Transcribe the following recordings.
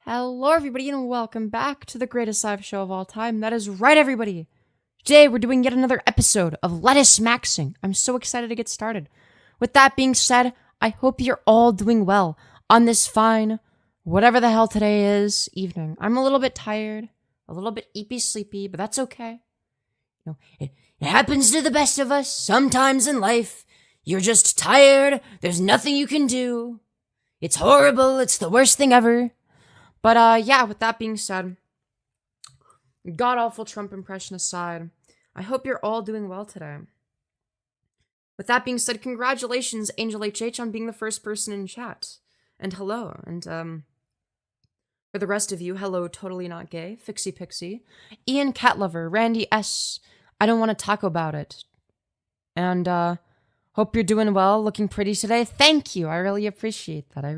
Hello everybody and welcome back to the greatest live show of all time. That is right, everybody. Today we're doing yet another episode of Lettuce Maxing. I'm so excited to get started. With that being said, I hope you're all doing well on this fine, whatever the hell today is, evening. I'm a little bit tired, a little bit eepy sleepy, but that's okay. You know, it happens to the best of us sometimes in life. You're just tired, there's nothing you can do. It's horrible, it's the worst thing ever. But, yeah, with that being said, god-awful Trump impression aside, I hope you're all doing well today. With that being said, congratulations, Angel HH, on being the first person in chat. And hello, and, for the rest of you, hello, Totally Not Gay, Fixie Pixie, Ian Catlover, Randy S, I Don't Want to Talk About It. And, hope you're doing well, looking pretty today. Thank you, I really appreciate that, I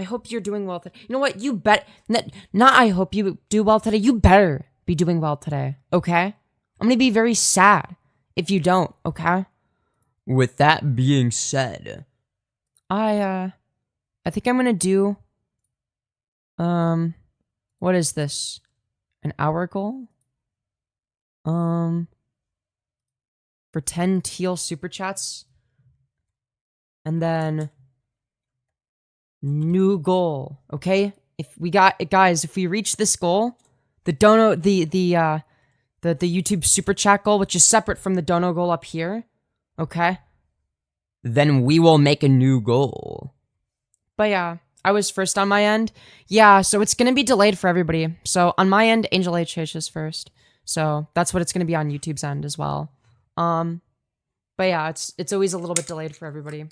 hope you're doing well today. You know what? You bet. Not I hope you do well today. You better be doing well today. Okay? I'm gonna be very sad if you don't. Okay? With that being said, I think I'm gonna do. What is this? An hour goal? For 10 teal super chats, and then. New goal, okay? If we reach this goal, the YouTube super chat goal, which is separate from the dono goal up here, okay? then we will make a new goal. But yeah, I was first on my end. Yeah, so it's gonna be delayed for everybody. So on my end, Angel HH is first. So that's what it's gonna be on YouTube's end as well. But yeah, it's always a little bit delayed for everybody.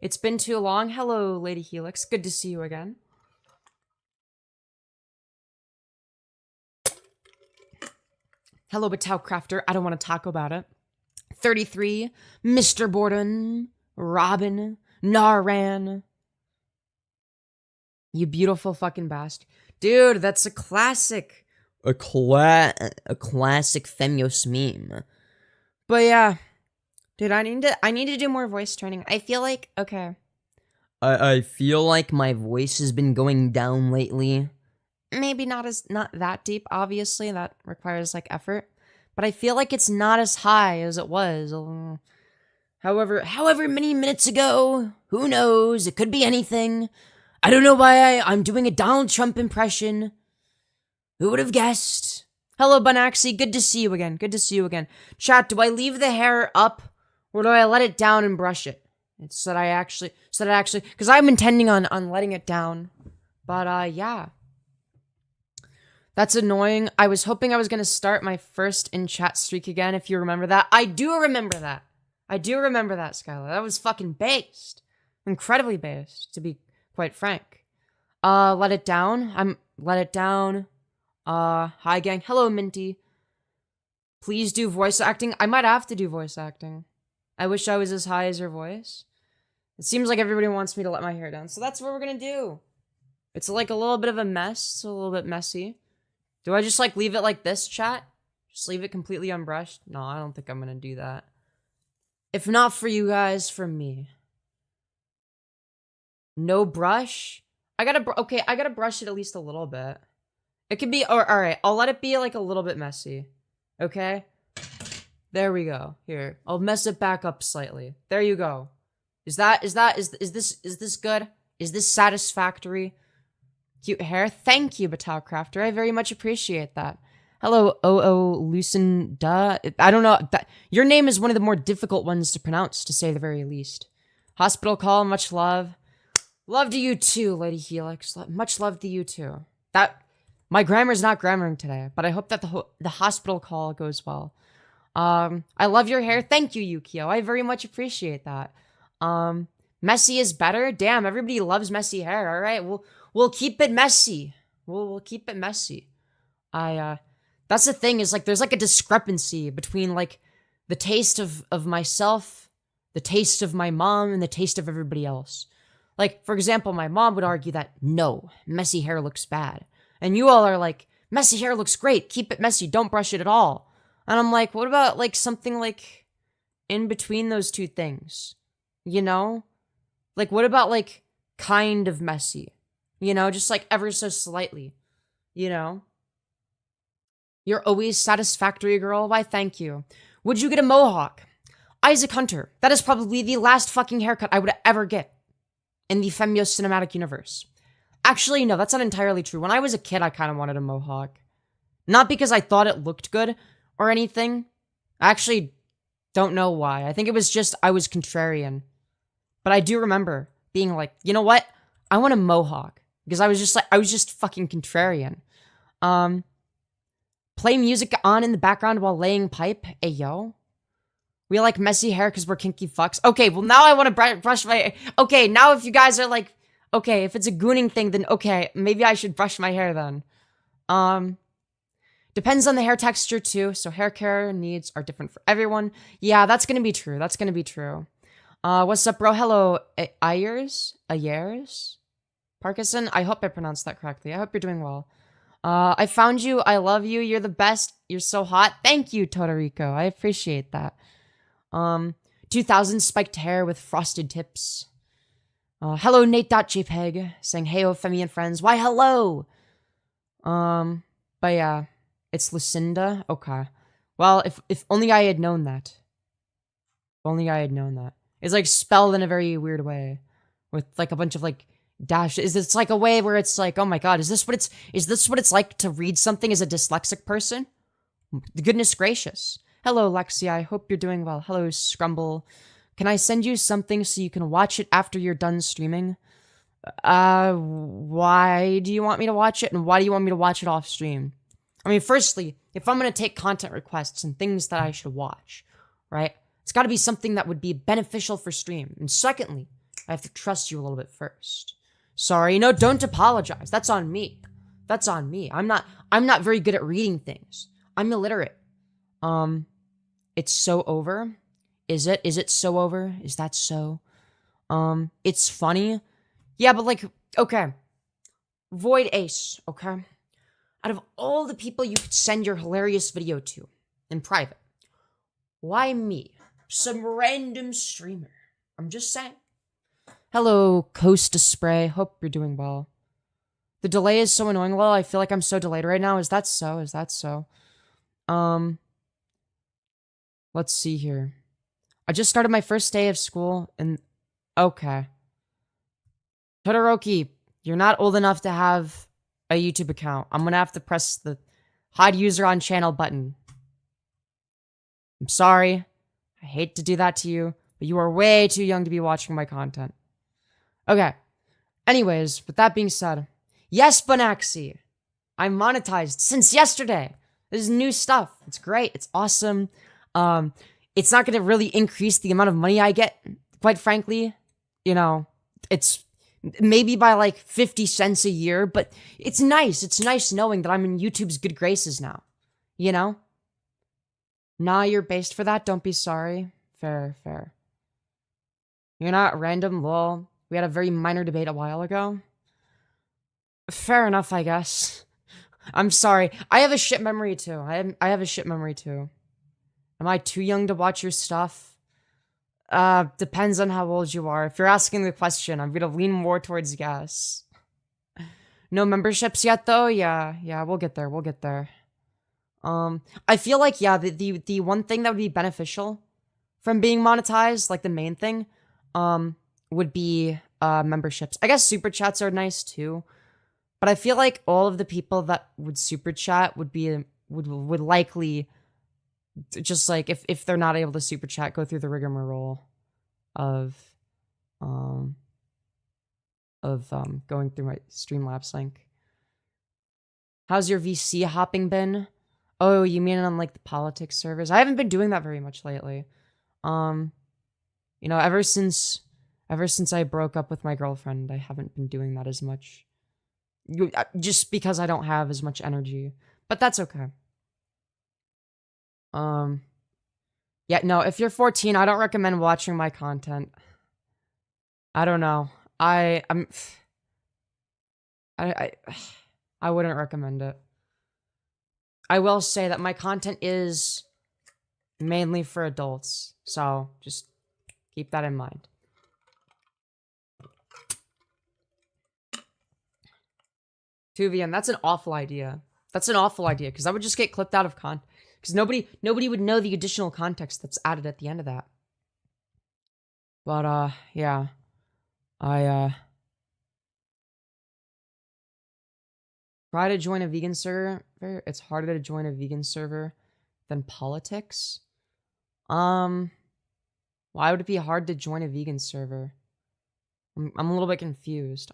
It's been too long. Hello, Lady Helix. Good to see you again. Hello, Batau Crafter. I don't want to talk about it. 33, Mr. Borden, Robin, Naran. You beautiful fucking bastard. Dude, that's a classic. A classic Femyoz meme. But yeah. Dude, I need to do more voice training. I feel like, okay. I feel like my voice has been going down lately. Maybe not that deep, obviously. That requires, like, effort. But I feel like it's not as high as it was. However many minutes ago. Who knows? It could be anything. I don't know why I'm doing a Donald Trump impression. Who would have guessed? Hello, Bunaxi. Good to see you again. Chat, do I leave the hair up? Or do I let it down and brush it? It's that I actually, because I'm intending on letting it down. But, yeah. That's annoying. I was hoping I was going to start my first in-chat streak again, if you remember that. I do remember that, Skylar. That was fucking based. Incredibly based, to be quite frank. Let it down. Let it down. Hi, gang. Hello, Minty. Please do voice acting. I might have to do voice acting. I wish I was as high as your voice. It seems like everybody wants me to let my hair down, so that's what we're gonna do. It's like a little bit of a mess. It's a little bit messy. Do I just, like, leave it like this, chat? Just leave it completely unbrushed? No, I don't think I'm gonna do that. If not for you guys, for me. No brush? I gotta brush it at least a little bit. It could be, alright, I'll let it be, like, a little bit messy. Okay? There we go. Here, I'll mess it back up slightly. There you go. Is this good? Is this satisfactory? Cute hair? Thank you, Batal Crafter. I very much appreciate that. Hello, Lucinda. I don't know. Your name is one of the more difficult ones to pronounce, to say the very least. Hospital call, much love. Love to you too, Lady Helix. Much love to you too. My grammar's not grammaring today, but I hope that the hospital call goes well. I love your hair. Thank you, Yukio. I very much appreciate that. Messy is better. Damn, everybody loves messy hair. All right, we'll keep it messy. We'll keep it messy. That's the thing is, like, there's like a discrepancy between, like, the taste of myself, the taste of my mom, and the taste of everybody else. Like, for example, my mom would argue that no, messy hair looks bad, and you all are like, messy hair looks great. Keep it messy. Don't brush it at all. And I'm like, what about, like, something, like, in between those two things? You know? Like, what about, like, kind of messy? You know, just like ever so slightly. You know? You're always satisfactory, girl. Why, thank you. Would you get a mohawk? Isaac Hunter. That is probably the last fucking haircut I would ever get in the Femyoz cinematic universe. Actually, no, that's not entirely true. When I was a kid, I kind of wanted a mohawk. Not because I thought it looked good or anything. I actually don't know why. I think it was just I was contrarian. But I do remember being like, you know what? I want a mohawk. Because I was just fucking contrarian. Play music on in the background while laying pipe. Hey, yo. We like messy hair because we're kinky fucks. Okay, well, now I want to brush my... Okay, now if you guys are like... Okay, if it's a gooning thing, then okay, maybe I should brush my hair then. Depends on the hair texture too, so hair care needs are different for everyone. Yeah, that's gonna be true. That's gonna be true. What's up, bro? Hello, Ayers? Parkinson? I hope I pronounced that correctly. I hope you're doing well. I found you. I love you. You're the best. You're so hot. Thank you, Todorico. I appreciate that. 2000 spiked hair with frosted tips. Hello, Nate.jpg, saying, hey, oh, Femi and friends. Why, hello! But yeah, it's Lucinda. Okay. Well, if only I had known that. If only I had known that. It's like spelled in a very weird way. With like a bunch of like dashes. It's like a way where it's like, oh my god, is this what it's like to read something as a dyslexic person? Goodness gracious. Hello, Lexi. I hope you're doing well. Hello, Scrumble. Can I send you something so you can watch it after you're done streaming? Why do you want me to watch it? And why do you want me to watch it off stream? I mean, firstly, if I'm going to take content requests and things that I should watch, right? It's got to be something that would be beneficial for stream. And secondly, I have to trust you a little bit first. Sorry, no, don't apologize. That's on me. That's on me. I'm not very good at reading things. I'm illiterate. It's so over. Is it? Is it so over? Is that so? It's funny. Yeah, but like, okay. Void Ace, okay? Out of all the people you could send your hilarious video to in private, why me? Some random streamer. I'm just saying. Hello, Costa Spray. Hope you're doing well. The delay is so annoying. Well, I feel like I'm so delayed right now. Is that so? Is that so? Let's see here. I just started my first day of school and... Okay. Todoroki, you're not old enough to have a YouTube account. I'm gonna have to press the hide user on channel button. I'm sorry. I hate to do that to you, but you are way too young to be watching my content. Okay. Anyways, with that being said, yes, Bonaxi. I'm monetized since yesterday. This is new stuff. It's great. It's awesome. It's not going to really increase the amount of money I get, quite frankly. You know, it's maybe by like 50 cents a year, but it's nice. It's nice knowing that I'm in YouTube's good graces now. You know? Nah, you're based for that. Don't be sorry. Fair, fair. You're not random, lol. We had a very minor debate a while ago. Fair enough, I guess. I'm sorry. I have a shit memory too. I have a shit memory too. Am I too young to watch your stuff? Depends on how old you are. If you're asking the question, I'm gonna lean more towards yes. No memberships yet, though? Yeah, we'll get there, we'll get there. I feel like, yeah, the one thing that would be beneficial from being monetized, like the main thing, would be, memberships. I guess super chats are nice, too. But I feel like all of the people that would super chat would be, would likely... just like if they're not able to super chat, go through the rigmarole of going through my Streamlabs link. How's your VC hopping been? Oh, you mean on like the politics servers? I haven't been doing that very much lately. You know, ever since I broke up with my girlfriend, I haven't been doing that as much. Just because I don't have as much energy. But that's okay. Yeah, no, if you're 14, I don't recommend watching my content. I don't know. I wouldn't recommend it. I will say that my content is mainly for adults, so just keep that in mind. 2VN, that's an awful idea. That's an awful idea, because that would just get clipped out of because nobody would know the additional context that's added at the end of that. But, yeah. Try to join a vegan server. It's harder to join a vegan server than politics. Why would it be hard to join a vegan server? I'm a little bit confused.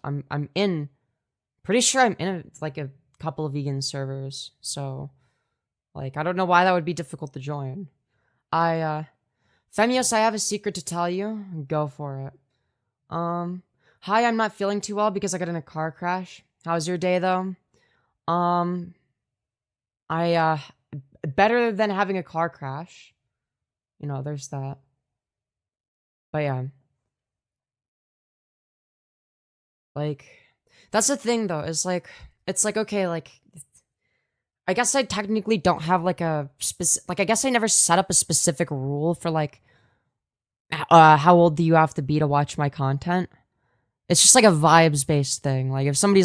Pretty sure I'm in like a couple of vegan servers, so like I don't know why that would be difficult to join. Femyoz, I have a secret to tell you. Go for it. Hi, I'm not feeling too well because I got in a car crash. How's your day though? Better than having a car crash. You know, there's that. But yeah. Like, that's the thing though, is like, it's like, okay, like, I guess I technically don't have like a specific, like, I guess I never set up a specific rule for like, how old do you have to be to watch my content? It's just like a vibes-based thing. Like, if somebody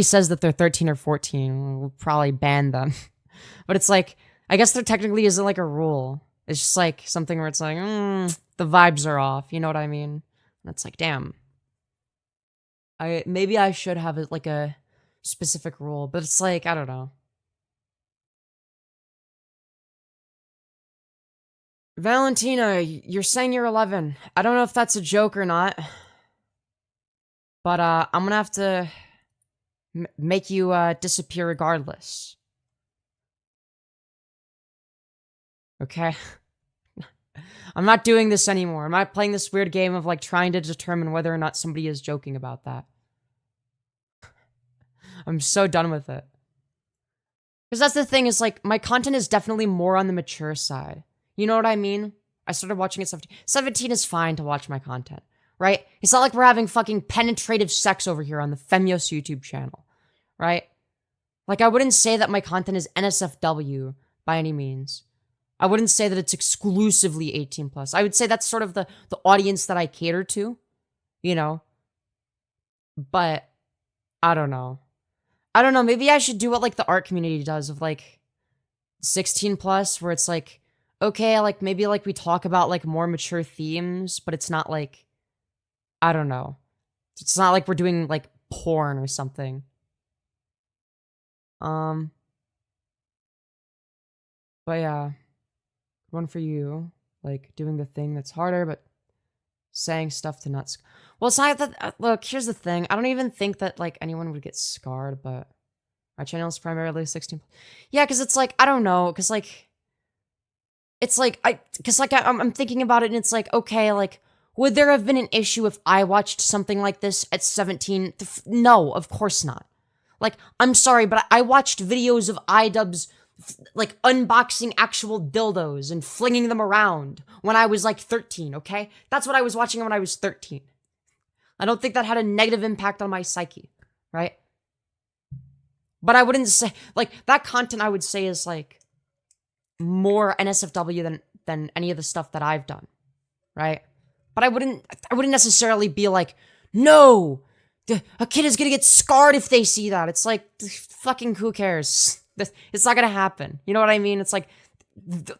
says that they're 13 or 14, we'll probably ban them. But it's like, I guess there technically isn't like a rule. It's just like something where it's like, the vibes are off, you know what I mean? And it's like, damn. Maybe I should have like a specific rule, but it's like, I don't know. Valentina, you're saying you're 11. I don't know if that's a joke or not. But, I'm gonna have to make you, disappear regardless. Okay? I'm not doing this anymore. I'm not playing this weird game of, like, trying to determine whether or not somebody is joking about that. I'm so done with it. Because that's the thing, is, like, my content is definitely more on the mature side. You know what I mean? I started watching at 17. 17 is fine to watch my content, right? It's not like we're having fucking penetrative sex over here on the Femyoz YouTube channel, right? Like, I wouldn't say that my content is NSFW by any means. I wouldn't say that it's exclusively 18 plus. I would say that's sort of the audience that I cater to, you know? But, I don't know. I don't know, maybe I should do what, like, the art community does of, like, 16 plus, where it's, like, okay, like, maybe, like, we talk about, like, more mature themes, but it's not, like, I don't know. It's not like we're doing, like, porn or something. But yeah. One for you, like, doing the thing that's harder, but saying stuff to not... Well, it's not that... look, here's the thing. I don't even think that, like, anyone would get scarred, but... My channel is primarily 16... Yeah, because it's, like, I don't know, because, like... It's, like, I'm thinking about it, and it's, like, okay, like... Would there have been an issue if I watched something like this at 17? No, of course not. Like, I'm sorry, but I watched videos of iDubbbz... like, unboxing actual dildos and flinging them around when I was, like, 13, okay? That's what I was watching when I was 13. I don't think that had a negative impact on my psyche, right? But I wouldn't say, like, that content I would say is, like, more NSFW than any of the stuff that I've done, right? But I wouldn't necessarily be like, no! A kid is gonna get scarred if they see that. It's like, fucking who cares? It's not gonna happen. You know what I mean? It's like,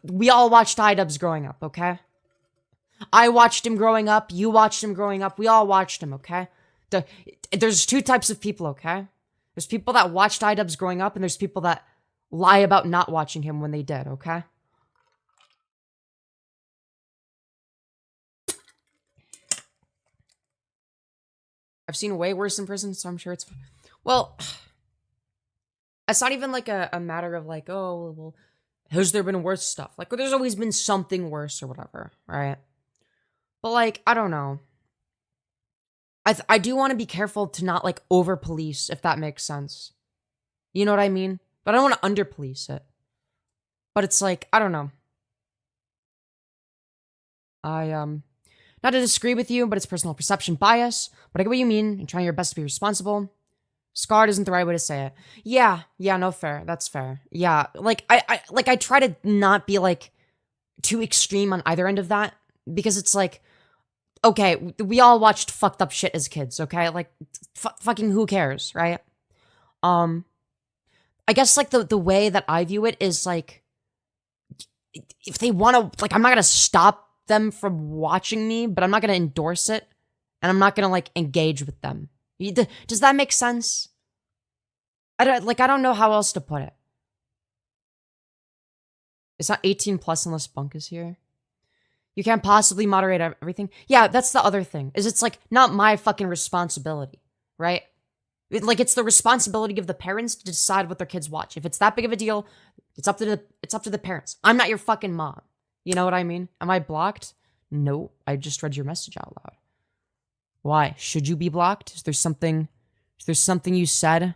we all watched iDubbbz growing up, okay? I watched him growing up, you watched him growing up, we all watched him, okay? There's two types of people, okay? There's people that watched iDubbbz growing up, and there's people that lie about not watching him when they did, okay? I've seen way worse in prison, so I'm sure it's... Well... It's not even, like, a matter of, like, oh, well, has there been worse stuff? Like, there's always been something worse or whatever, right? But, like, I don't know. I do want to be careful to not, like, over-police, if that makes sense. You know what I mean? But I don't want to under-police it. But it's, like, I don't know. Not to disagree with you, but it's personal perception bias. But I get what you mean, and trying your best to be responsible. Scarred isn't the right way to say it. Yeah, no, fair. That's fair. Yeah, like, I try to not be, like, too extreme on either end of that. Because it's like, okay, we all watched fucked up shit as kids, okay? Like, fucking who cares, right? I guess, like, the way that I view it is, like, if they want to, like, I'm not gonna stop them from watching me, but I'm not gonna endorse it, and I'm not gonna, like, engage with them. Does that make sense? I don't know how else to put it. It's not 18 plus unless Bunk is here. You can't possibly moderate everything. Yeah, that's the other thing. Is it's, like, not my fucking responsibility, right? It's the responsibility of the parents to decide what their kids watch. If it's that big of a deal, it's up to the parents. I'm not your fucking mom. You know what I mean? Am I blocked? No, I just read your message out loud. Why? Should you be blocked? Is there something you said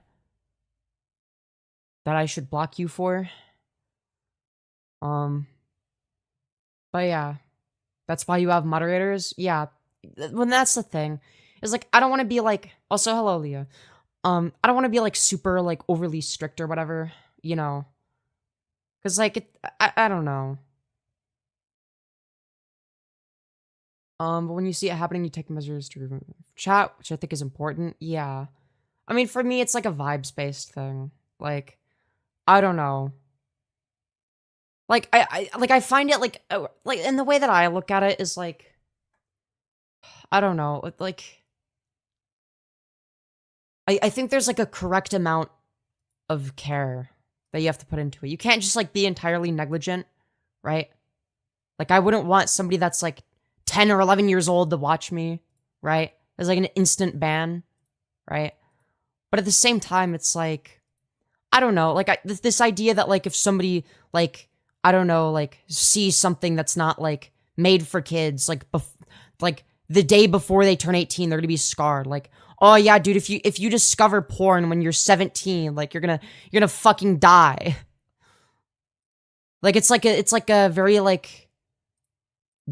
that I should block you for? But yeah. That's why you have moderators? Yeah. When that's the thing. Is like, I don't want to be like, also hello, Leah. I don't want to be like super like overly strict or whatever, you know. Cause like, I don't know. But when you see it happening, you take measures to remove chat, which I think is important. Yeah. I mean, for me, it's like a vibes-based thing. Like, I don't know. Like, I find it like, and the way that I look at it is like, I don't know, like, I think there's like a correct amount of care that you have to put into it. You can't just like be entirely negligent, right? Like, I wouldn't want somebody that's like 10 or 11 years old to watch me, right? There's like an instant ban, right? But at the same time, it's like, I don't know, like this idea that like if somebody like, I don't know, like sees something that's not like made for kids, like the day before they turn 18, they're gonna be scarred. Like, oh yeah, dude, if you discover porn when you're 17, like you're gonna fucking die. Like it's like a very like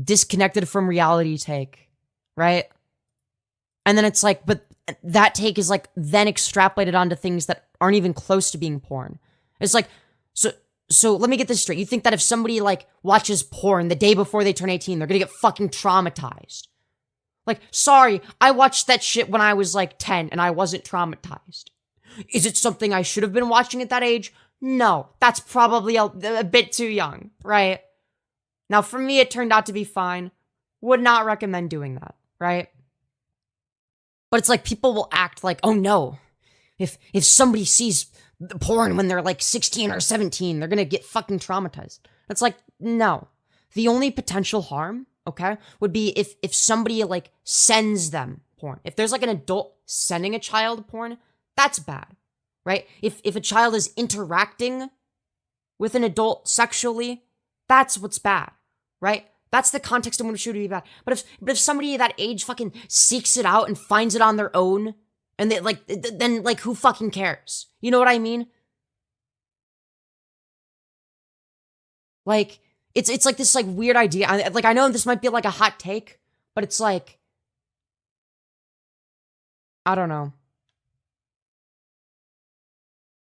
disconnected from reality take, right? And then it's like, but that take is like then extrapolated onto things that aren't even close to being porn. It's like, so let me get this straight. You think that if somebody like watches porn the day before they turn 18, they're gonna get fucking traumatized? Like, sorry, I watched that shit when I was like 10 and I wasn't traumatized. Is it something I should have been watching at that age? No, that's probably a bit too young, right? Now, for me, it turned out to be fine. Would not recommend doing that, right? But it's like people will act like, oh no, if somebody sees porn when they're like 16 or 17, they're gonna get fucking traumatized. It's like, no. The only potential harm, okay, would be if somebody like sends them porn. If there's like an adult sending a child porn, that's bad, right? If a child is interacting with an adult sexually, that's what's bad, right? That's the context in which it would be bad. But if somebody that age fucking seeks it out and finds it on their own, and they like, then like who fucking cares? You know what I mean? Like, it's like this like weird idea. I know this might be like a hot take, but it's like, I don't know.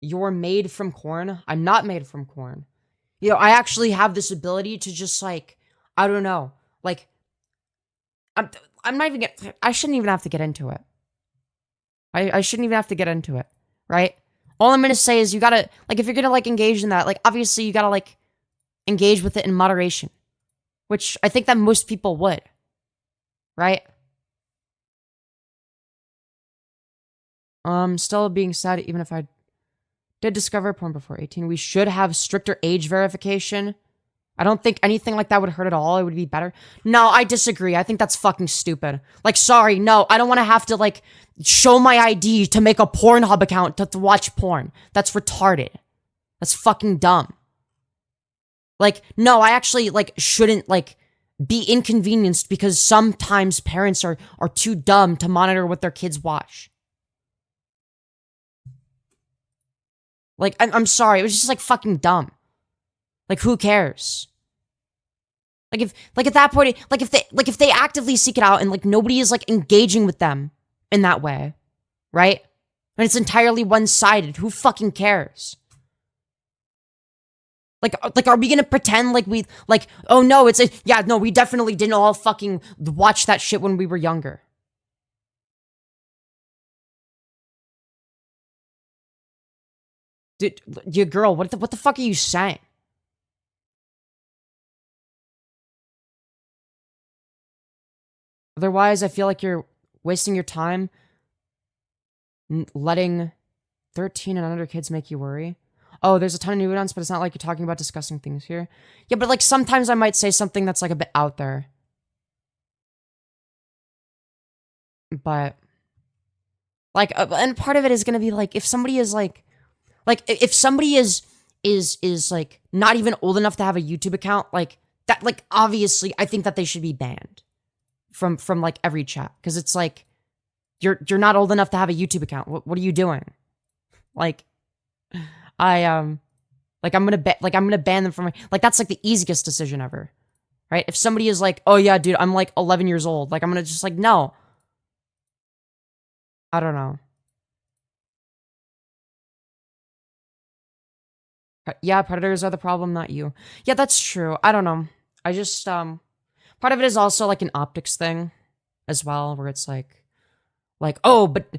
You're made from corn. I'm not made from corn. You know, I actually have this ability to just like, I don't know, like, I'm not even I shouldn't even have to get into it. I shouldn't even have to get into it, right? All I'm gonna say is you gotta, like, if you're gonna like engage in that, like, obviously you gotta like engage with it in moderation, which I think that most people would, right? Still being said, even if I did discover porn before 18, we should have stricter age verification. I don't think anything like that would hurt at all. It would be better. No, I disagree. I think that's fucking stupid. Like, sorry, no, I don't want to have to, like, show my ID to make a Pornhub account to watch porn. That's retarded. That's fucking dumb. Like, no, I actually, like, shouldn't, like, be inconvenienced because sometimes parents are too dumb to monitor what their kids watch. Like, I'm sorry. It was just, like, fucking dumb. Like, who cares? Like, at that point, like, if they actively seek it out and, like, nobody is, like, engaging with them in that way, right? And it's entirely one-sided, who fucking cares? Like, are we gonna pretend like we, like, oh no, it's a, yeah, no, we definitely didn't all fucking watch that shit when we were younger. Dude, you girl, what the fuck are you saying? Otherwise, I feel like you're wasting your time letting 13 and under kids make you worry. Oh, there's a ton of nuance, but it's not like you're talking about discussing things here. Yeah, but like sometimes I might say something that's like a bit out there. But like, and part of it is gonna be like, if somebody is like if somebody is like not even old enough to have a YouTube account, like that, like obviously I think that they should be banned from like every chat, because it's like you're not old enough to have a YouTube account. What are you doing? Like, I'm gonna ban them from, like, that's like the easiest decision ever, right? If somebody is like, oh yeah, dude, I'm like 11 years old, like I'm gonna just like, no, I don't know. Yeah, predators are the problem, not you. Yeah, that's true. I don't know. I just part of it is also like an optics thing as well, where it's like oh, but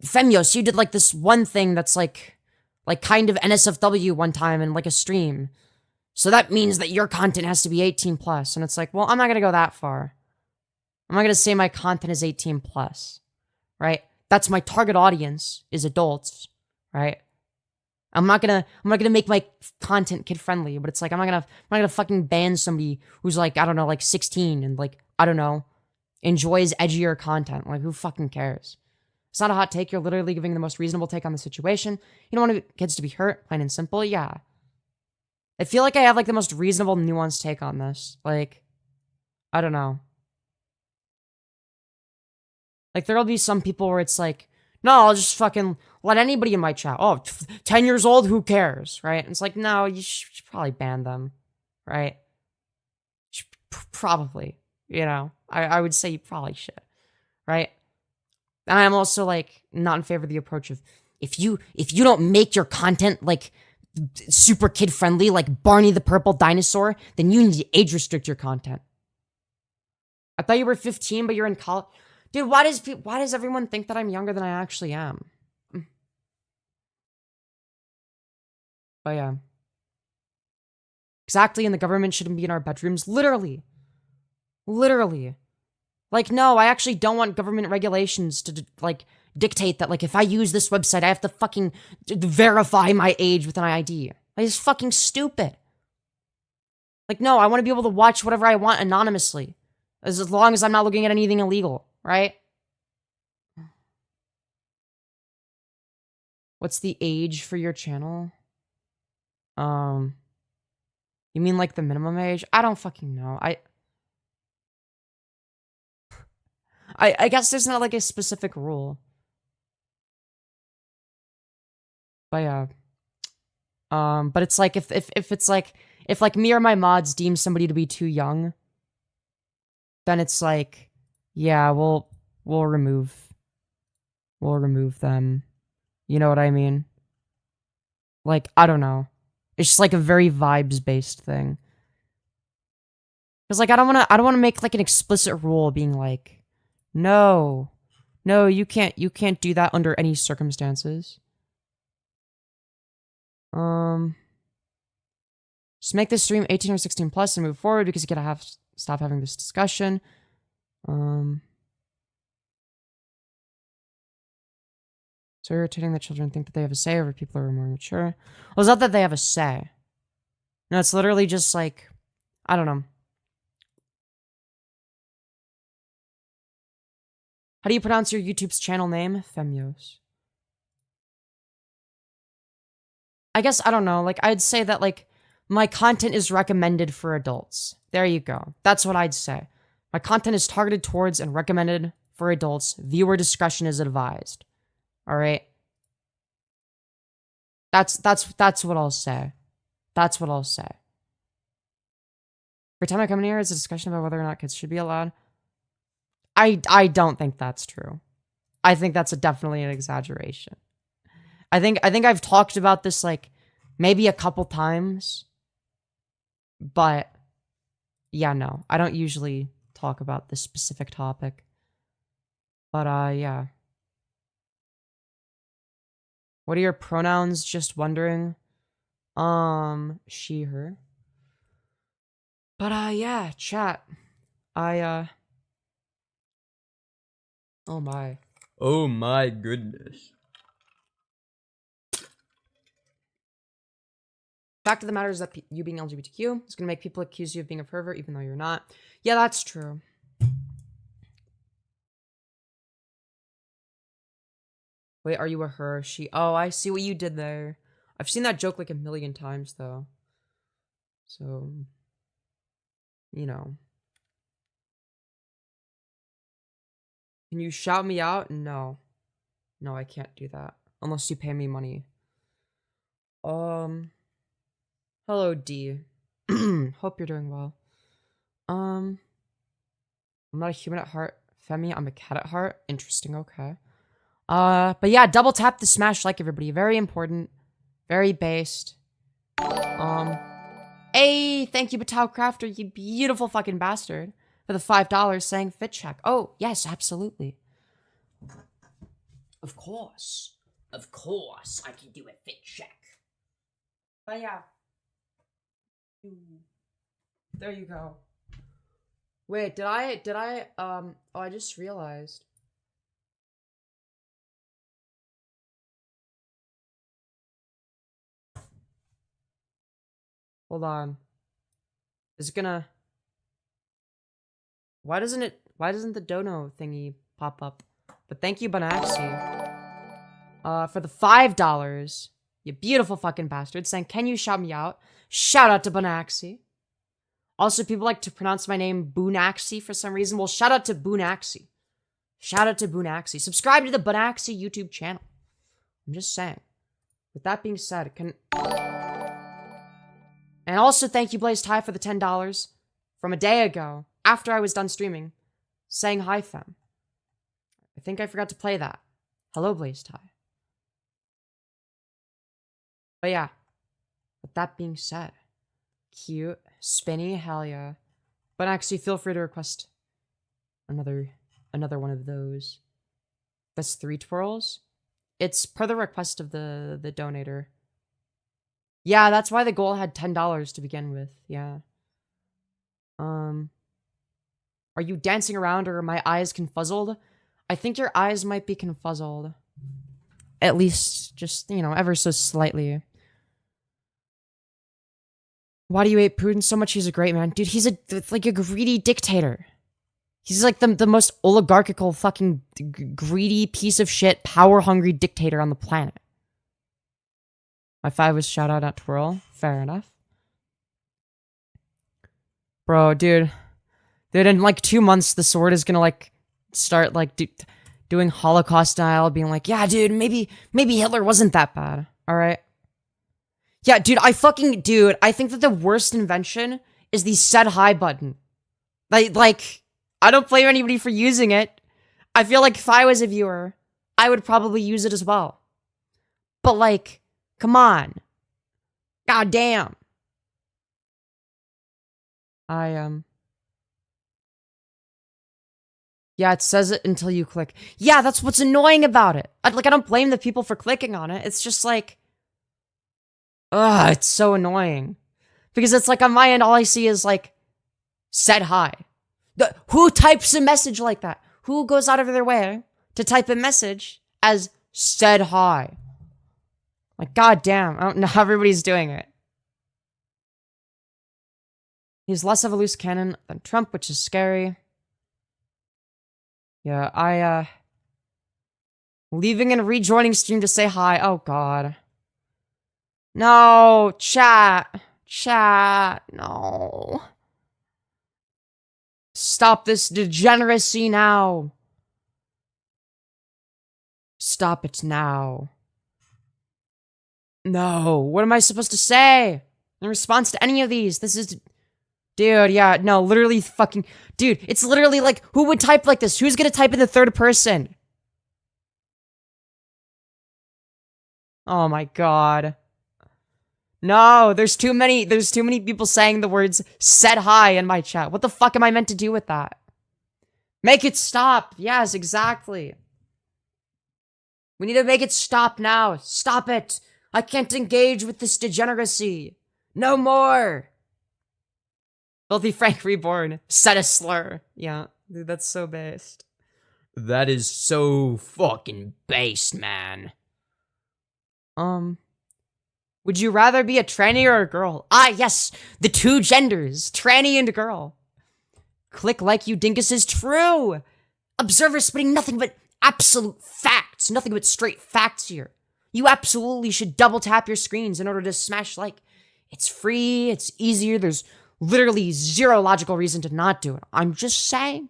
Femyoz, you did like this one thing that's like kind of NSFW one time in like a stream. So that means that your content has to be 18 plus. And it's like, well, I'm not going to go that far. I'm not going to say my content is 18 plus, right? That's my target audience is adults, right? I'm not gonna make my content kid friendly, but it's like, I'm not gonna fucking ban somebody who's like, I don't know, like 16 and like, I don't know, enjoys edgier content. Like, who fucking cares? It's not a hot take. You're literally giving the most reasonable take on the situation. You don't want kids to be hurt, plain and simple. Yeah. I feel like I have like the most reasonable, nuanced take on this. Like, I don't know. Like, there'll be some people where it's like, no, I'll just fucking let anybody in my chat. Oh, 10 years old, who cares, right? And it's like, no, you should probably ban them, right? Probably, you know? I would say you probably should, right? And I'm also, like, not in favor of the approach of, if you don't make your content, like, super kid-friendly, like Barney the Purple Dinosaur, then you need to age-restrict your content. I thought you were 15, but you're in college. Dude, why does everyone think that I'm younger than I actually am? But yeah. Exactly, and the government shouldn't be in our bedrooms. Literally. Literally. Like, no, I actually don't want government regulations to, like, dictate that, like, if I use this website, I have to fucking verify my age with an ID. Like, it's fucking stupid. Like, no, I want to be able to watch whatever I want anonymously. As long as I'm not looking at anything illegal, right? What's the age for your channel? You mean like the minimum age? I don't fucking know. I guess there's not like a specific rule. But yeah. But it's like if it's like, if like me or my mods deem somebody to be too young, then it's like, yeah, we'll remove them. You know what I mean? Like, I don't know. It's just like a very vibes-based thing. Cause like I don't wanna make like an explicit rule being like, no, you can't do that under any circumstances. Just make this stream 18 or 16 plus and move forward, because you gotta stop having this discussion. So irritating that children think that they have a say over people who are more mature. Well, it's not that they have a say. No, it's literally just like, I don't know. How do you pronounce your YouTube's channel name? Femyoz. I guess, I don't know, like, I'd say that, like, my content is recommended for adults. There you go. That's what I'd say. My content is targeted towards and recommended for adults. Viewer discretion is advised. All right? That's what I'll say. That's what I'll say. Every time I come in here, it's a discussion about whether or not kids should be allowed. I don't think that's true. I think that's definitely an exaggeration. I think I've talked about this like maybe a couple times But yeah, no, I don't usually talk about this specific topic. But yeah. What are your pronouns? Just wondering. She, her. But yeah, chat. Oh my. Oh my goodness. Fact of the matter is that you being LGBTQ is gonna make people accuse you of being a pervert even though you're not. Yeah, that's true. Wait, are you a her? She? Oh, I see what you did there. I've seen that joke like a million times though. So, you know. Can you shout me out? No. No, I can't do that. Unless you pay me money. Hello, D. Hope you're doing well. I'm not a human at heart. Femi, I'm a cat at heart. Interesting, okay. But yeah, double tap the smash like, everybody. Very important. Very based. Hey, thank you, Batao Crafter, you beautiful fucking bastard. For the $5 saying fit check. Oh, yes, absolutely. Of course. Of course, I can do a fit check. But yeah. There you go. Wait, oh, I just realized. Hold on. Is it gonna... Why doesn't the dono thingy pop up? But thank you, Banaxi. For the $5. You beautiful fucking bastard. Saying, can you shout me out? Shout out to Banaxi. Also, people like to pronounce my name Boonaxi for some reason. Well, shout out to Boonaxi. Shout out to Boonaxi. Subscribe to the Boonaxi YouTube channel. I'm just saying. With that being said, and also thank you, Blaze Ty, for the $10 from a day ago, after I was done streaming, saying hi, fam. I think I forgot to play that. Hello, Blaze Ty. But yeah, with that being said, cute, spinny, hell yeah. But actually, feel free to request another one of those. That's 3 twirls. It's per the request of the donator. Yeah, that's why the goal had $10 to begin with. Yeah. Are you dancing around or are my eyes confuzzled? I think your eyes might be confuzzled. At least, just, you know, ever so slightly. Why do you hate Putin so much? He's a great man. Dude, he's like a greedy dictator. He's like the most oligarchical fucking greedy piece of shit, power-hungry dictator on the planet. My 5 was shout out at Twirl. Fair enough. Bro, dude, in like 2 months, the sword is gonna like start like doing Holocaust style, being like, yeah, dude, maybe Hitler wasn't that bad. All right. Yeah, dude, I think that the worst invention is the said hi button. Like, I don't blame anybody for using it. I feel like if I was a viewer, I would probably use it as well. But like, come on. God damn. Yeah, it says it until you click. Yeah, that's what's annoying about it. I don't blame the people for clicking on it. It's just like, ugh, it's so annoying. Because it's like on my end, all I see is like, said hi. Who types a message like that? Who goes out of their way to type a message as said hi? Like, goddamn, I don't know how everybody's doing it. He's less of a loose cannon than Trump, which is scary. Yeah, leaving and rejoining stream to say hi. Oh, God. No, chat. Chat, no. Stop this degeneracy now. Stop it now. No, what am I supposed to say in response to any of these? This is... Dude, yeah, no, literally fucking... Dude, it's literally like, who would type like this? Who's gonna type in the third person? Oh my God. No, there's too many people saying the words "said hi" in my chat. What the fuck am I meant to do with that? Make it stop. Yes, exactly. We need to make it stop now. Stop it. I can't engage with this degeneracy. No more. Filthy Frank Reborn said a slur. Yeah, dude, that's so based. That is so fucking based, man. Would you rather be a tranny or a girl? Ah, yes, the two genders, tranny and girl. Click like you dingus is true. Observer spitting nothing but absolute facts, nothing but straight facts here. You absolutely should double tap your screens in order to smash like. It's free, it's easier, there's literally zero logical reason to not do it. I'm just saying.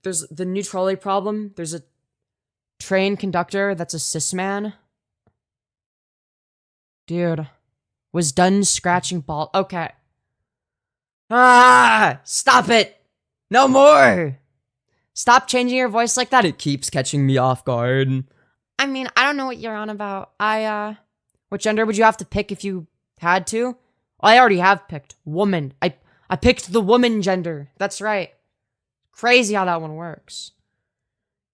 There's the new trolley problem. There's a train conductor that's a cis man. Dude. Was done scratching ball. Okay. Ah! Stop it! No more! Stop changing your voice like that. It keeps catching me off guard. I mean, I don't know what you're on about. What gender would you have to pick if you had to? Well, I already have picked. Woman. I picked the woman gender. That's right. Crazy how that one works.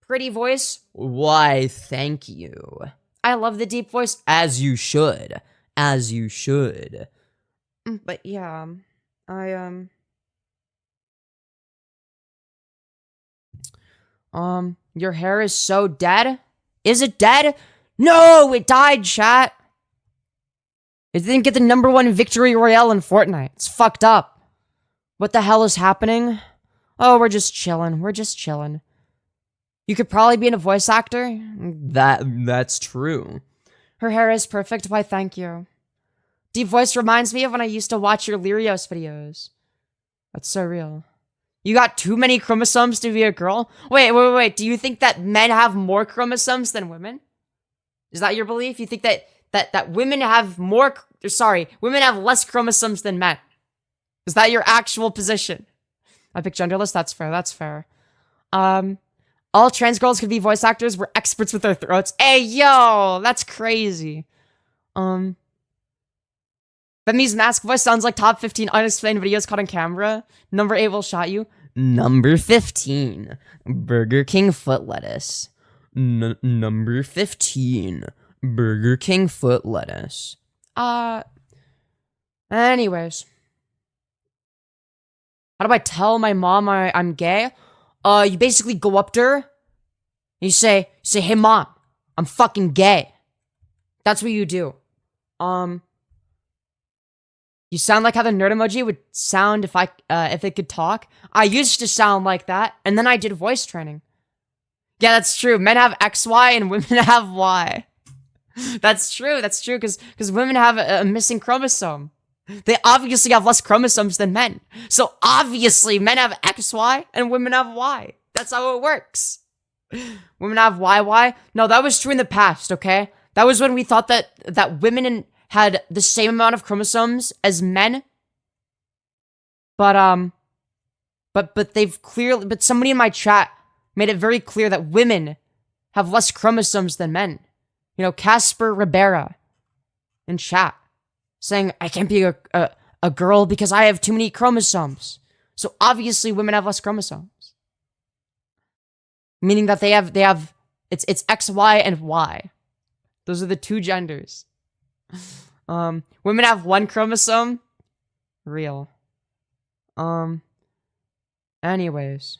Pretty voice? Why, thank you. I love the deep voice. As you should. As you should. But yeah, your hair is so dead? Is it dead? No, it died, chat. It didn't get the #1 victory royale in Fortnite. It's fucked up. What the hell is happening? Oh, we're just chilling. We're just chilling. You could probably be in a voice actor. That's true. Her hair is perfect. Why, thank you. Deep voice reminds me of when I used to watch your Lyrios videos. That's so real. You got too many chromosomes to be a girl? Wait. Do you think that men have more chromosomes than women? Is that your belief? You think that women have women have less chromosomes than men? Is that your actual position? I pick genderless. That's fair. That's fair. All trans girls could be voice actors. We're experts with our throats. Hey, yo, that's crazy. Femi's mask voice sounds like top 15 unexplained videos caught on camera. Number 8 will shot you. Number 15, Burger King foot lettuce. Number 15, Burger King foot lettuce. Anyways. How do I tell my mom I'm gay? You basically go up to her. You say, hey mom, I'm fucking gay. That's what you do. You sound like how the nerd emoji would sound if it could talk. I used to sound like that, and then I did voice training. Yeah, that's true. Men have XY and women have Y. That's true, because women have a missing chromosome. They obviously have less chromosomes than men. So obviously men have XY and women have Y. That's how it works. Women have YY? No, that was true in the past, okay? That was when we thought that women had the same amount of chromosomes as men. But somebody in my chat made it very clear that women have less chromosomes than men. You know, Casper Ribera in chat saying, I can't be a girl because I have too many chromosomes. So obviously women have less chromosomes. Meaning that they have it's XY and Y. Those are the two genders. Women have 1 chromosome. Real. Anyways.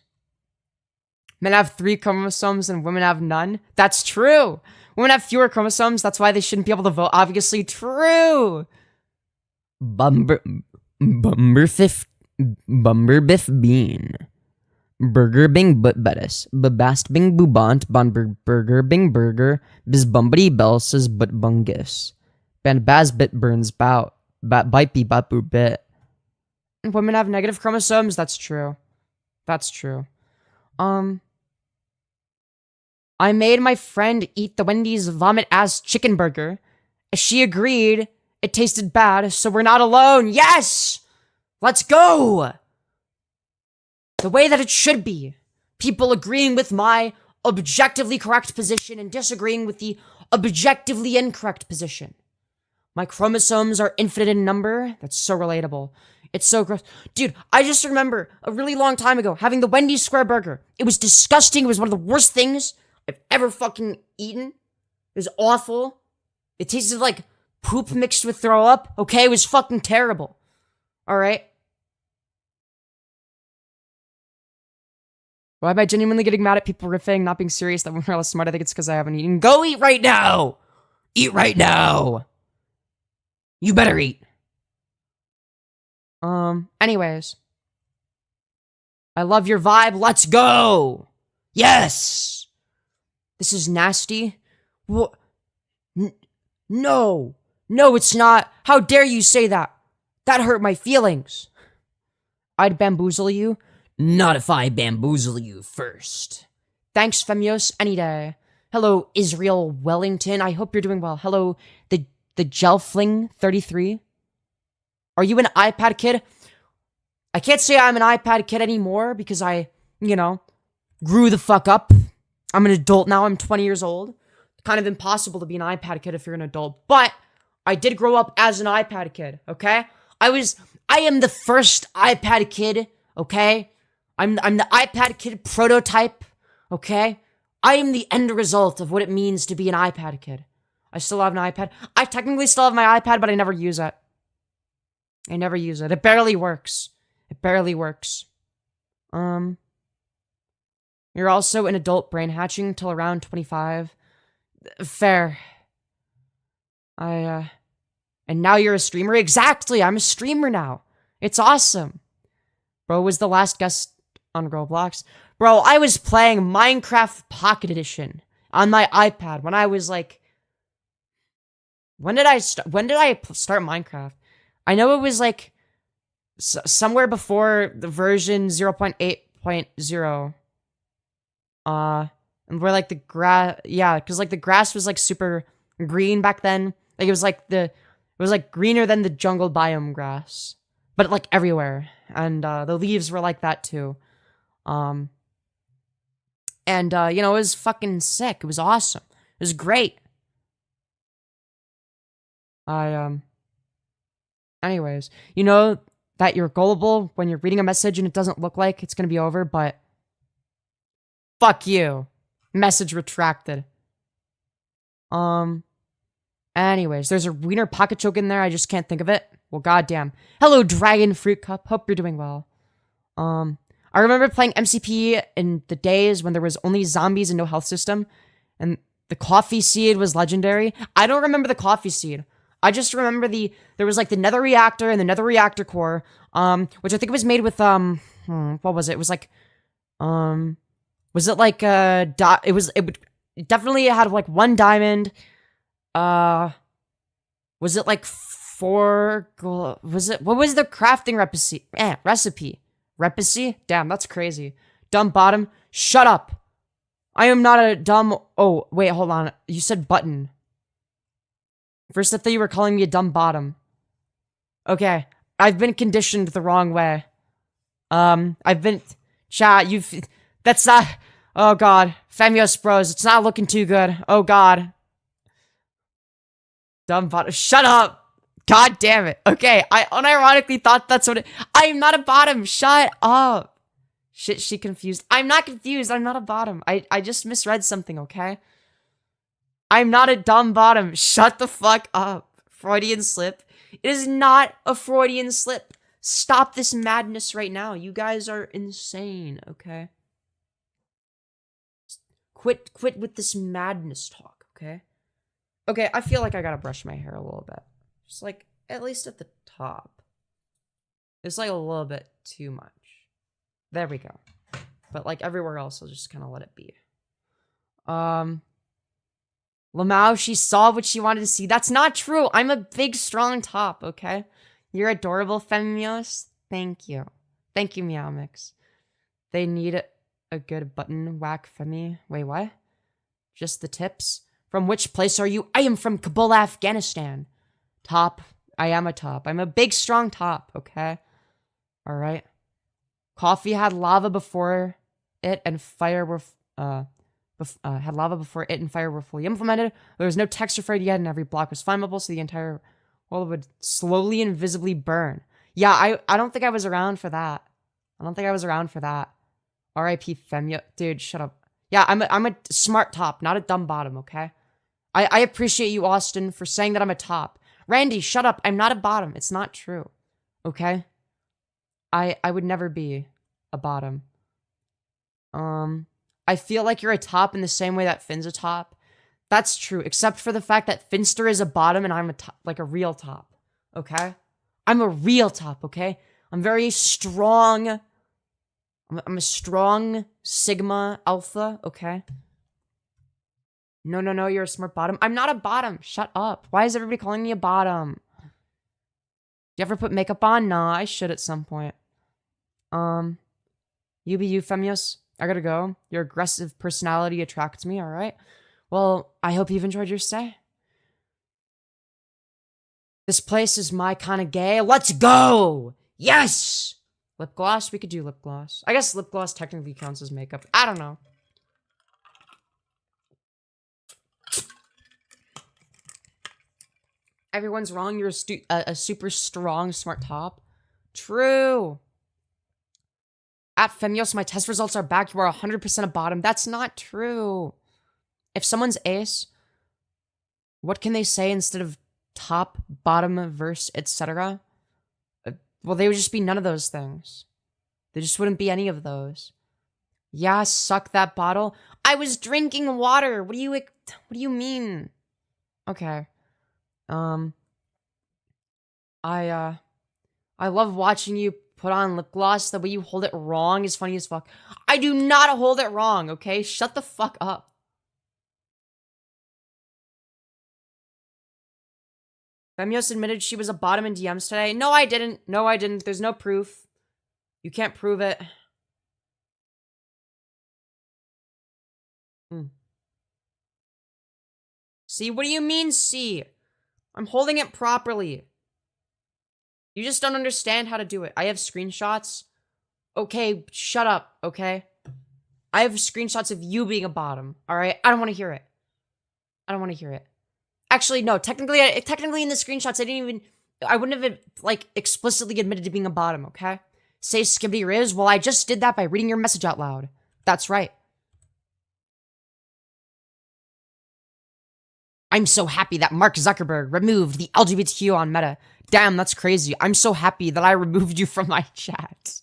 Men have 3 chromosomes and women have none. That's true. Women have fewer chromosomes. That's why they shouldn't be able to vote. Obviously true. Bumber biff bean. Burger bing but bettis. Babast bing bubant burger bing burger. Biz bumbity bell says but bungus. Ban baz bit burns bout. Bat bite be bat boo bit. Women have negative chromosomes. That's true. That's true. I made my friend eat the Wendy's vomit ass chicken burger. She agreed. It tasted bad, so we're not alone. Yes! Let's go! The way that it should be. People agreeing with my objectively correct position and disagreeing with the objectively incorrect position. My chromosomes are infinite in number. That's so relatable. It's so gross. Dude, I just remember a really long time ago having the Wendy's Square Burger. It was disgusting. It was one of the worst things I've ever fucking eaten. It was awful. It tasted like poop mixed with throw up. Okay, it was fucking terrible. Alright? Why am I genuinely getting mad at people riffing, not being serious, that we're less smart? I think it's because I haven't eaten. Go eat right now! Eat right now! You better eat. Anyways. I love your vibe. Let's go! Yes! This is nasty. What? No. No, it's not. How dare you say that? That hurt my feelings. I'd bamboozle you. Not if I bamboozle you first. Thanks, Femyoz, any day. Hello, Israel Wellington. I hope you're doing well. Hello, the Gelfling 33. Are you an iPad kid? I can't say I'm an iPad kid anymore because I, grew the fuck up. I'm an adult now. I'm 20 years old. Kind of impossible to be an iPad kid if you're an adult. But I did grow up as an iPad kid, okay? I am the first iPad kid, okay? I'm the iPad kid prototype, okay? I am the end result of what it means to be an iPad kid. I still have an iPad. I technically still have my iPad, but I never use it. I never use it. It barely works. It barely works. You're also an adult brain hatching till around 25. Fair. And now you're a streamer? Exactly, I'm a streamer now. It's awesome. Bro was the last guest on Roblox. Bro, I was playing Minecraft Pocket Edition on my iPad when I was like... When did I start Minecraft? I know it was like somewhere before the version 0.8.0. And where like the grass, yeah, because like the grass was like super green back then. Like it was like greener than the jungle biome grass, but like everywhere. And the leaves were like that too. It was fucking sick. It was awesome. It was great. Anyways, you know that you're gullible when you're reading a message and it doesn't look like it's gonna be over, but fuck you. Message retracted. Anyways, there's a wiener pocket joke in there. I just can't think of it. Well, goddamn. Hello, Dragon Fruit Cup. Hope you're doing well. I remember playing MCP in the days when there was only zombies and no health system, and the coffee seed was legendary. I don't remember the coffee seed. I just remember there was like the nether reactor and the nether reactor core, which I think was made with, what was it? It was like, was it like, it definitely had like 1 diamond, was it like 4 gold, what was the crafting recipe? Recipe? Damn, that's crazy. Dumb bottom, shut up. I am not a dumb, oh, wait, hold on. You said button. First, I thought you were calling me a dumb bottom. Okay, I've been conditioned the wrong way. Chat, that's not, oh god. Femyoz bros, it's not looking too good. Oh god. Dumb bottom, shut up! God damn it. Okay, I unironically thought that's what I am not a bottom, shut up! Shit, she confused. I'm not confused, I'm not a bottom. I just misread something, okay? I'm not a dumb bottom. Shut the fuck up. Freudian slip. It is not a Freudian slip. Stop this madness right now. You guys are insane, okay? Quit with this madness talk, okay? Okay, I feel like I gotta brush my hair a little bit. Just like, at least at the top. It's like a little bit too much. There we go. But like everywhere else, I'll just kind of let it be. Lamau, she saw what she wanted to see. That's not true. I'm a big, strong top, okay? You're adorable, Femyoz. Thank you. Thank you, Meow Mix. They need a good button whack, Femi. Wait, what? Just the tips? From which place are you? I am from Kabul, Afghanistan. Top. I am a top. I'm a big, strong top, okay? Alright. Coffee had lava before it, and fire were... had lava before it and fire were fully implemented. There was no texture for it yet, and every block was flammable, so the entire world would slowly and visibly burn. Yeah, I don't think I was around for that. I don't think I was around for that. R.I.P. Femyoz. Dude, shut up. Yeah, I'm a smart top, not a dumb bottom, okay? I appreciate you, Austin, for saying that I'm a top. Randy, shut up. I'm not a bottom. It's not true. Okay? I would never be a bottom. I feel like you're a top in the same way that Finn's a top. That's true, except for the fact that Finster is a bottom and I'm a top, like a real top. Okay? I'm a real top, okay? I'm very strong. I'm a strong Sigma Alpha, okay? No, you're a smart bottom. I'm not a bottom. Shut up. Why is everybody calling me a bottom? You ever put makeup on? Nah, I should at some point. You be you, Femyoz. I gotta go. Your aggressive personality attracts me, alright? Well, I hope you've enjoyed your stay. This place is my kind of gay. Let's go! Yes! Lip gloss? We could do lip gloss. I guess lip gloss technically counts as makeup. I don't know. Everyone's wrong. You're a super strong, smart top. True. At Femyoz, my test results are back. You are 100% a bottom. That's not true. If someone's ace, what can they say instead of top, bottom, verse, etc.? Well, they would just be none of those things. They just wouldn't be any of those. Yeah, suck that bottle. I was drinking water. What do you mean? Okay. I love watching you put on lip gloss. The way you hold it wrong is funny as fuck. I do not hold it wrong, okay? Shut the fuck up. Femyoz admitted she was a bottom in DMs today. No, I didn't. No, I didn't. There's no proof. You can't prove it. See, what do you mean, see? I'm holding it properly. You just don't understand how to do it. I have screenshots. Okay, shut up, okay? I have screenshots of you being a bottom, alright? I don't want to hear it. I don't want to hear it. Actually, no, technically in the screenshots, I wouldn't have, like, explicitly admitted to being a bottom, okay? Say skibbity riz, well, I just did that by reading your message out loud. That's right. I'm so happy that Mark Zuckerberg removed the LGBTQ on Meta. Damn, that's crazy. I'm so happy that I removed you from my chat.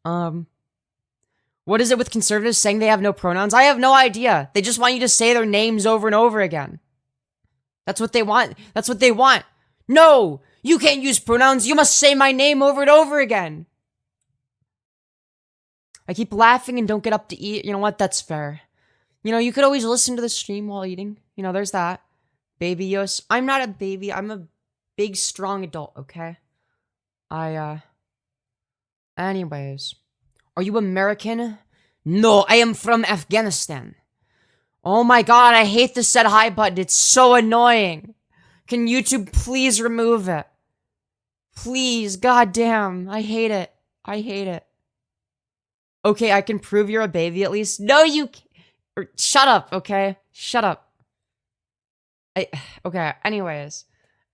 What is it with conservatives saying they have no pronouns? I have no idea. They just want you to say their names over and over again. That's what they want. That's what they want. No! You can't use pronouns. You must say my name over and over again. I keep laughing and don't get up to eat. You know what? That's fair. You know, you could always listen to the stream while eating. You know, there's that. Baby-yos. I'm not a baby. I'm a big, strong adult, okay? Anyways. Are you American? No, I am from Afghanistan. Oh my god, I hate the set hi button. It's so annoying. Can YouTube please remove it? Please, goddamn. I hate it. I hate it. Okay, I can prove you're a baby at least. No, you can't. Shut up, okay? Shut up. Okay, anyways.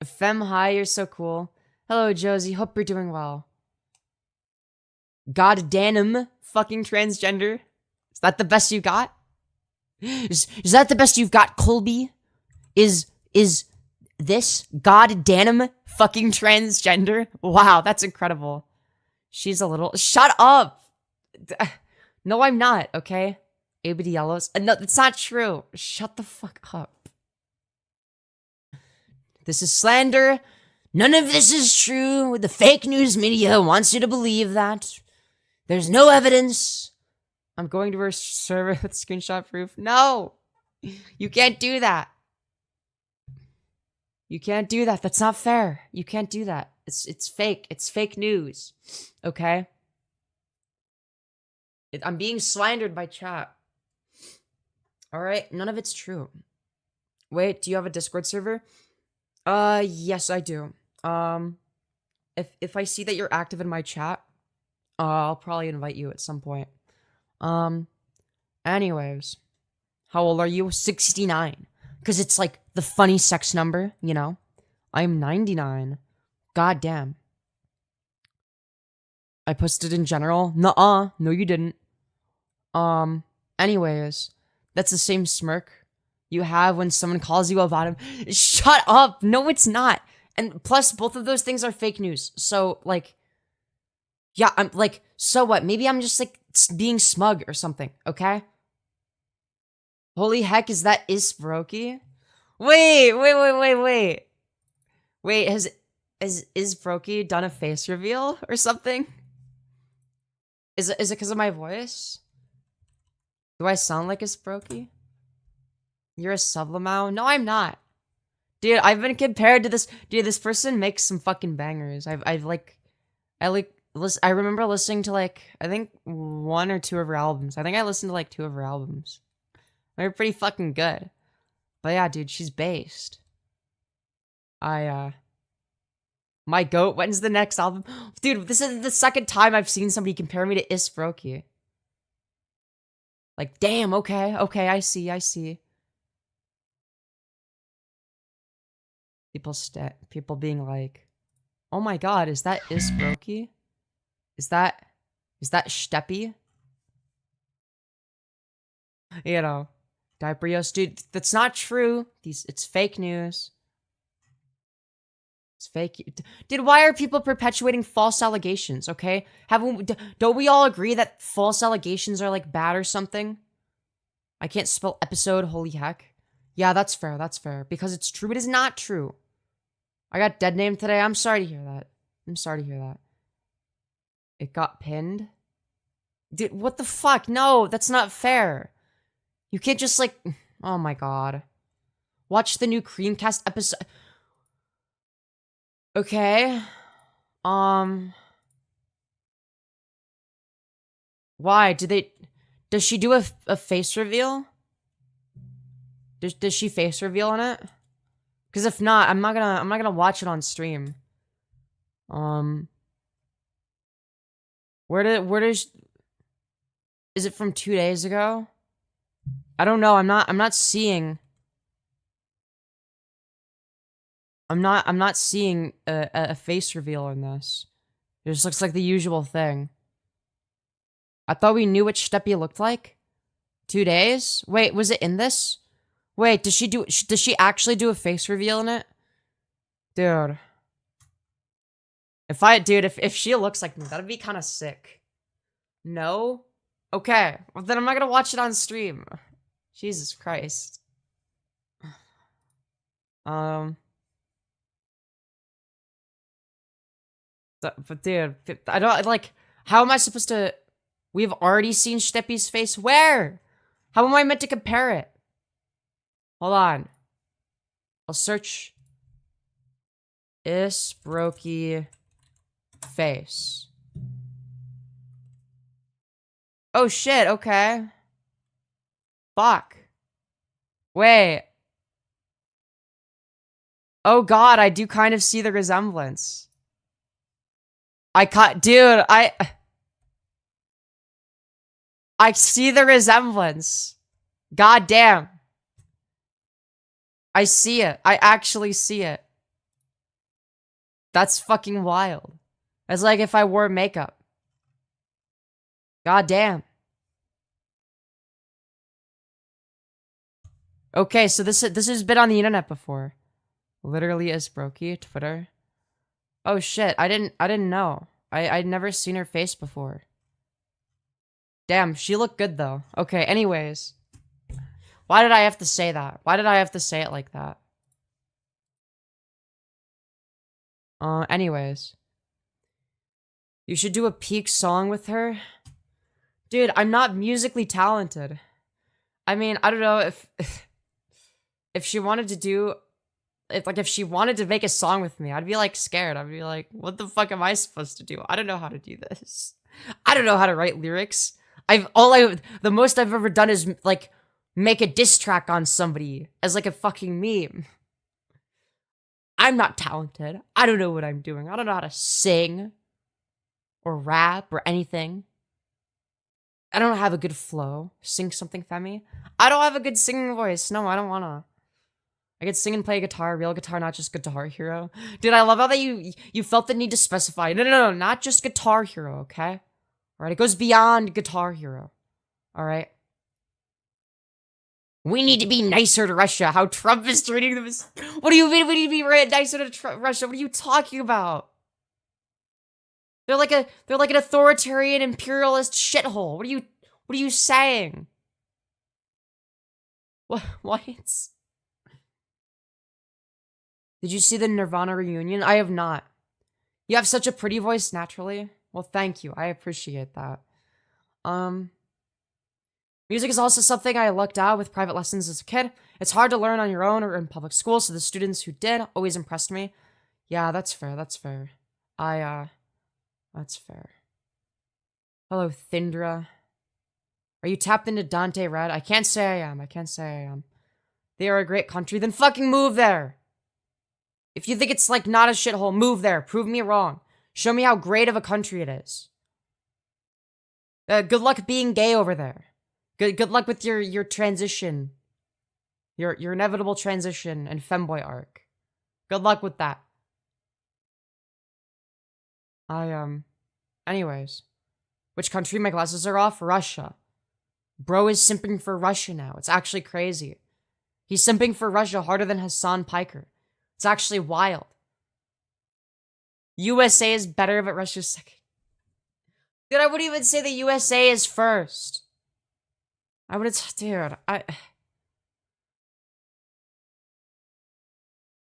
Fem, hi, you're so cool. Hello, Josie. Hope you're doing well. God damn, fucking transgender. Is that the best you got? Is that the best you've got, Colby? Is this god damn fucking transgender? Wow, that's incredible. She's a little... Shut up! No, I'm not, okay? ABD yellows. No, that's not true. Shut the fuck up. This is slander. None of this is true. The fake news media wants you to believe that. There's no evidence. I'm going to our server with screenshot proof. No! You can't do that. You can't do that. That's not fair. You can't do that. It's fake. It's fake news. Okay? I'm being slandered by chat. Alright? None of it's true. Wait, do you have a Discord server? Yes, I do. If I see that you're active in my chat, I'll probably invite you at some point. Anyways, how old are you? 69. Because it's like the funny sex number, you know? I'm 99. God damn. I posted in general. Nuh-uh. No, you didn't. Anyways, that's the same smirk you have when someone calls you a bottom. Shut up! No, it's not. And plus, both of those things are fake news. So, like, yeah, I'm like, so what? Maybe I'm just like being smug or something, okay? Holy heck, is that Isbroki? Wait. Wait, has Isbroki done a face reveal or something? Is it because of my voice? Do I sound like Isbroki? You're a sublimao? No, I'm not. Dude, I've been compared to this. Dude, this person makes some fucking bangers. I remember listening to like, I think 1 or 2 of her albums. I think I listened to like 2 of her albums. They're pretty fucking good. But yeah, dude, she's based. My goat, when's the next album? Dude, this is the second time I've seen somebody compare me to Isbroki. Like, damn, okay, I see. People being like, oh my god, is that Isbroki? Is that Steppy? You know, Dysphoria, dude, that's not true. It's fake news. It's fake. Dude, why are people perpetuating false allegations, okay? Don't we all agree that false allegations are, like, bad or something? I can't spell episode, holy heck. Yeah, that's fair. Because it's true, it is not true. I got dead named today, I'm sorry to hear that. It got pinned? Dude, what the fuck? No, that's not fair. You can't just, like... Oh my god. Watch the new Creamcast episode... Okay. Why? Does she do a face reveal? Does she face reveal on it? Because if not, I'm not gonna watch it on stream. Is it from 2 days ago? I don't know. I'm not seeing a face reveal in this. It just looks like the usual thing. I thought we knew what Steppy looked like. 2 days? Wait, was it in this? Wait, does she actually do a face reveal in it? Dude. If she looks like me, that'd be kind of sick. No? Okay. Well, then I'm not gonna watch it on stream. Jesus Christ. But dude, I don't, like, how am I supposed to... We've already seen Steppy's face? Where? How am I meant to compare it? Hold on. I'll search... Isbroki face. Oh shit, okay. Fuck. Wait. Oh god, I do kind of see the resemblance. Dude, I see the resemblance. God damn. I see it. I actually see it. That's fucking wild. It's like if I wore makeup. God damn. Okay, so this has been on the internet before. Literally Isbroki, Twitter. Oh shit, I didn't know. I'd never seen her face before. Damn, she looked good though. Okay, anyways. Why did I have to say that? Why did I have to say it like that? Anyways. You should do a peak song with her. Dude, I'm not musically talented. I mean, I don't know if she wanted to do... If she wanted to make a song with me, I'd be, like, scared. I'd be like, what the fuck am I supposed to do? I don't know how to do this. I don't know how to write lyrics. The most I've ever done is, like, make a diss track on somebody as, like, a fucking meme. I'm not talented. I don't know what I'm doing. I don't know how to sing or rap or anything. I don't have a good flow. Sing something, Femi. I don't have a good singing voice. No, I don't wanna. I could sing and play guitar, real guitar, not just Guitar Hero. Dude, I love how that you felt the need to specify. No, not just Guitar Hero, okay? Alright, it goes beyond Guitar Hero. Alright? We need to be nicer to Russia. How Trump is treating them. What do you mean we need to be nicer to Russia? What are you talking about? They're like an authoritarian imperialist shithole. What are you saying? What? Did you see the Nirvana reunion? I have not. You have such a pretty voice naturally. Well, thank you. I appreciate that. Music is also something I lucked out with private lessons as a kid. It's hard to learn on your own or in public school, so the students who did always impressed me. Yeah, that's fair. That's fair. That's fair. Hello, Thindra. Are you tapped into Dante Red? I can't say I am. I can't say I am. They are a great country. Then fucking move there. If you think it's like not a shithole, move there. Prove me wrong. Show me how great of a country it is. Good luck being gay over there. Good luck with your transition. Your inevitable transition and femboy arc. Good luck with that. Anyways. Which country? My glasses are off? Russia. Bro is simping for Russia now. It's actually crazy. He's simping for Russia harder than Hassan Piker. It's actually wild. USA is better, but Russia's second. Dude, I wouldn't even say the USA is first. I would have, dude,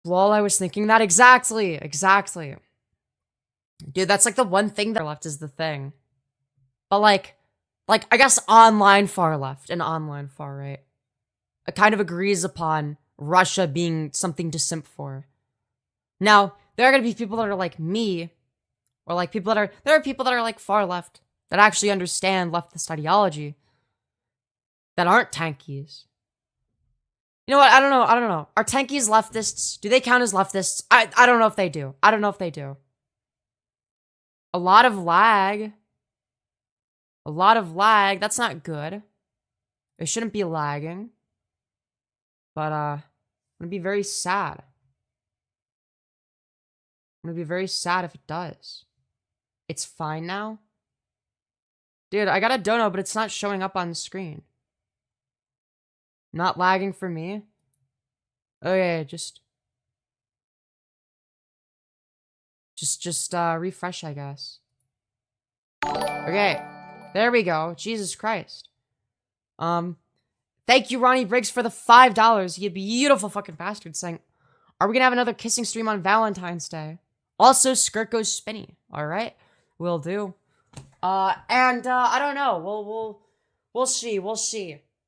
lol, I was thinking that exactly. Dude, that's like the one thing that left is the thing. But like, I guess online far left and online far right. It kind of agrees upon Russia being something to simp for. Now, there are gonna be people that are like me, or like there are people that are like far left, that actually understand leftist ideology, that aren't tankies. You know what? I don't know. Are tankies leftists? Do they count as leftists? I don't know if they do. A lot of lag. That's not good. It shouldn't be lagging. But, I'm gonna be very sad. I'm gonna be very sad if it does. It's fine now? Dude, I got a dono, but it's not showing up on the screen. Not lagging for me? Okay, just refresh, I guess. Okay, there we go. Jesus Christ. Thank you, Ronnie Briggs, for the $5. You beautiful fucking bastard, saying, are we gonna have another kissing stream on Valentine's Day? Also, Skirt Go Spinny. Alright, will do. I don't know. We'll see.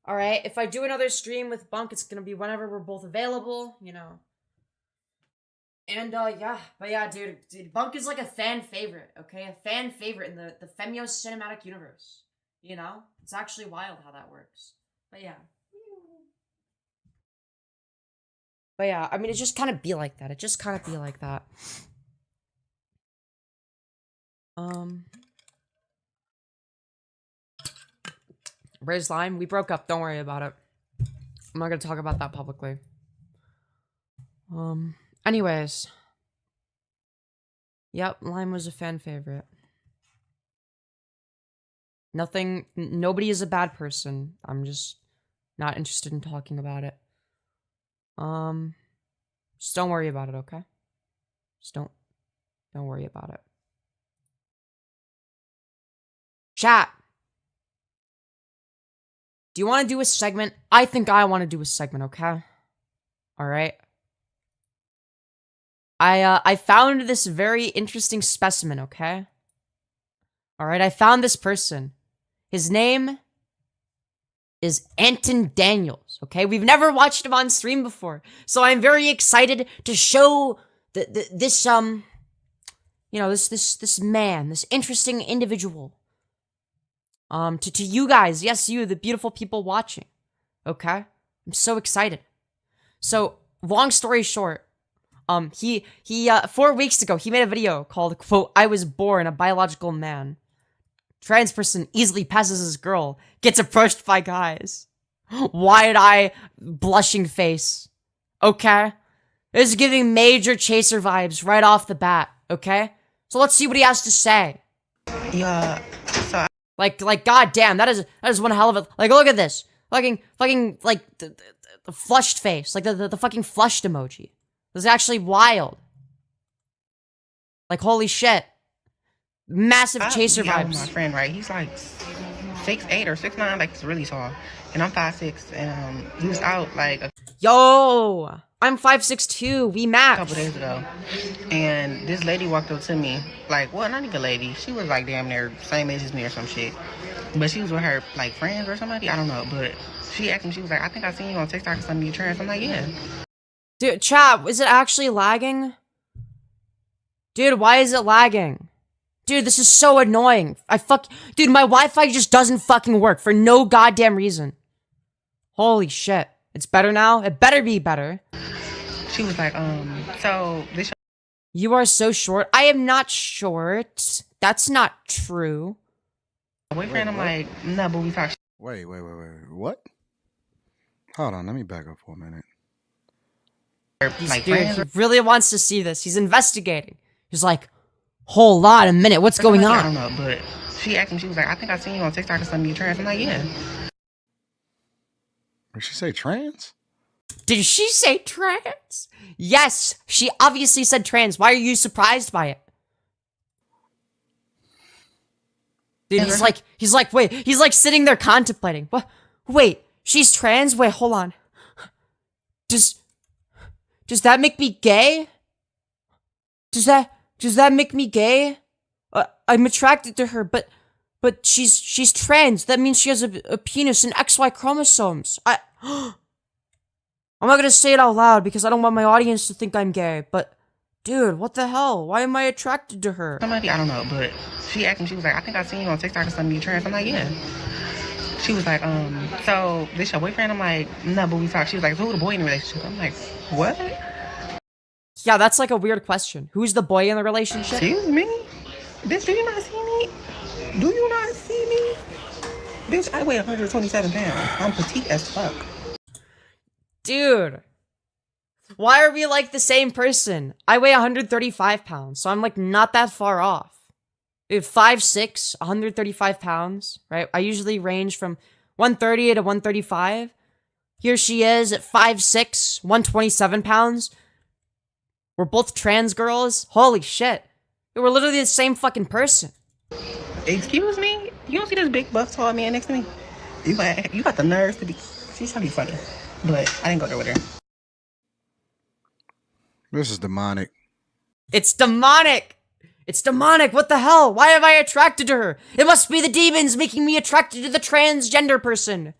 Alright, if I do another stream with Bunk, it's gonna be whenever we're both available, you know. And, yeah. But yeah, dude, Bunk is like a fan favorite, okay? A fan favorite in the Femyoz cinematic universe. You know? It's actually wild how that works. But yeah. I mean, it just kind of be like that. Where's Lime? We broke up. Don't worry about it. I'm not gonna talk about that publicly. Anyways. Yep, Lime was a fan favorite. Nobody is a bad person. I'm just not interested in talking about it. Just don't worry about it, okay? Just don't worry about it. Chat. Do you want to do a segment? I think I want to do a segment, okay? Alright. I found this very interesting specimen, okay? Alright, I found this person. His name is Anton Daniels, okay? We've never watched him on stream before, so I'm very excited to show this man, this interesting individual, to you guys, yes, you, the beautiful people watching, okay? I'm so excited. So, long story short, 4 weeks ago, he made a video called, quote, I was born a biological man. trans person easily passes as girl, gets approached by guys. Wide eye, blushing face. Okay? This is giving major chaser vibes right off the bat, okay? So let's see what he has to say. Yeah, so Like, goddamn, that is one hell of a, like, look at this. Fucking, like, the flushed face. Like, the fucking flushed emoji. This is actually wild. Like, holy shit. Massive chaser I with vibes. my friend, right? He's like 6'8" or 6'9", like he's really tall, and I'm 5'6", and he was out like a Yo! I'm 5'6" too. We match. couple days ago, and this lady walked up to me, like, well, not even lady. She was like damn near same age as me or some shit, but she was with her like friends or somebody. I don't know, but she asked me. She was like, I think I seen you on TikTok or something. You trans? I'm like, yeah. Dude, chat, is it actually lagging? Dude, why is it lagging? Dude, this is so annoying. Dude, my Wi-Fi just doesn't fucking work for no goddamn reason. Holy shit. It's better now? It better be better. She was like, so this. You are so short. I am not short. That's not true. Boyfriend, I'm like, no, but we talk. Wait. What? Hold on, let me back up for a minute. Like Dude, friends. he really wants to see this. He's investigating. He's like, hold on a minute. What's going I don't on? know, but she asked me. She was like, I think I seen you on TikTok or something. You trans? I'm like, yeah. Did she say trans? Did she say trans? Yes, she obviously said trans. Why are you surprised by it? Dude, he's like, wait, he's like sitting there contemplating. What? Wait, she's trans? Wait, hold on. Does that make me gay? Does that make me gay? I'm attracted to her, but she's trans. That means she has a penis and XY chromosomes. I'm not gonna say it out loud because I don't want my audience to think I'm gay, but dude, what the hell? Why am I attracted to her? Somebody, I don't know, but she asked me. She was like, I think I seen you on TikTok or something. You trans? I'm like, yeah. She was like, so this your boyfriend? I'm like, no, but we talk. She was like, so who the boy in the relationship? I'm like, what? Yeah, that's like a weird question. Who's the boy in the relationship? Excuse me? Bitch, do you not see me? Do you not see me? Bitch, I weigh 127 pounds. I'm petite as fuck. Dude. Why are we like the same person? I weigh 135 pounds, so I'm like not that far off. Dude, 5'6", 135 pounds, right? I usually range from 130 to 135. Here she is at 5'6", 127 pounds. We're both trans girls. Holy shit. We're literally the same fucking person. Excuse me? You don't see this big buff tall man next to me? You got the nerves to be. She's trying to be funny, but I didn't go there with her. This is demonic. It's demonic. It's demonic. What the hell? Why am I attracted to her? It must be the demons making me attracted to the transgender person.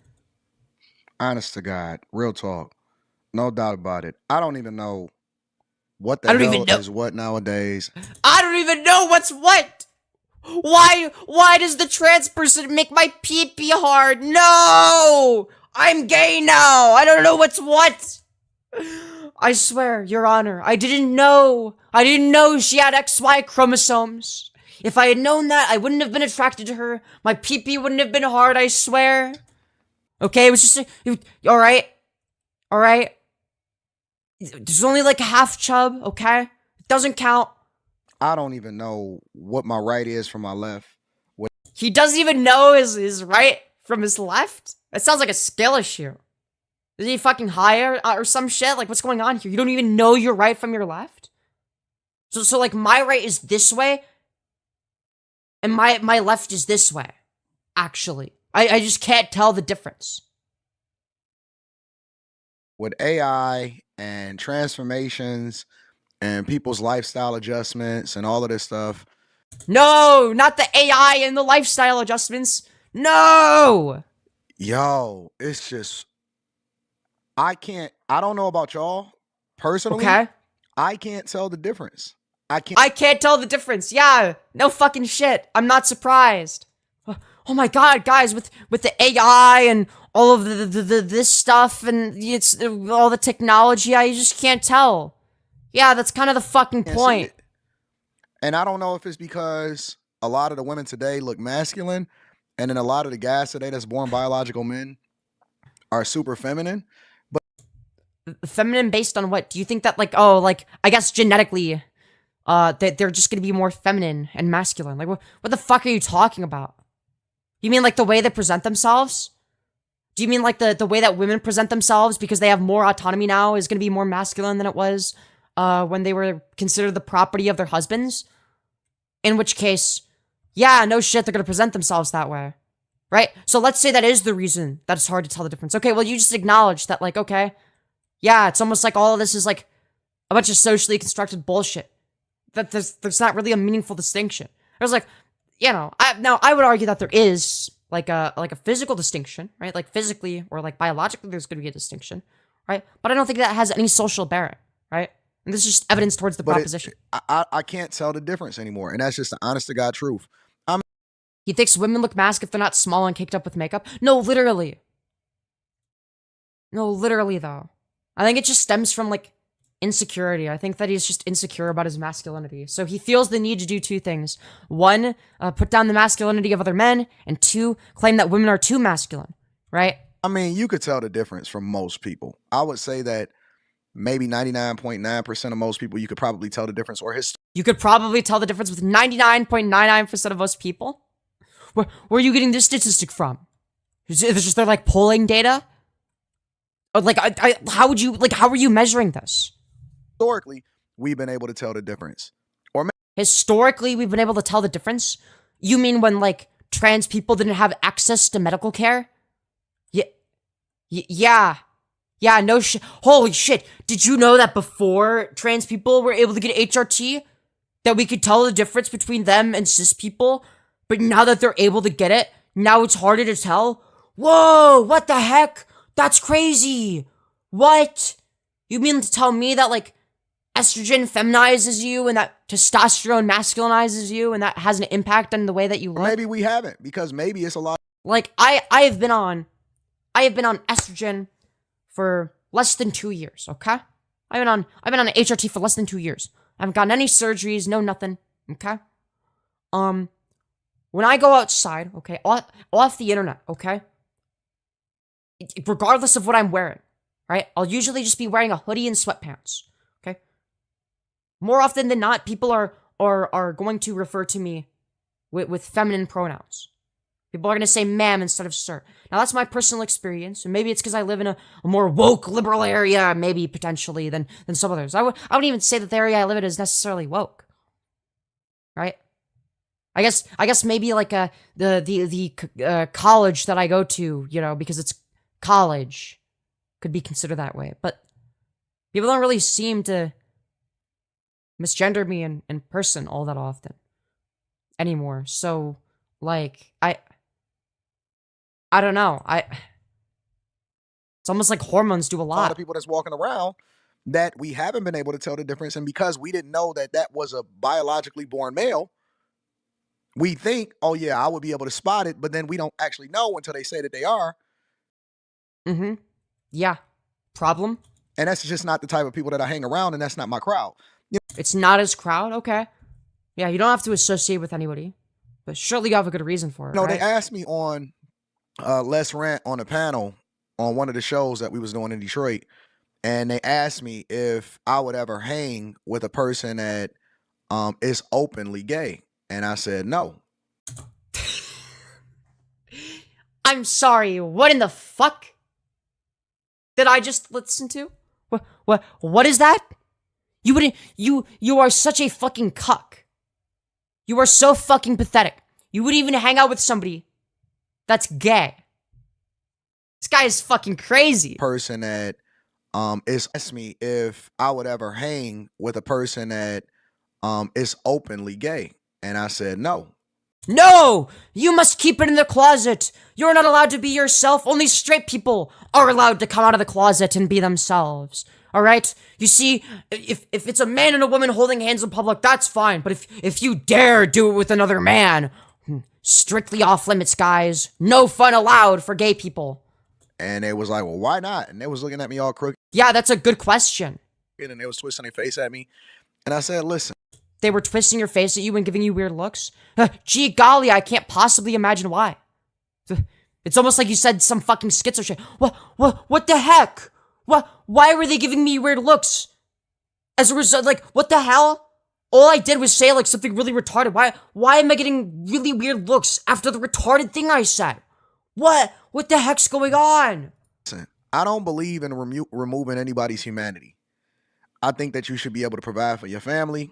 Honest to God, real talk, no doubt about it. I don't even know what the I don't hell even know. is what nowadays. I don't even know what's what. Why does the trans person make my pee-pee hard? No! I'm gay now. I don't know what's what. I swear, Your Honor, I didn't know. I didn't know she had XY chromosomes. If I had known that, I wouldn't have been attracted to her. My pee-pee wouldn't have been hard, I swear. Okay, it was just alright. Alright. There's only like a half chub, okay? It doesn't count. I don't even know what my right is from my left. He doesn't even know his right from his left? That sounds like a skill issue. Is he fucking higher or some shit? Like, what's going on here? You don't even know your right from your left? So like, my right is this way, and my left is this way, actually. I just can't tell the difference. With AI and transformations and people's lifestyle adjustments and all of this stuff. No, not the AI and the lifestyle adjustments. No! Yo, it's just, I don't know about y'all personally. Okay. I can't tell the difference. I can't tell the difference. Yeah, no fucking shit. I'm not surprised. Oh my god, guys, with the AI and all of this stuff and it's all the technology, I just can't tell. Yeah, that's kind of the fucking point. And I don't know if it's because a lot of the women today look masculine, and then a lot of the guys today that's born biological men are super feminine. Feminine based on what? Do you think that like, oh, like, I guess genetically, that they're just gonna be more feminine and masculine? Like, what the fuck are you talking about? You mean like the way they present themselves? Do you mean like the way that women present themselves because they have more autonomy now is gonna be more masculine than it was when they were considered the property of their husbands? In which case, yeah, no shit, they're gonna present themselves that way. Right? So let's say that is the reason that it's hard to tell the difference. Okay, well, you just acknowledge that, like, okay, yeah, it's almost like all of this is like a bunch of socially constructed bullshit. That there's not really a meaningful distinction. There's like, you know, I would argue that there is like a physical distinction, right? Like physically or like biologically, there's gonna be a distinction, right? But I don't think that has any social bearing, right? And this is just evidence towards the proposition. I can't tell the difference anymore, and that's just the honest to God truth. He thinks women look masked if they're not small and caked up with makeup. No, literally. No, literally though. I think it just stems from like insecurity. I think that he's just insecure about his masculinity. So he feels the need to do two things. One, put down the masculinity of other men, and two, claim that women are too masculine, right? I mean, you could tell the difference from most people. I would say that maybe 99.9% of most people, you could probably tell the difference, or you could probably tell the difference with 99.99% of most people? Where are you getting this statistic from? Is it just they're like polling data? Or like, how are you measuring this? Historically, we've been able to tell the difference. Historically, we've been able to tell the difference? You mean when like trans people didn't have access to medical care? Yeah, no shit. Holy shit. Did you know that before trans people were able to get HRT, that we could tell the difference between them and cis people? But now that they're able to get it, now it's harder to tell? Whoa, what the heck? That's crazy. What? You mean to tell me that, like, estrogen feminizes you and that testosterone masculinizes you and that has an impact on the way that you look? Maybe we haven't, because maybe it's a lot. Like, I have been on estrogen for less than 2 years, okay? I've been on HRT for less than 2 years. I haven't gotten any surgeries, no nothing, okay? When I go outside, okay, off the internet, okay? Regardless of what I'm wearing, right? I'll usually just be wearing a hoodie and sweatpants, okay? More often than not, people are going to refer to me with feminine pronouns. People are going to say ma'am instead of sir. Now, that's my personal experience, and maybe it's because I live in a more woke, liberal area, maybe, potentially, than some others. I wouldn't even say that the area I live in is necessarily woke, right? I guess maybe like the college that I go to, you know, because it's college, could be considered that way. But people don't really seem to misgender me in person all that often anymore. So, like, I don't know. It's almost like hormones do a lot. A lot of people that's walking around that we haven't been able to tell the difference, and because we didn't know that that was a biologically born male, we think, oh yeah, I would be able to spot it, but then we don't actually know until they say that they are. Mm-hmm. Yeah. Problem? And that's just not the type of people that I hang around, and that's not my crowd. It's not his crowd? Okay. Yeah, you don't have to associate with anybody, but surely you have a good reason for it, No, right? they asked me on Let's Rant on a panel on one of the shows that we was doing in Detroit, and they asked me if I would ever hang with a person that is openly gay. And I said no. I'm sorry, what in the fuck did I just listen to? What is that? You wouldn't, you are such a fucking cuck. You are so fucking pathetic. You wouldn't even hang out with somebody that's gay. This guy is fucking crazy. Person that is asked me if I would ever hang with a person that is openly gay. And I said no. No! You must keep it in the closet. You're not allowed to be yourself. Only straight people are allowed to come out of the closet and be themselves. Alright? You see, if it's a man and a woman holding hands in public, that's fine. But if you dare do it with another man, strictly off limits, guys. No fun allowed for gay people. And they was like, well, why not? And they was looking at me all crooked. Yeah, that's a good question. And they was twisting their face at me. And I said, listen. they were twisting your face at you and giving you weird looks? Gee golly, I can't possibly imagine why. It's almost like you said some fucking schizo shit. What the heck? Why were they giving me weird looks? As a result, like, what the hell? All I did was say, like, something really retarded. Why am I getting really weird looks after the retarded thing I said? What the heck's going on? I don't believe in removing anybody's humanity. I think that you should be able to provide for your family.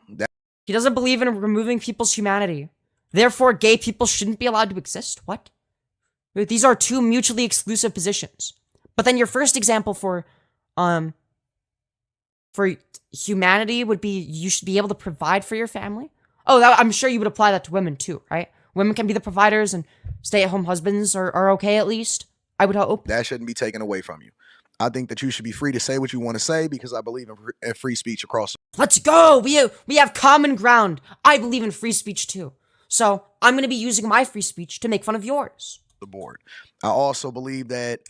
He doesn't believe in removing people's humanity. Therefore, gay people shouldn't be allowed to exist? What? These are two mutually exclusive positions. But then your first example for humanity would be you should be able to provide for your family. Oh, I'm sure you would apply that to women too, right? Women can be the providers and stay-at-home husbands are okay at least, I would hope. That shouldn't be taken away from you. I think that you should be free to say what you want to say because I believe in free speech across. Let's go! We have common ground. I believe in free speech too. So I'm going to be using my free speech to make fun of yours. The board. I also believe that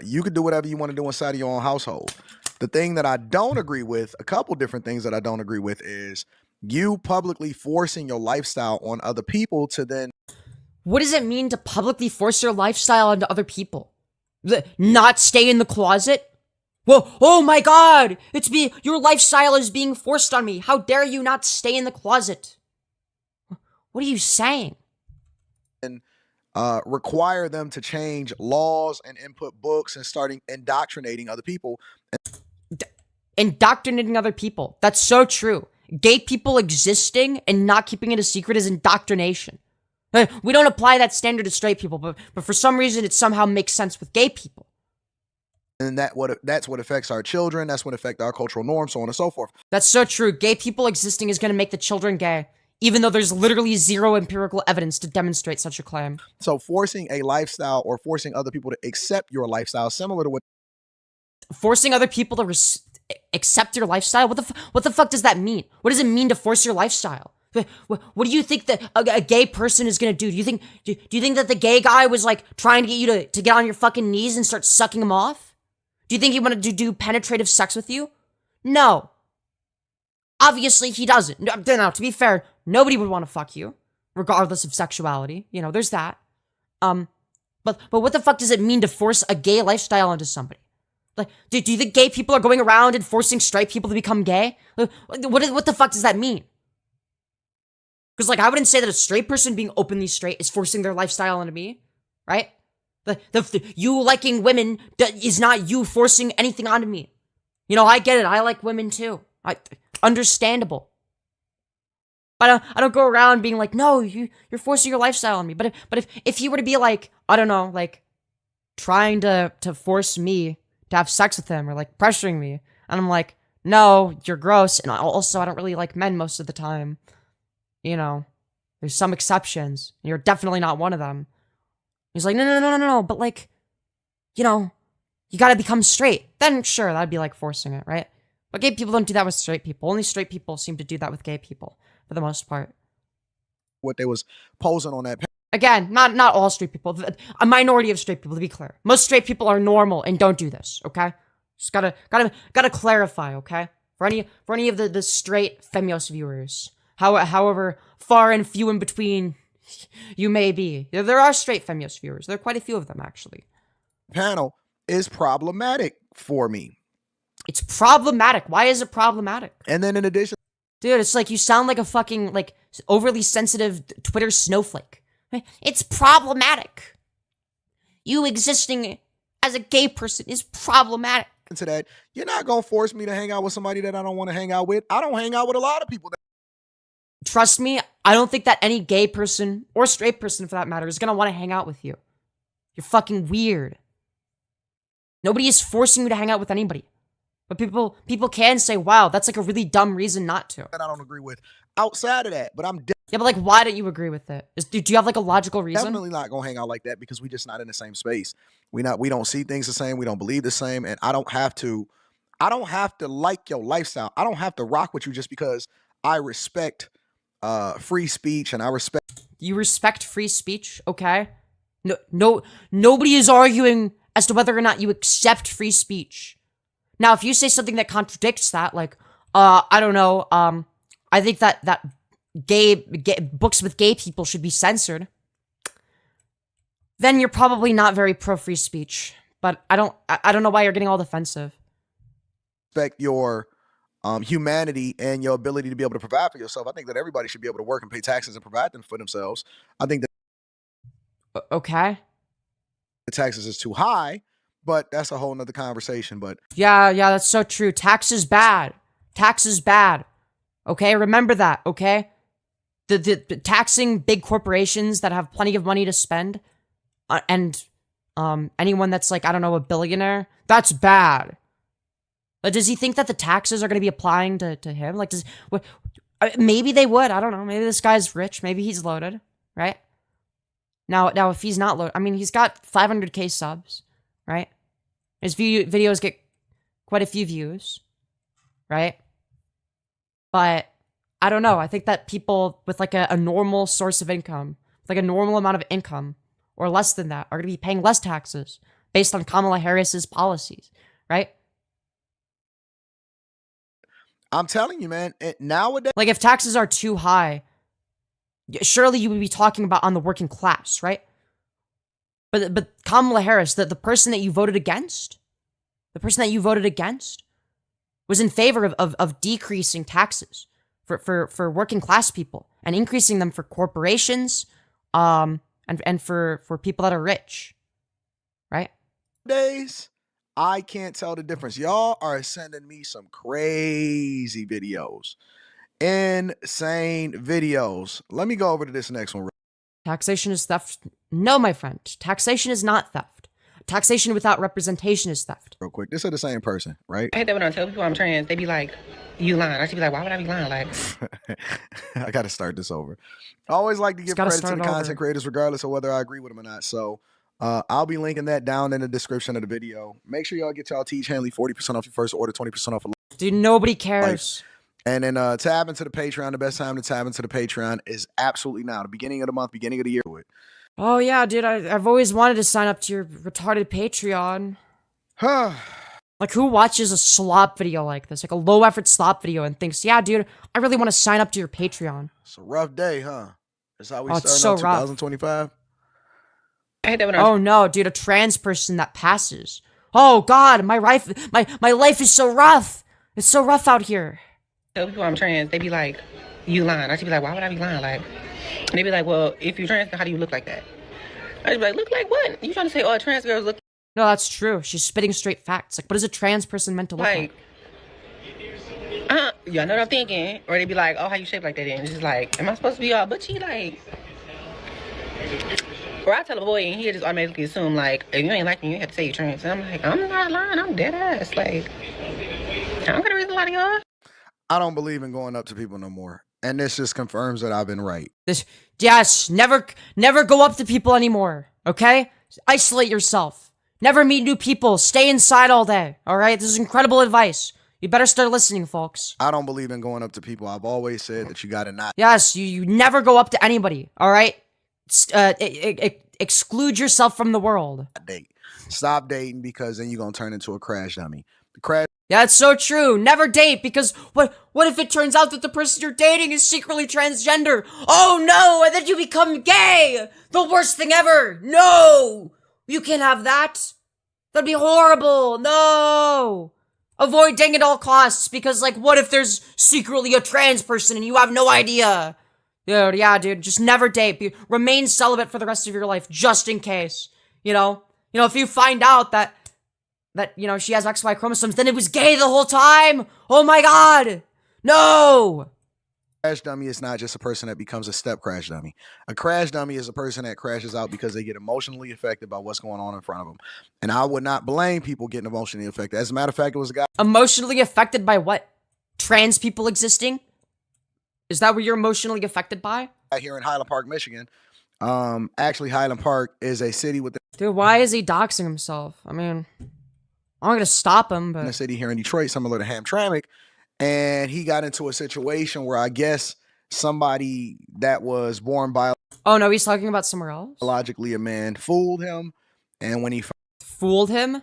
you could do whatever you want to do inside of your own household. The thing that I don't agree with, a couple different things that I don't agree with is you publicly forcing your lifestyle on other people to then. What does it mean to publicly force your lifestyle onto other people? Not stay in the closet? Well, oh my god! Your lifestyle is being forced on me. How dare you not stay in the closet? What are you saying? And require them to change laws and input books and starting indoctrinating other people. Indoctrinating other people. That's so true. Gay people existing and not keeping it a secret is indoctrination. We don't apply that standard to straight people, but for some reason it somehow makes sense with gay people. And that's what affects our children. That's what affects our cultural norms, so on and so forth. That's so true. Gay people existing is going to make the children gay, even though there's literally zero empirical evidence to demonstrate such a claim. So forcing a lifestyle or forcing other people to accept your lifestyle, similar to what... Forcing other people to accept your lifestyle? What the fuck does that mean? What does it mean to force your lifestyle? What do you think that a gay person is gonna do? Do you think that the gay guy was like trying to get you to get on your fucking knees and start sucking him off? Do you think he wanted to do penetrative sex with you? No. Obviously he doesn't. No, to be fair, nobody would want to fuck you, regardless of sexuality. You know, there's that. But what the fuck does it mean to force a gay lifestyle onto somebody? Like, do you think gay people are going around and forcing straight people to become gay? What the fuck does that mean? Because, like, I wouldn't say that a straight person being openly straight is forcing their lifestyle onto me, right? You liking women is not you forcing anything onto me. You know, I get it. I like women too. Understandable. But I don't go around being like, no, you're forcing your lifestyle on me. But if you were to be like, I don't know, like trying to force me to have sex with him or like pressuring me, and I'm like, no, you're gross, and also I don't really like men most of the time. You know, there's some exceptions. You're definitely not one of them. He's like, no, but like, you know, you gotta become straight. Then sure, that'd be like forcing it, right? But gay people don't do that with straight people. Only straight people seem to do that with gay people, for the most part. What they was posing on that. Again, not all straight people. A minority of straight people, to be clear. Most straight people are normal and don't do this, okay? Just gotta clarify, okay? For any of the straight Femyoz viewers. However far and few in between you may be. There are straight Femyoz viewers. There are quite a few of them, actually. Panel is problematic for me. It's problematic. Why is it problematic? And then in addition... Dude, it's like you sound like a fucking, like, overly sensitive Twitter snowflake. It's problematic. You existing as a gay person is problematic. To that, you're not going to force me to hang out with somebody that I don't want to hang out with. I don't hang out with a lot of people. Trust me, I don't think that any gay person, or straight person for that matter, is gonna want to hang out with you. You're fucking weird. Nobody is forcing you to hang out with anybody. But people can say, wow, that's like a really dumb reason not to. And I don't agree with outside of that, but I'm yeah, but like, why don't you agree with it? Do you have like a logical reason? Definitely not gonna hang out like that because we just not in the same space. We don't see things the same. We don't believe the same, and I don't have to like your lifestyle. I don't have to rock with you just because I respect free speech and I respect. You respect free speech, okay? No, nobody is arguing as to whether or not you accept free speech. Now, if you say something that contradicts that, like, I don't know, I think that gay books with gay people should be censored, then you're probably not very pro free speech. But I don't know why you're getting all defensive. Respect your humanity and your ability to be able to provide for yourself. I think that everybody should be able to work and pay taxes and provide them for themselves. I think that Okay. the taxes is too high, but that's a whole nother conversation. But Yeah, that's so true. Tax is bad. Tax is bad. Okay, remember that, okay? The taxing big corporations that have plenty of money to spend, and anyone that's like, I don't know, a billionaire, that's bad. But does he think that the taxes are going to be applying to him? Like, maybe they would. I don't know. Maybe this guy's rich. Maybe he's loaded, right? Now, if he's not loaded, I mean, he's got 500K subs, right? His videos get quite a few views, right? But I don't know. I think that people with like a normal source of income, like a normal amount of income, or less than that, are going to be paying less taxes based on Kamala Harris's policies, right? I'm telling you, man, nowadays, Like, if taxes are too high, surely you would be talking about on the working class, right? But Kamala Harris, the person that you voted against, was in favor of decreasing taxes for working class people and increasing them for corporations, and for people that are rich, right? I can't tell the difference. Y'all are sending me some crazy videos. Insane videos. Let me go over to this next one. Taxation is theft. No, my friend. Taxation is not theft. Taxation without representation is theft. Real quick. This is the same person, right? I hate that when I tell people I'm trans, they be like, you lying. I should be like, why would I be lying? Like, I got to start this over. I always like to give gotta credit to start the it over. content creators, regardless of whether I agree with them or not. So I'll be linking that down in the description of the video. Make sure y'all get y'all Teach Hanley 40% off your first order, 20% off. Dude, nobody cares. And then tab into the Patreon. The best time to tab into the Patreon is absolutely now. The beginning of the month, beginning of the year. Oh yeah, dude, I've always wanted to sign up to your retarded Patreon. Like, who watches a slop video like this? Like a low-effort slop video and thinks, yeah, dude, I really want to sign up to your Patreon. It's a rough day, huh? That's how we it's start so out rough. 2025. I hate that when I Oh no, dude, a trans person that passes. Oh god, my life is so rough. It's so rough out here. tell people I'm trans, they be like, you lying. I should be like, why would I be lying? Like, and they be like, well, if you're trans, then how do you look like that? I just be like, look like what? You trying to say, oh, trans girls look No, that's true. She's spitting straight facts. Like, what is a trans person meant to look like? y'all know what I'm thinking? Or they be like, oh, how you shaped like that? And it's just like, am I supposed to be all butchy? Like, or I tell a boy and he'll just automatically assume, like, if you ain't like me, you have to say you're trans. And I'm like, I'm not lying. I'm dead ass. Like, I'm gonna reason a lot of y'all. I don't believe in going up to people no more. And this just confirms that I've been right. Yes, never go up to people anymore, okay? Isolate yourself. Never meet new people. Stay inside all day, all right? This is incredible advice. You better start listening, folks. I don't believe in going up to people. I've always said that you gotta not Yes, you never go up to anybody, all right? Exclude yourself from the world. date. Stop dating, because then you're gonna turn into a crash dummy. The crash Yeah, it's so true. Never date, because what if it turns out that the person you're dating is secretly transgender? Oh no, and then you become gay! The worst thing ever! No! You can't have that. That'd be horrible. No! Avoid dating at all costs, because, like, what if there's secretly a trans person and you have no idea? Dude, yeah, dude, just never date. Remain celibate for the rest of your life, just in case. You know, if you find out that, you know, she has XY chromosomes, then it was gay the whole time! Oh my god! No! crash dummy is not just a person that becomes a step crash dummy. A crash dummy is a person that crashes out because they get emotionally affected by what's going on in front of them. And I would not blame people getting emotionally affected. As a matter of fact, it was a guy Emotionally affected by what? Trans people existing? Is that what you're emotionally affected by? here in Highland Park, Michigan. Actually, Highland Park is a city within Dude, why is he doxing himself? I mean, I'm not gonna stop him, a but... city here in Detroit, similar to Hamtramck. And he got into a situation where I guess somebody that was born Oh no, he's talking about somewhere else? biologically a man fooled him. And when he Fooled him?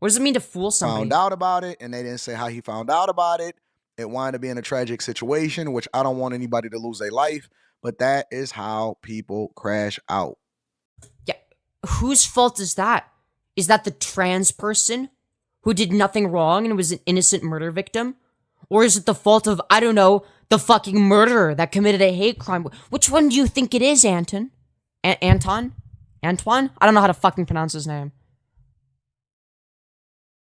What does it mean to fool somebody? found out about it, and they didn't say how he found out about it, It wound up being a tragic situation, which I don't want anybody to lose their life, but that is how people crash out. Yeah, whose fault is that? Is that the trans person who did nothing wrong and was an innocent murder victim? Or is it the fault of, I don't know, the fucking murderer that committed a hate crime? Which one do you think it is, Anton? Antoine? I don't know how to fucking pronounce his name.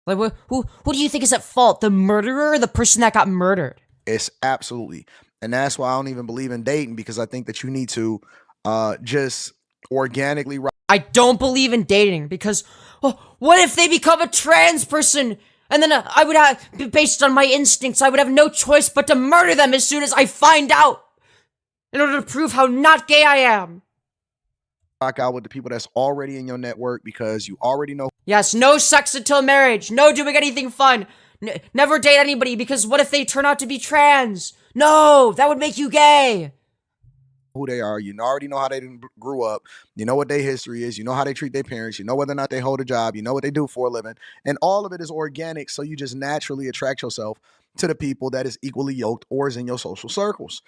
Like, who do you think is at fault? The murderer or the person that got murdered? It's absolutely. And that's why I don't even believe in dating, because I think that you need to just organically. I don't believe in dating because, what if they become a trans person? And then I would have, based on my instincts, I would have no choice but to murder them as soon as I find out. In order to prove how not gay I am. Rock out with the people that's already in your network, because you already know. Yes, no sex until marriage. No doing anything fun. Never date anybody, because what if they turn out to be trans? No, that would make you gay. Who they are. You already know how they grew up. You know what their history is. You know how they treat their parents. You know whether or not they hold a job. You know what they do for a living. And all of it is organic, so you just naturally attract yourself to the people that is equally yoked or is in your social circles.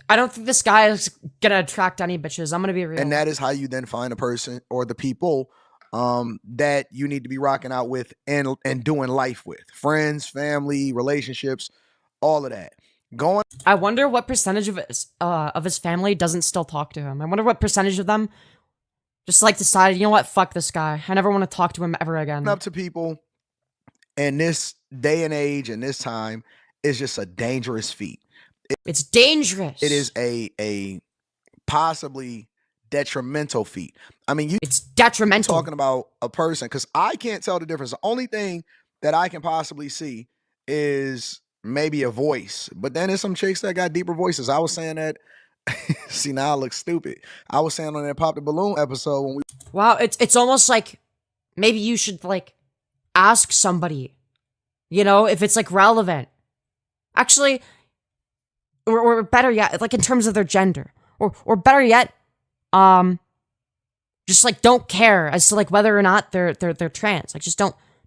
I don't think this guy is gonna attract any bitches. I'm gonna be real. And that is how you then find a person or the people that you need to be rocking out with and doing life with. Friends, family, relationships, all of that. I wonder what percentage of his family doesn't still talk to him. I wonder what percentage of them just like decided, you know what, fuck this guy. I never want to talk to him ever again. Up to people in this day and age and this time is just a dangerous feat. It's dangerous. It is a possibly detrimental feat. I mean, it's detrimental. Talking about a person, because I can't tell the difference. The only thing that I can possibly see is maybe a voice, but then there's some chicks that got deeper voices. I was saying that. See, now I look stupid. I was saying on that Pop the Balloon episode when we. Wow, it's almost like maybe you should like ask somebody, you know, if it's like relevant. Actually. Or better yet, like in terms of their gender, or better yet, just like don't care as to like whether or not they're trans. Like just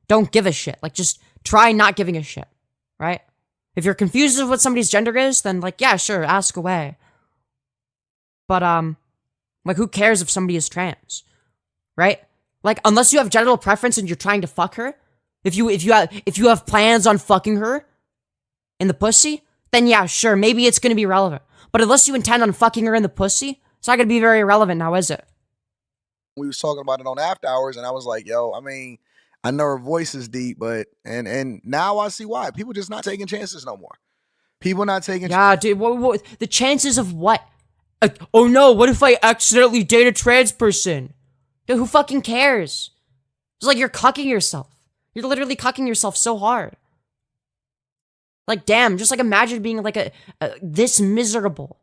don't give a shit. Like just try not giving a shit, right? If you're confused with what somebody's gender is, then like yeah, sure, ask away. But like who cares if somebody is trans, right? Like unless you have genital preference and you're trying to fuck her, if you have plans on fucking her in the pussy. Then yeah, sure, maybe it's gonna be relevant. But unless you intend on fucking her in the pussy, it's not gonna be very relevant now, is it? We was talking about it on After Hours, and I was like, yo, I mean, I know her voice is deep, but, and now I see why. People just not taking chances no more. People not taking Yeah, dude, what, the chances of what? Oh no, what if I accidentally date a trans person? Dude, who fucking cares? It's like you're cucking yourself. You're literally cucking yourself so hard. Like, damn, just like imagine being like this miserable.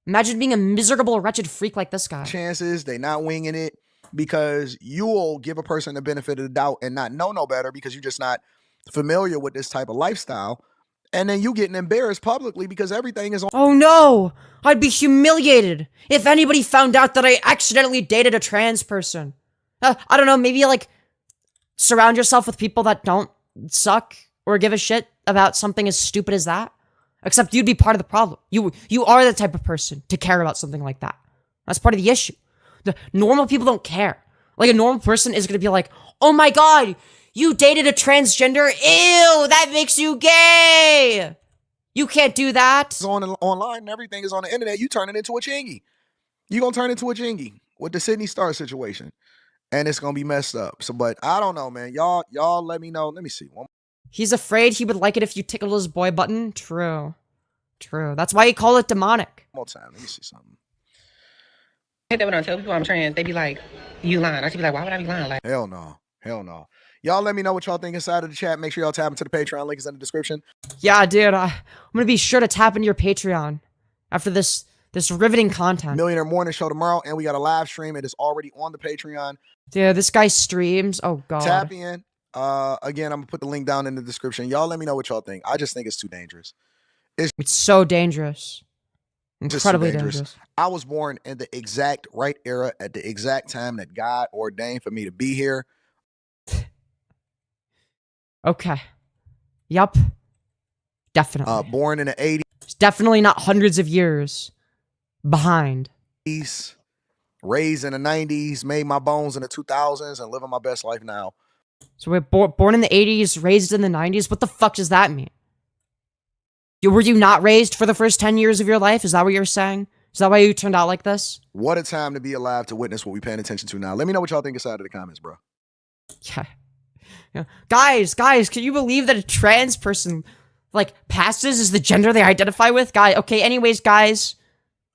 Imagine being a miserable, wretched freak like this guy. Chances, they not winging it, because you will give a person the benefit of the doubt and not know no better because you're just not familiar with this type of lifestyle. And then you getting embarrassed publicly because everything is on. Oh no, I'd be humiliated if anybody found out that I accidentally dated a trans person. I don't know, maybe like surround yourself with people that don't suck or give a shit about something as stupid as that. Except you'd be part of the problem. You are the type of person to care about something like that. That's part of the issue. The normal people don't care. Like a normal person is gonna be like, oh my god, you dated a transgender? Ew, that makes you gay. You can't do that. It's online and everything is on the internet. You turn it into a chingy. You gonna turn into a chingy with the Sydney Star situation. And it's gonna be messed up. So, but I don't know, man. Y'all let me know. Let me see. He's afraid he would like it if you tickled his boy button. True. That's why you call it demonic. One more time. Let me see something. I hate that when I tell people I'm trans, they be like, you lying. I should be like, why would I be lying? Like, hell no. Y'all let me know what y'all think inside of the chat. Make sure y'all tap into the Patreon. Link is in the description. Yeah, dude. I'm gonna be sure to tap into your Patreon after this riveting content. Millionaire Morning Show tomorrow, and we got a live stream. It is already on the Patreon. Dude, this guy streams. Oh god. Tap in. Again, I'm gonna put the link down in the description. Y'all let me know what y'all think. I just think it's too dangerous. It's so dangerous. Incredibly dangerous. I was born in the exact right era at the exact time that God ordained for me to be here. Okay. Yup. Definitely. Born in the 80s. It's definitely not hundreds of years behind. Raised in the 90s, made my bones in the 2000s, and living my best life now. So we're born in the 80s, raised in the 90s? What the fuck does that mean? Were you not raised for the first 10 years of your life? Is that what you're saying? Is that why you turned out like this? What a time to be alive to witness what we're paying attention to now. Let me know what y'all think inside of the comments, bro. Yeah. Guys, can you believe that a trans person, like, passes as the gender they identify with? Okay, anyways, guys.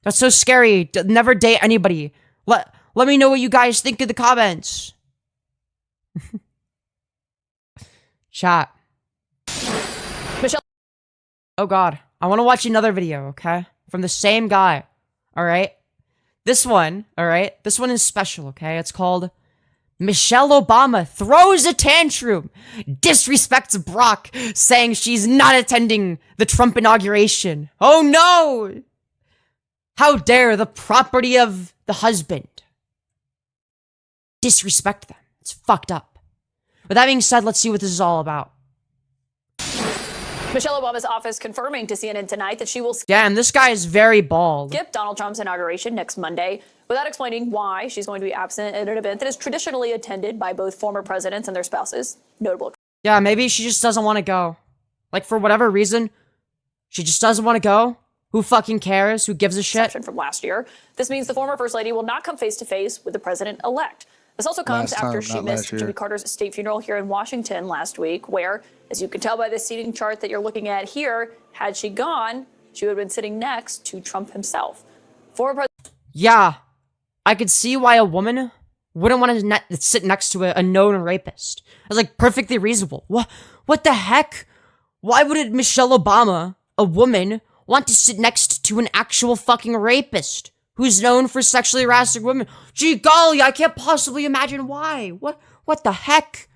That's so scary. Never date anybody. Let me know what you guys think in the comments. Chat. Michelle. Oh god. I want to watch another video, okay? From the same guy. Alright? This one, alright? This one is special, okay? It's called Michelle Obama Throws a Tantrum, Disrespects Brock, saying she's not attending the Trump inauguration. Oh no! How dare the property of the husband disrespect them. It's fucked up. With that being said, let's see what this is all about. Michelle Obama's office confirming to CNN tonight that she will Damn, this guy is very bald. skip Donald Trump's inauguration next Monday without explaining why she's going to be absent at an event that is traditionally attended by both former presidents and their spouses. Notable. Yeah, maybe she just doesn't want to go. Like, for whatever reason, she just doesn't want to go. Who fucking cares? Who gives a shit? From last year. This means the former First Lady will not come face to face with the president-elect. This also comes after she missed Jimmy Carter's state funeral here in Washington last week, where, as you can tell by the seating chart that you're looking at here, had she gone, she would have been sitting next to Trump himself. Yeah, I could see why a woman wouldn't want to sit next to a known rapist. It's like perfectly reasonable. What the heck? Why would Michelle Obama, a woman, want to sit next to an actual fucking rapist who's known for sexually harassing women? Gee golly, I can't possibly imagine why. What the heck?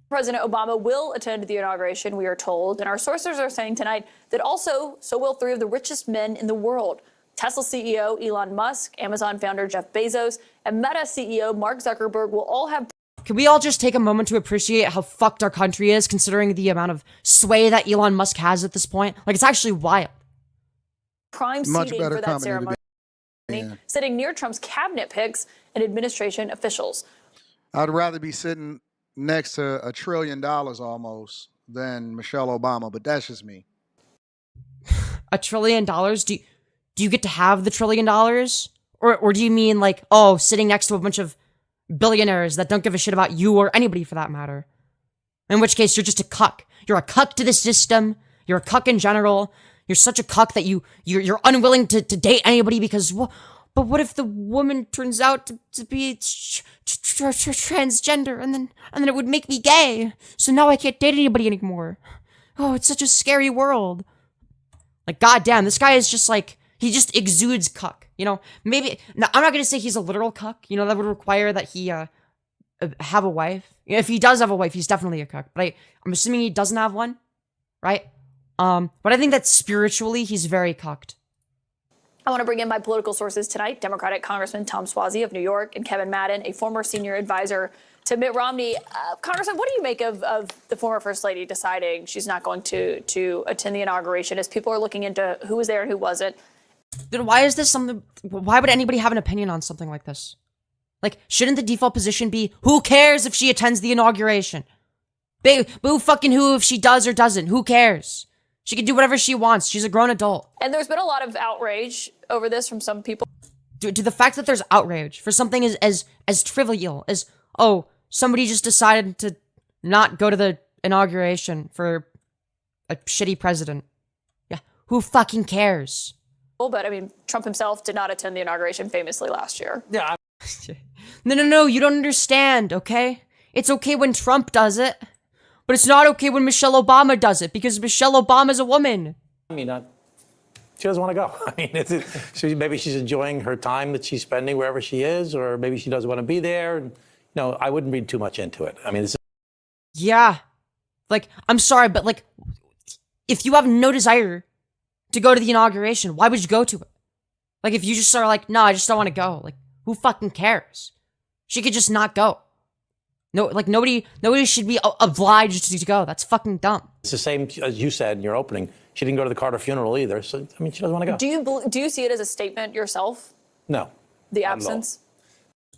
President Obama will attend the inauguration, we are told, and our sources are saying tonight that also so will three of the richest men in the world. Tesla CEO Elon Musk, Amazon founder Jeff Bezos, and Meta CEO Mark Zuckerberg will all have... Can we all just take a moment to appreciate how fucked our country is, considering the amount of sway that Elon Musk has at this point? Like, it's actually wild. Prime seating for that ceremony, sitting near Trump's cabinet picks and administration officials. I'd rather be sitting next to $1 trillion almost than Michelle Obama, but that's just me. $1 trillion? Do you get to have the $1 trillion? Or do you mean like, oh, sitting next to a bunch of billionaires that don't give a shit about you or anybody for that matter? In which case, you're just a cuck. You're a cuck to the system. You're a cuck in general. You're such a cuck that you're unwilling to date anybody because, but what if the woman turns out to be transgender and then it would make me gay? So now I can't date anybody anymore. Oh, it's such a scary world. Like, goddamn, this guy is just like, he just exudes cuck. You know, maybe, now I'm not gonna say he's a literal cuck. You know, that would require that he have a wife. If he does have a wife, he's definitely a cuck. But I'm assuming he doesn't have one, right? But I think that spiritually, he's very cucked. I want to bring in my political sources tonight. Democratic Congressman Tom Suozzi of New York and Kevin Madden, a former senior advisor to Mitt Romney. Congressman, what do you make of the former First Lady deciding she's not going to attend the inauguration as people are looking into who was there and who wasn't? Dude, why is this something? Why would anybody have an opinion on something like this? Like, shouldn't the default position be, who cares if she attends the inauguration? Boo fucking who if she does or doesn't. Who cares? She can do whatever she wants. She's a grown adult. And there's been a lot of outrage over this from some people. To the fact that there's outrage for something as trivial as, oh, somebody just decided to not go to the inauguration for a shitty president. Yeah, who fucking cares? But I mean, Trump himself did not attend the inauguration famously last year. Yeah. No, you don't understand, okay? It's okay when Trump does it. But it's not okay when Michelle Obama does it, because Michelle Obama's a woman. I mean, she doesn't want to go. I mean, maybe she's enjoying her time that she's spending wherever she is, or maybe she doesn't want to be there. No, I wouldn't read too much into it. I mean, yeah. Like, I'm sorry, but like, if you have no desire to go to the inauguration, why would you go to it? Like, if you just are like, no, I just don't want to go. Like, who fucking cares? She could just not go. No, like nobody should be obliged to go. That's fucking dumb. It's the same as you said in your opening. She didn't go to the Carter funeral either. So, I mean, she doesn't want to go. Do you see it as a statement yourself? No. The Not at all. absence?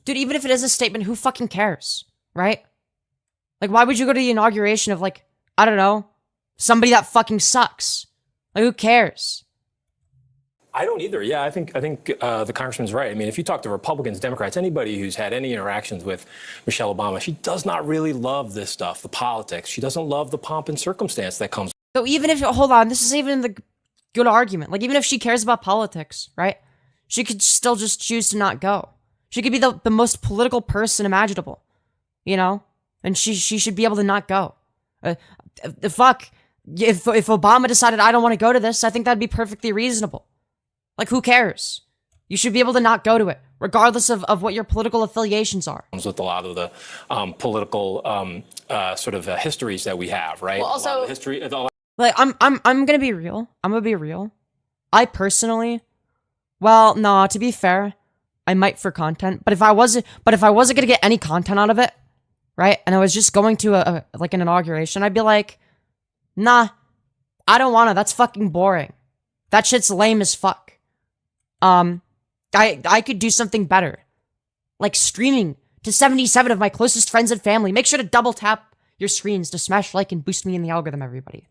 Dude, even if it is a statement, who fucking cares? Right? Like, why would you go to the inauguration of, like, I don't know, somebody that fucking sucks? Like, who cares? I don't either. Yeah, I think the congressman's right. I mean, if you talk to Republicans, Democrats, anybody who's had any interactions with Michelle Obama, she does not really love this stuff, the politics. She doesn't love the pomp and circumstance that comes. So even if, hold on, this is even the good argument. Like, even if she cares about politics, right? She could still just choose to not go. She could be the most political person imaginable, you know? And she should be able to not go. Fuck. If Obama decided I don't want to go to this, I think that'd be perfectly reasonable. Like, who cares? You should be able to not go to it, regardless of what your political affiliations are. With a lot of the political histories that we have, right? Well, also, a lot of the history. Like, I'm gonna be real. I'm gonna be real. I personally, well, no, to be fair, I might for content. But if I wasn't gonna get any content out of it, right? And I was just going to an inauguration, I'd be like, nah, I don't wanna. That's fucking boring. That shit's lame as fuck. I could do something better. Like streaming to 77 of my closest friends and family. Make sure to double tap your screens to smash like and boost me in the algorithm, everybody.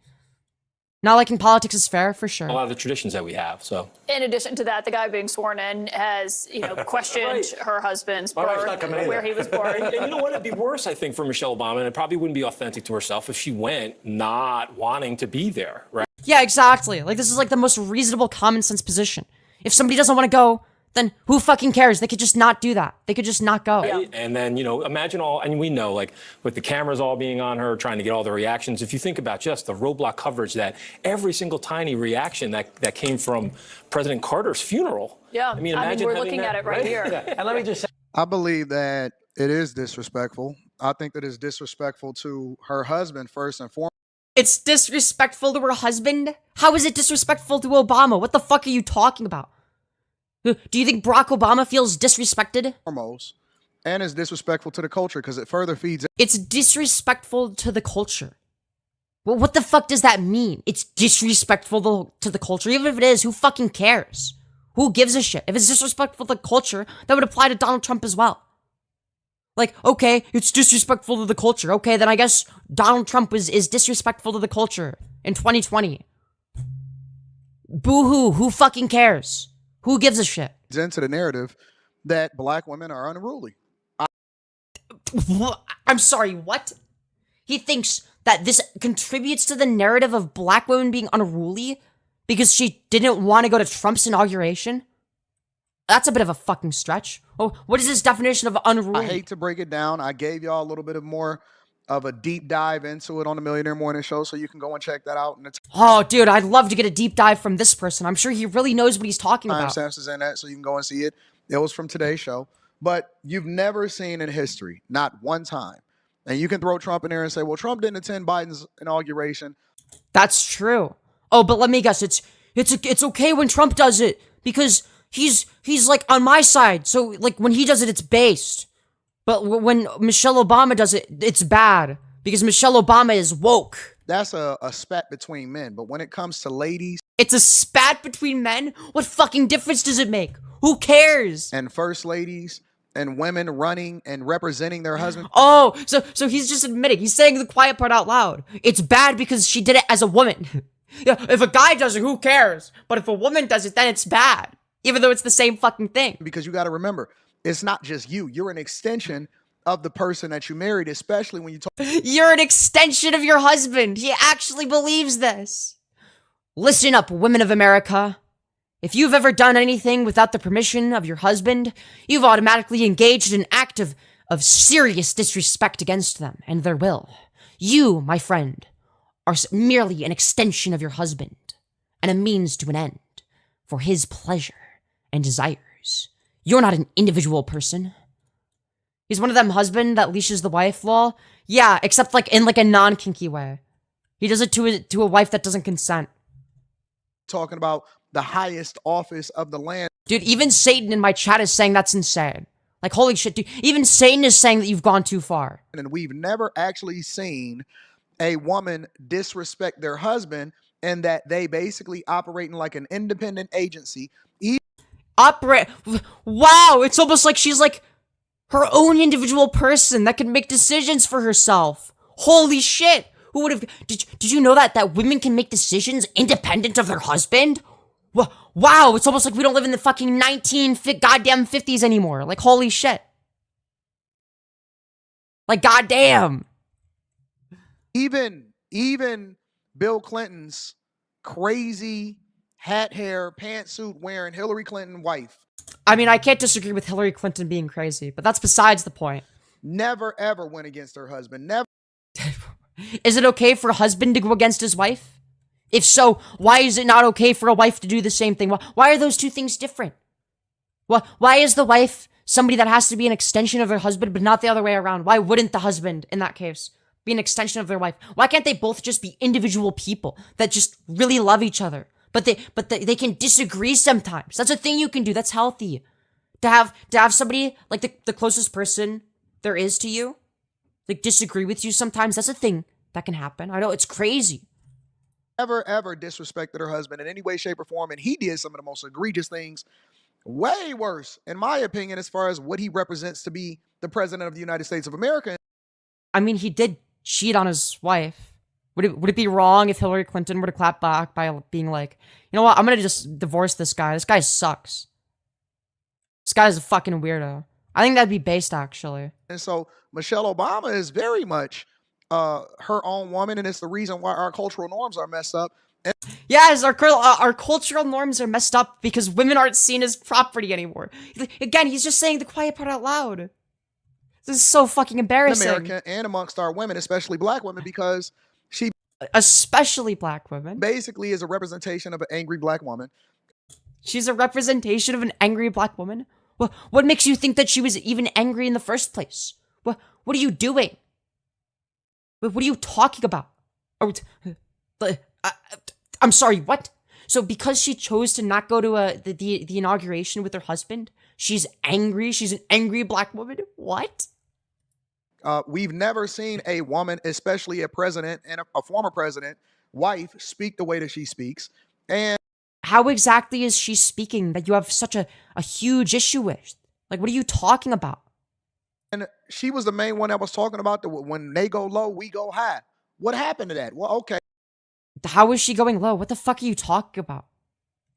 Not liking politics is fair, for sure. A lot of the traditions that we have, so. in addition to that, the guy being sworn in has, questioned Right. her husband's My wife's birth, not coming either. where he was born. And you know what? It'd be worse, I think, for Michelle Obama, and it probably wouldn't be authentic to herself if she went not wanting to be there, right? Yeah, exactly. Like, this is like the most reasonable common sense position. If somebody doesn't want to go, then who fucking cares? They could just not do that. They could just not go. Right? And then, imagine and we know, like, with the cameras all being on her, trying to get all the reactions, if you think about just the roadblock coverage that every single tiny reaction that came from President Carter's funeral. Yeah, I mean, imagine we're having looking that, at it right here. Yeah. And let me just say, I believe that it is disrespectful. I think that it's disrespectful to her husband first and foremost. It's disrespectful to her husband? How is it disrespectful to Obama? What the fuck are you talking about? Do you think Barack Obama feels disrespected? And it's disrespectful to the culture because it further feeds. It's disrespectful to the culture. Well, what the fuck does that mean? It's disrespectful to the culture. Even if it is, who fucking cares? Who gives a shit? If it's disrespectful to the culture, that would apply to Donald Trump as well. Like, okay, it's disrespectful to the culture. Okay, then I guess Donald Trump is disrespectful to the culture in 2020. Boo-hoo, who fucking cares? Who gives a shit? Into the narrative that black women are unruly. I'm sorry, what? He thinks that this contributes to the narrative of black women being unruly because she didn't want to go to Trump's inauguration? That's a bit of a fucking stretch. Oh, what is his definition of unruly? I hate to break it down. I gave y'all a little bit of more of a deep dive into it on the Millionaire Morning Show, so you can go and check that out. And Oh, dude, I'd love to get a deep dive from this person. I'm sure he really knows what he's talking about. timestamps is in that, so you can go and see it. It was from today's show. But you've never seen in history, not one time. And you can throw Trump in there and say, well, Trump didn't attend Biden's inauguration. That's true. Oh, but let me guess, it's okay when Trump does it because he's like on my side. So like when he does it, it's based. But when Michelle Obama does it, it's bad because Michelle Obama is woke. That's a spat between men. But when it comes to ladies It's a spat between men? What fucking difference does it make? Who cares? and first ladies and women running and representing their husband, Oh, so he's just admitting, he's saying the quiet part out loud. It's bad because she did it as a woman. Yeah, if a guy does it, who cares? But if a woman does it, then it's bad. Even though it's the same fucking thing. because you got to remember, it's not just you. You're an extension of the person that you married, especially when you talk. You're an extension of your husband. He actually believes this. Listen up, women of America. If you've ever done anything without the permission of your husband, you've automatically engaged in an act of serious disrespect against them and their will. You, my friend, are merely an extension of your husband and a means to an end for his pleasure and desires. You're not an individual person. He's one of them husband that leashes the wife law. Yeah, except like in like a non-kinky way. He does it to a wife that doesn't consent. Talking about the highest office of the land. Dude, even Satan in my chat is saying that's insane. Like, holy shit, dude. Even Satan is saying that you've gone too far. And we've never actually seen a woman disrespect their husband, and that they basically operating like an independent agency. Wow, it's almost like she's like her own individual person that can make decisions for herself. Holy shit. Who would have... Did you know that women can make decisions independent of their husband? Wow, it's almost like we don't live in the fucking goddamn 50s anymore. Like, holy shit. Like, goddamn. Even Bill Clinton's crazy hat hair, pantsuit wearing Hillary Clinton wife. I mean, I can't disagree with Hillary Clinton being crazy, but that's besides the point. Never ever went against her husband. Never. Is it okay for a husband to go against his wife? If so, why is it not okay for a wife to do the same thing? Why are those two things different? Why is the wife somebody that has to be an extension of her husband, but not the other way around? Why wouldn't the husband, in that case, be an extension of their wife? Why can't they both just be individual people that just really love each other? But they can disagree sometimes. That's a thing you can do. That's healthy. To have somebody, like the closest person there is to you, like, disagree with you sometimes, that's a thing that can happen. I know, it's crazy. Never ever disrespected her husband in any way, shape, or form, and he did some of the most egregious things, way worse, in my opinion, as far as what he represents to be the president of the United States of America. I mean, he did cheat on his wife. Would it be wrong if Hillary Clinton were to clap back by being like, you know what, I'm gonna just divorce this guy. This guy sucks. This guy's a fucking weirdo. I think that'd be based, actually. And so Michelle Obama is very much her own woman, and it's the reason why our cultural norms are messed up. Yes, our cultural norms are messed up because women aren't seen as property anymore. Again, he's just saying the quiet part out loud. This is so fucking embarrassing. America and amongst our women, especially black women, because she especially black women basically is a representation of an angry black woman. She's a representation of an angry black woman? What makes you think that she was even angry in the first place? What are you doing? What are you talking about? I'm sorry, what? So because she chose to not go to the inauguration with her husband, she's angry? She's an angry black woman? What? We've never seen a woman, especially a president and a former president, wife, speak the way that she speaks. And how exactly is she speaking that you have such a huge issue with? Like, what are you talking about? And she was the main one that was talking about when they go low, we go high. What happened to that? Well, okay. How is she going low? What the fuck are you talking about?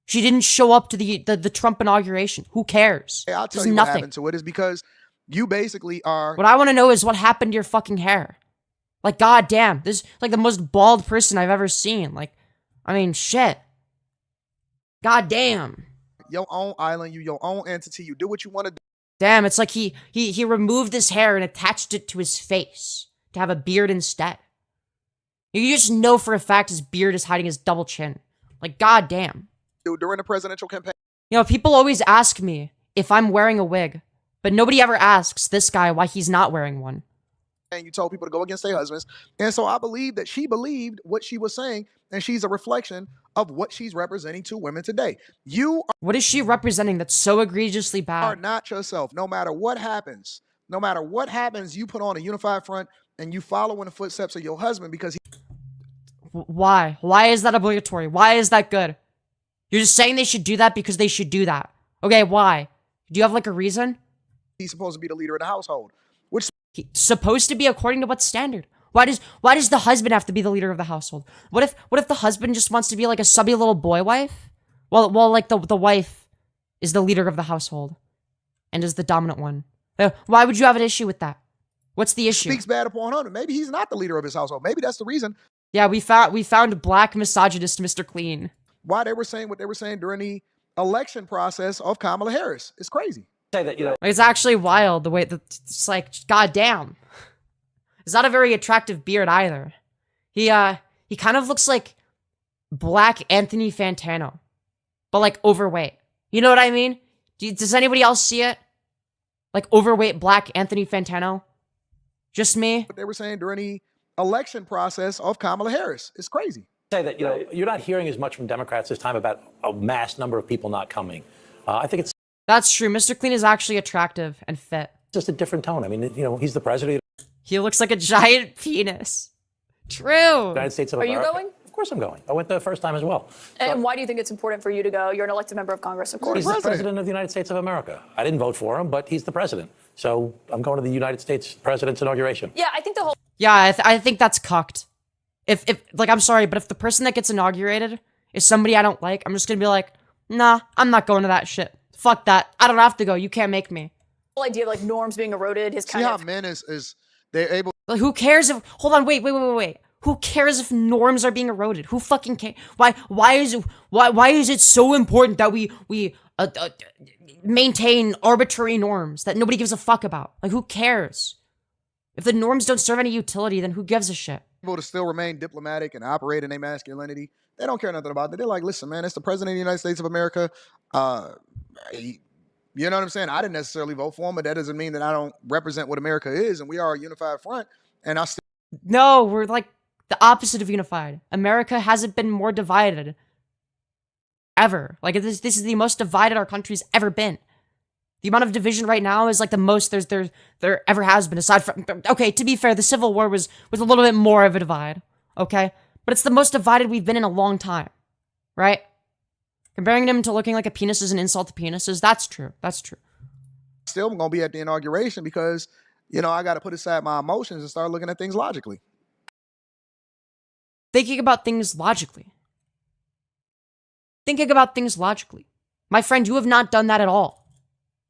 She didn't show up to the Trump inauguration. Who cares? Hey, I'll tell There's you nothing. what happened to it is because you basically are... What I want to know is what happened to your fucking hair. Like, goddamn. This is like the most bald person I've ever seen. Like, I mean, shit. Goddamn. Your own island, your own entity. You do what you want to do. Damn, it's like he removed his hair and attached it to his face to have a beard instead. You just know for a fact his beard is hiding his double chin. Like, goddamn. During the presidential campaign. You know, people always ask me if I'm wearing a wig, but nobody ever asks this guy why he's not wearing one. And you told people to go against their husbands. And so I believe that she believed what she was saying, and she's a reflection of what she's representing to women today. What is she representing that's so egregiously bad? Are not yourself. No matter what happens, you put on a unified front and you follow in the footsteps of your husband because he... Why? Why is that obligatory? Why is that good? You're just saying they should do that because they should do that. Okay, why? Do you have like a reason? He's supposed to be the leader of the household. Which He's supposed to be according to what standard? Why does the husband have to be the leader of the household? What if the husband just wants to be like a subby little boy wife? Well, like the wife is the leader of the household and is the dominant one. Why would you have an issue with that? What's the issue? Speaks bad upon her. Maybe he's not the leader of his household. Maybe that's the reason. Yeah, we found black misogynist Mr. Clean. Why they were saying what they were saying during the election process of Kamala Harris. It's crazy. Say that, you know, It's actually wild the way that it's like, goddamn. It's not a very attractive beard either. He kind of looks like black Anthony Fantano, but like overweight. You know what I mean? Does anybody else see it? Like overweight black Anthony Fantano? Just me? What they were saying during the election process of Kamala Harris. It's crazy. say that, you know, you're not hearing as much from Democrats this time about a mass number of people not coming. I think it's That's true. Mr. Clean is actually attractive and fit. Just a different tone. I mean, you know, he's the president He looks like a giant penis. True. of the United States of Are you America. going? Of course I'm going. I went the first time as well. And why do you think it's important for you to go? You're an elected member of Congress, of course. He's the president of the United States of America. I didn't vote for him, but he's the president. So I'm going to the United States president's inauguration. Yeah, I think the whole Yeah, I think that's cucked. If like, I'm sorry, but if the person that gets inaugurated is somebody I don't like, I'm just gonna be like, nah, I'm not going to that shit. Fuck that. I don't have to go. You can't make me. whole idea of like norms being eroded is See kind how of men is they're able. Like, who cares if? Hold on, wait. Who cares if norms are being eroded? Who fucking cares? Why is it so important that we maintain arbitrary norms that nobody gives a fuck about? Like, who cares? If the norms don't serve any utility, then who gives a shit? able to still remain diplomatic and operate in their masculinity. They don't care nothing about that. They're like, listen, man, it's the president of the United States of America. You know what I'm saying? I didn't necessarily vote for him, but that doesn't mean that I don't represent what America is, and we are a unified front. And I still No, we're like the opposite of unified. America hasn't been more divided ever. Like, this is the most divided our country's ever been. The amount of division right now is like the most there ever has been, aside from, okay, to be fair, the Civil War was a little bit more of a divide, okay? But it's the most divided we've been in a long time, right? Comparing him to looking like a penis is an insult to penises. That's true. That's true. still gonna be at the inauguration because, you know, I got to put aside my emotions and start looking at things logically. Thinking about things logically. Thinking about things logically. My friend, you have not done that at all.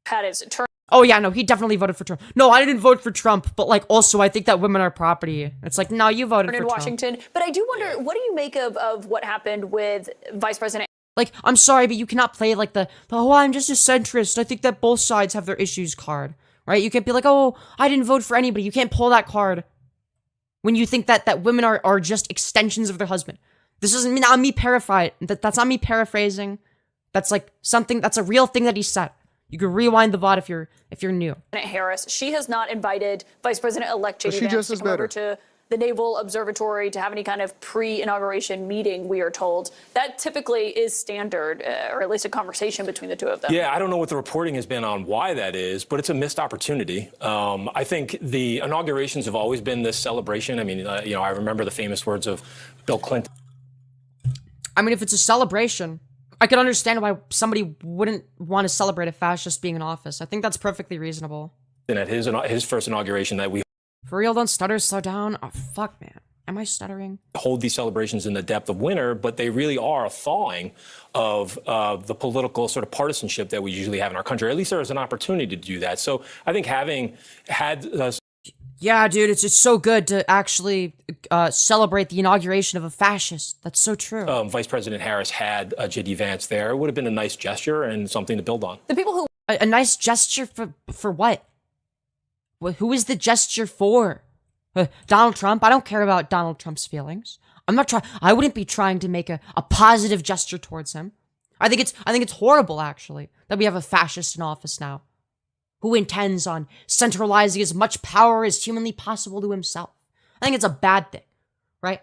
had its turn. Oh yeah, no, he definitely voted for Trump. No, I didn't vote for Trump, but like also I think that women are property. It's like, no, you voted for In Trump. Washington, but I do wonder, what do you make of what happened with Vice President Like, I'm sorry, but you cannot play like the oh, I'm just a centrist. I think that both sides have their issues card, right? You can't be like, oh, I didn't vote for anybody. You can't pull that card when you think that women are just extensions of their husband. This isn't not me paraphrasing. That's not me paraphrasing. That's like something, that's a real thing that he said. You can rewind the VOD if you're new. Harris? She has not invited Vice President-elect But JD she Vance just to is come over better. to the Naval Observatory to have any kind of pre-inauguration meeting, we are told. That typically is standard, or at least a conversation between the two of them. Yeah, I don't know what the reporting has been on why that is, but it's a missed opportunity. I think the inaugurations have always been this celebration. I mean, you know, I remember the famous words of Bill Clinton. I mean, if it's a celebration, I could understand why somebody wouldn't want to celebrate a fascist being in office. I think that's perfectly reasonable. And at his first inauguration that we For real, don't stutter, slow down. Oh, fuck, man. Am I stuttering? hold these celebrations in the depth of winter, but they really are a thawing of the political sort of partisanship that we usually have in our country. Or at least there is an opportunity to do that. So I think having had Yeah, dude, it's so good to actually celebrate the inauguration of a fascist. That's so true. Vice President Harris had J.D. Vance there, it would have been a nice gesture and something to build on. The people who A nice gesture for what? Who is the gesture for? Donald Trump? I don't care about Donald Trump's feelings. I wouldn't be trying to make a positive gesture towards him. I think it's horrible, actually, that we have a fascist in office now who intends on centralizing as much power as humanly possible to himself. I think it's a bad thing, right?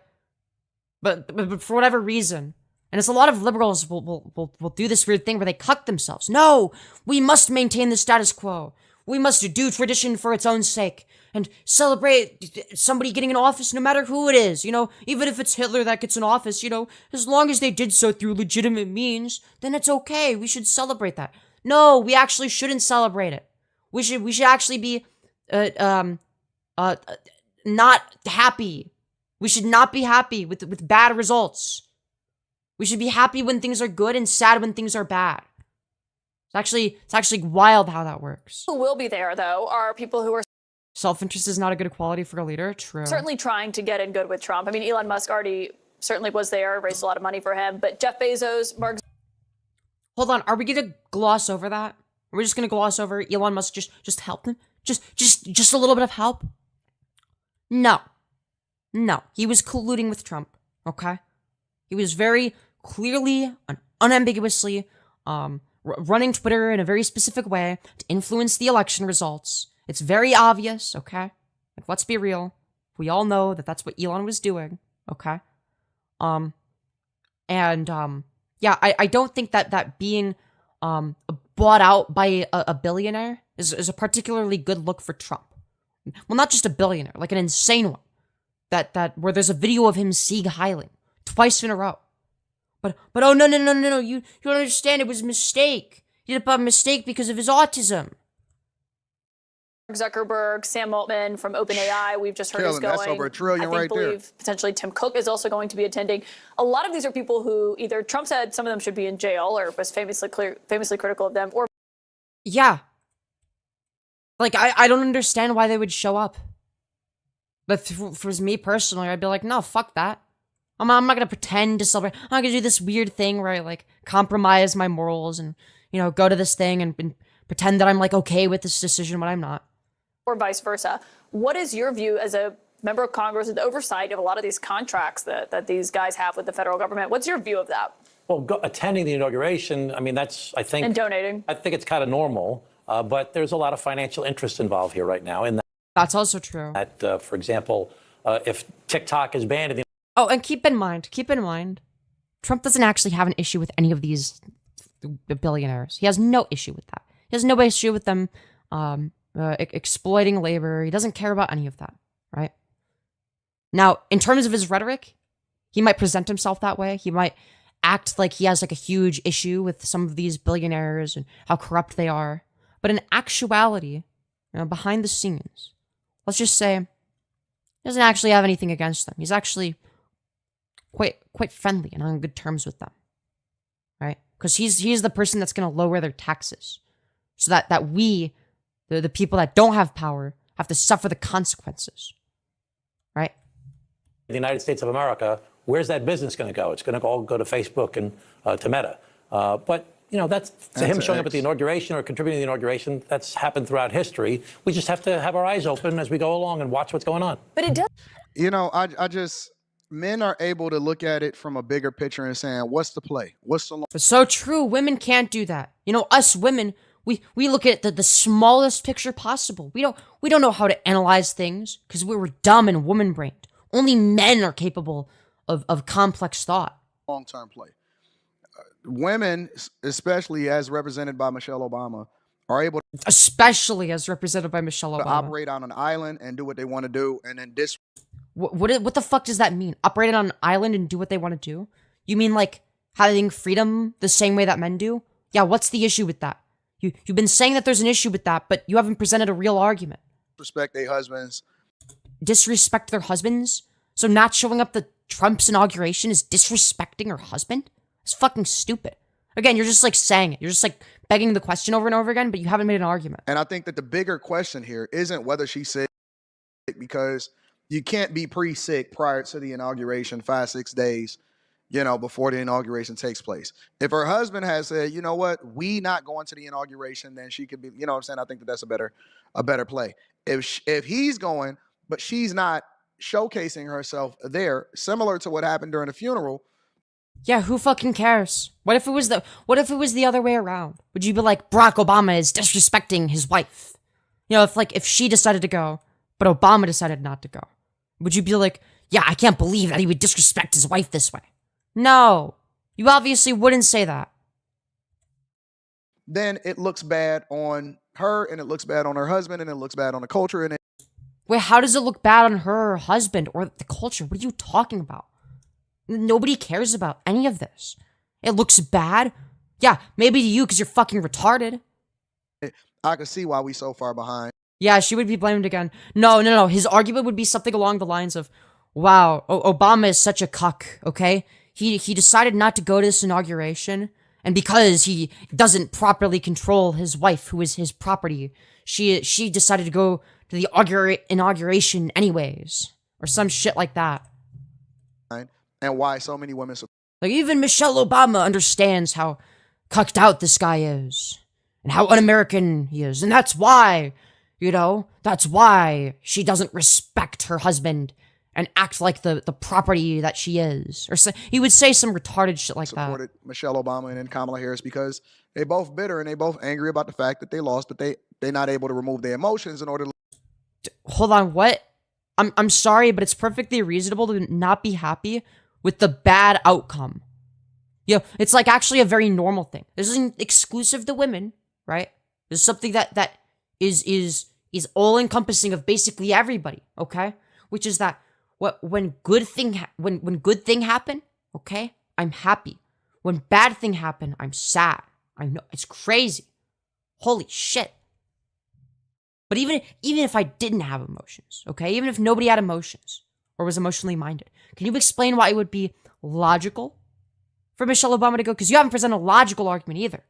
But for whatever reason, and it's a lot of liberals will do this weird thing where they cuck themselves. No, we must maintain the status quo. We must do tradition for its own sake and celebrate somebody getting in office no matter who it is. You know, even if it's Hitler that gets in office, you know, as long as they did so through legitimate means, then it's okay. We should celebrate that. No, we actually shouldn't celebrate it. We should actually be not happy. We should not be happy with bad results. We should be happy when things are good and sad when things are bad. It's actually wild how that works. will be there, though, are people who are Self-interest is not a good quality for a leader. True. certainly trying to get in good with Trump. I mean, Elon Musk already certainly was there, raised a lot of money for him, but Jeff Bezos, Mark Hold on. Are we gonna gloss over that? Are we just gonna gloss over Elon Musk? Just help him. Just a little bit of help. No. He was colluding with Trump. Okay. He was very clearly and unambiguously running Twitter in a very specific way to influence the election results. It's very obvious, okay? Like, let's be real. We all know that that's what Elon was doing, okay? Yeah, I don't think that being bought out by a billionaire is a particularly good look for Trump. Well, not just a billionaire, like an insane one. That where there's a video of him Sieg Heiling twice in a row. But oh no, you don't understand, it was a mistake. He did it by mistake because of his autism. Zuckerberg, Sam Altman from OpenAI, we've just heard is going. That's over $1 trillion I right there. believe potentially Tim Cook is also going to be attending. A lot of these are people who either Trump said some of them should be in jail or was famously critical of them, or Yeah. Like, I don't understand why they would show up. But for me personally, I'd be like, no, fuck that. I'm not gonna pretend to celebrate. I'm not gonna do this weird thing where I, like, compromise my morals and, you know, go to this thing and pretend that I'm, like, okay with this decision when I'm not. or vice versa. What is your view as a member of Congress with oversight of a lot of these contracts that these guys have with the federal government? What's your view of that? Well, attending the inauguration, I mean, that's, I think... And donating. I think it's kind of normal, but there's a lot of financial interest involved here right now. In That's also true. that, for example, if TikTok is banned in the... Oh, and keep in mind, Trump doesn't actually have an issue with any of these billionaires. He has no issue with that. He has no issue with them exploiting labor. He doesn't care about any of that, right? Now, in terms of his rhetoric, he might present himself that way. He might act like he has like a huge issue with some of these billionaires and how corrupt they are. But in actuality, you know, behind the scenes, let's just say he doesn't actually have anything against them. He's actually quite friendly and on good terms with them, right? Because he's the person that's going to lower their taxes, so that we, the people that don't have power, have to suffer the consequences, right? The United States of America, where's that business going to go? It's going to all go to Facebook and to Meta. But, you know, that's him showing up at the inauguration or contributing to the inauguration. That's happened throughout history. We just have to have our eyes open as we go along and watch what's going on. But it does. You know, I just, men are able to look at it from a bigger picture and saying, what's the play? What's the... It's so true. Women can't do that. You know, us women, we look at the smallest picture possible. We don't know how to analyze things because we were dumb and woman-brained. Only men are capable of complex thought. Long-term play. Women, especially as represented by Michelle Obama, are able to Especially as represented by Michelle Obama. operate on an island and do what they want to do, and then What the fuck does that mean? Operate on an island and do what they want to do? You mean like having freedom the same way that men do? Yeah, what's the issue with that? You've been saying that there's an issue with that, but you haven't presented a real argument. respect their husbands. Disrespect their husbands? So not showing up to Trump's inauguration is disrespecting her husband? It's fucking stupid. Again, you're just like saying it. You're just like begging the question over and over again, but you haven't made an argument. And I think that the bigger question here isn't whether she's sick, because you can't be pre-sick prior to the inauguration 5-6 days, you know, before the inauguration takes place. If her husband has said, you know what, we not going to the inauguration, then she could be, you know what I'm saying? I think that that's a better play. If he's going, but she's not showcasing herself there, similar to what happened during the funeral. Yeah, who fucking cares? What if it was the other way around? Would you be like, Barack Obama is disrespecting his wife? You know, if she decided to go, but Obama decided not to go, would you be like, yeah, I can't believe that he would disrespect his wife this way? No, you obviously wouldn't say that. Then it looks bad on her, and it looks bad on her husband, and it looks bad on the culture. And Wait, how does it look bad on her, or husband, or the culture? What are you talking about? Nobody cares about any of this. It looks bad? Yeah, maybe to you because you're fucking retarded. I can see why we so far behind. Yeah, she would be blamed again. No. His argument would be something along the lines of, wow, Obama is such a cuck, okay? He decided not to go to this inauguration, and because he doesn't properly control his wife, who is his property, she decided to go to the inauguration anyways, or some shit like that. And why so many women Like, even Michelle Obama understands how cucked out this guy is, and how un-American he is, and that's why, you know, that's why she doesn't respect her husband and act like the property that she is. Or he would say some retarded shit like that. supported Michelle Obama and then Kamala Harris, because they both bitter and they both angry about the fact that they lost, but they're not able to remove their emotions in order to... Hold on, what? I'm sorry, but it's perfectly reasonable to not be happy with the bad outcome. You know, it's like actually a very normal thing. This isn't exclusive to women, right? This is something that is all encompassing of basically everybody, okay? Which is that when good thing happen, okay, I'm happy. When bad thing happen, I'm sad. I know it's crazy. Holy shit. But even if I didn't have emotions, okay, even if nobody had emotions or was emotionally minded, can you explain why it would be logical for Michelle Obama to go? Because you haven't presented a logical argument either.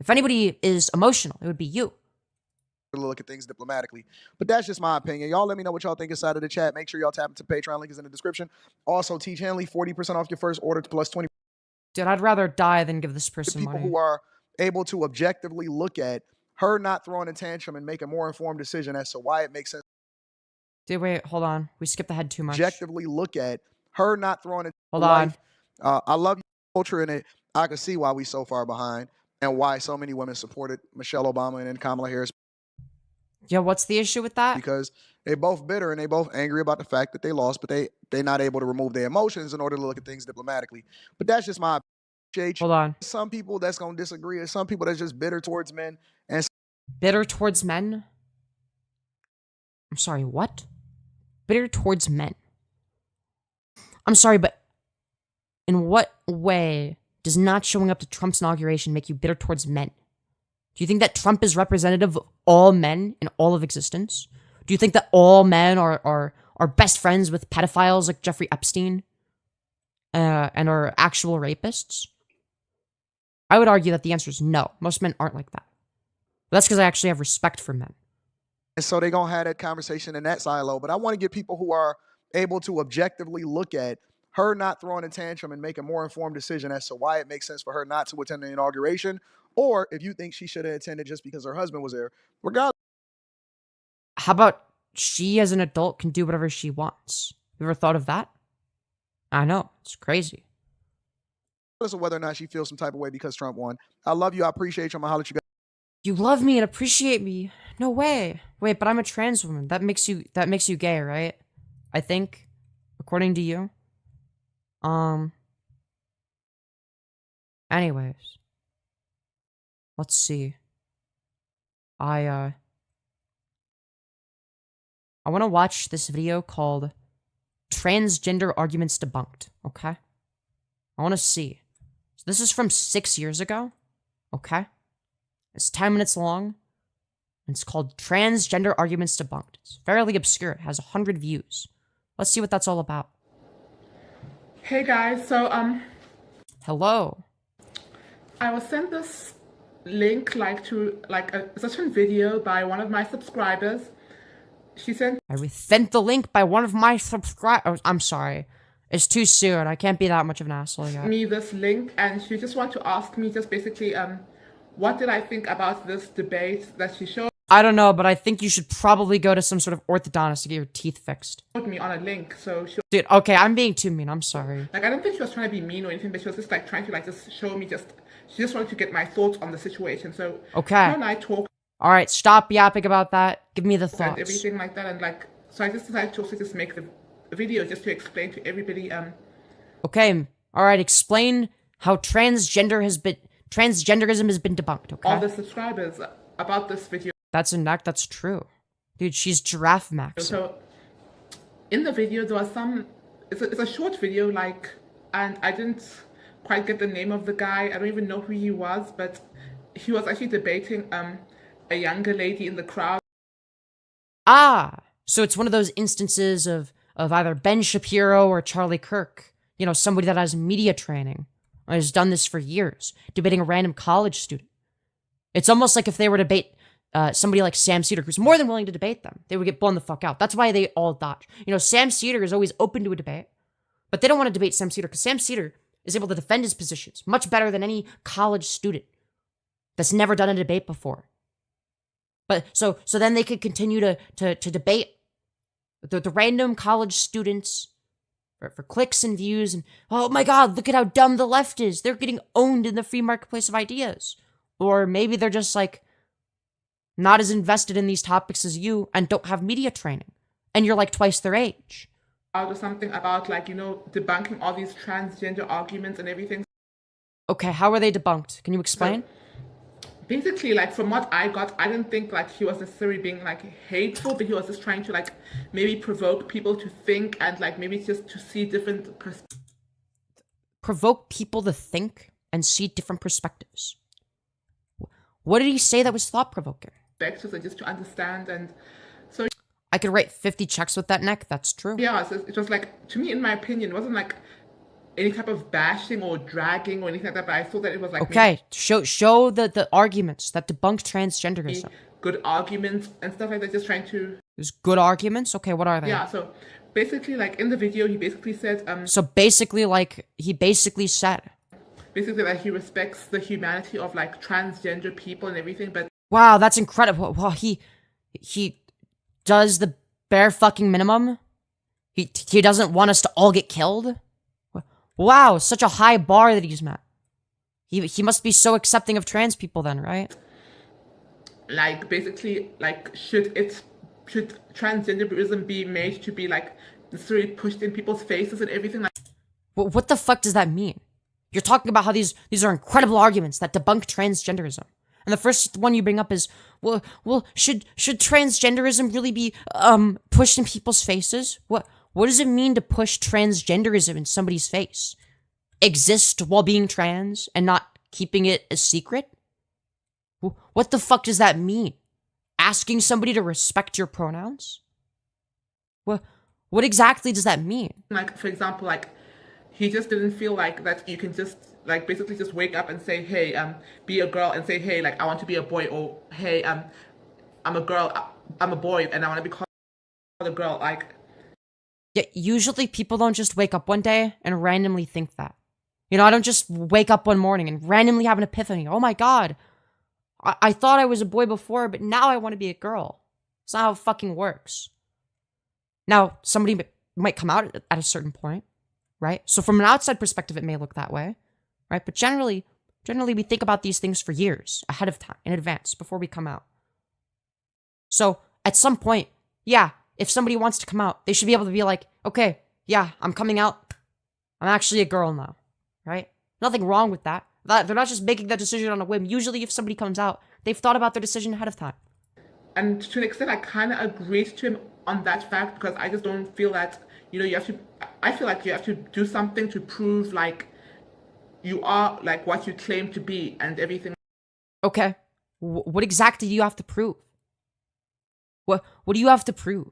If anybody is emotional, it would be you. Look at things diplomatically. But that's just my opinion. Y'all let me know what y'all think inside of the chat. Make sure y'all tap into Patreon. Link is in the description. Also, Teach Henley, 40% off your first order plus 20%. Dude, I'd rather die than give this person People money. who are able to objectively look at her not throwing a tantrum and make a more informed decision as to why it makes sense. Dude, wait, hold on. We skipped ahead too much. Objectively look at her not throwing a Hold on. I love culture in it. I can see why we so far behind and why so many women supported Michelle Obama and then Kamala Harris. Yeah, what's the issue with that? Because they both bitter and they both angry about the fact that they lost, but they're not able to remove their emotions in order to look at things diplomatically. But that's just my opinion. Hold on. Some people that's gonna disagree, and some people that's just bitter towards men. And Bitter towards men? I'm sorry, what? Bitter towards men. I'm sorry, but in what way does not showing up to Trump's inauguration make you bitter towards men? Do you think that Trump is representative of all men in all of existence? Do you think that all men are best friends with pedophiles like Jeffrey Epstein and are actual rapists? I would argue that the answer is no. Most men aren't like that. But that's because I actually have respect for men. And so they're going to have that conversation in that silo. But I want to get people who are able to objectively look at her not throwing a tantrum and make a more informed decision as to why it makes sense for her not to attend the inauguration, or if you think she should have attended just because her husband was there. Regardless. How about she as an adult can do whatever she wants? You ever thought of that? I know. It's crazy. Of whether or not she feels some type of way because Trump won. I love you. I appreciate you. I'm going to holler at you guys. You love me and appreciate me. No way. Wait, but I'm a trans woman. That makes you gay, right? I think, according to you. Anyways. Let's see. I want to watch this video called Transgender Arguments Debunked, okay? I want to see. So this is from 6 years ago, okay? It's 10 minutes long. It's called Transgender Arguments Debunked. It's fairly obscure. It has 100 views. Let's see what that's all about. Hey guys, so Hello. I was sent this link to a certain video by one of my subscribers. She sent I was sent the link by one of my subscribers. I'm sorry. It's too soon. I can't be that much of an asshole yet. me this link, and she just wanted to ask me just basically what did I think about this debate that she showed I don't know, but I think you should probably go to some sort of orthodontist to get your teeth fixed. me on a link. So she, Dude, okay, I'm being too mean. I'm sorry. I don't think she was trying to be mean or anything, but she was just trying to just show me she just wanted to get my thoughts on the situation. So Okay. her and I talked All right, stop yapping about that. Give me the and thoughts. everything like that, and so I just decided to also just make the video just to explain to everybody Okay, all right, explain how transgenderism has been debunked, okay? all the subscribers about this video. That's true. Dude, she's Giraffe Max. So in the video there was it's a short video, and I didn't quite get the name of the guy. I don't even know who he was, but he was actually debating a younger lady in the crowd. Ah, so it's one of those instances of either Ben Shapiro or Charlie Kirk. You know, somebody that has media training, or has done this for years, debating a random college student. It's almost like if they were to debate somebody like Sam Cedar, who's more than willing to debate them, they would get blown the fuck out. That's why they all dodge. You know, Sam Cedar is always open to a debate, but they don't want to debate Sam Cedar because Sam Cedar is able to defend his positions much better than any college student that's never done a debate before. But so then they could continue to debate the random college students for clicks and views, and oh my god, look at how dumb the left is. They're getting owned in the free marketplace of ideas. Or maybe they're just not as invested in these topics as you and don't have media training. And you're twice their age. or something about like, you know, debunking all these transgender arguments and everything. Okay, how are they debunked? Can you explain? Basically, like from what I got, I didn't think like he was necessarily being like hateful, but he was just trying to like maybe provoke people to think and like maybe just to see different perspectives. Provoke people to think and see different perspectives. What did he say that was thought-provoking? And just to understand. And so I could write 50 checks with that neck. That's true. yeah, so it was like, to me, in my opinion, it wasn't like any type of bashing or dragging or anything like that, but I thought that it was like okay, show the arguments that debunk transgenderism. Good arguments and stuff like that, just trying to... There's good arguments? Okay, what are they? Yeah, so basically, like, in the video, he basically said... So basically, like, he basically said... Basically, that he respects the humanity of, like, transgender people and everything, but... Wow, that's incredible. Wow, he does the bare fucking minimum? He doesn't want us to all get killed? Wow, such a high bar that he's met. He must be so accepting of trans people then, right? Like, basically, like, should transgenderism be made to be, like, necessarily pushed in people's faces and everything? Like, what the fuck does that mean? You're talking about how these are incredible arguments that debunk transgenderism. And the first one you bring up is, well, should transgenderism really be pushed in people's faces? What does it mean to push transgenderism in somebody's face? Exist while being trans and not keeping it a secret? What the fuck does that mean? Asking somebody to respect your pronouns? What exactly does that mean? like, for example, like, he just didn't feel like that you can just, like, basically just wake up and say, hey, be a girl, and say, hey, like, I want to be a boy, or, hey, I'm a girl, I'm a boy, and I want to be called a girl, like... Yeah, usually people don't just wake up one day and randomly think that. You know, I don't just wake up one morning and randomly have an epiphany. Oh my god, I thought I was a boy before, but now I want to be a girl. It's not how it fucking works. Now, somebody might come out at a certain point, right? So from an outside perspective, it may look that way, right? But generally we think about these things for years ahead of time, in advance, before we come out. So at some point, yeah, if somebody wants to come out, they should be able to be like, okay, yeah, I'm coming out. I'm actually a girl now, right? Nothing wrong with that. They're not just making that decision on a whim. Usually if somebody comes out, they've thought about their decision ahead of time. And to an extent, I kind of agreed to him on that fact, because I just don't feel that, you know, I feel like you have to do something to prove, like, you are, like, what you claim to be and everything. Okay. What exactly do you have to prove? What do you have to prove?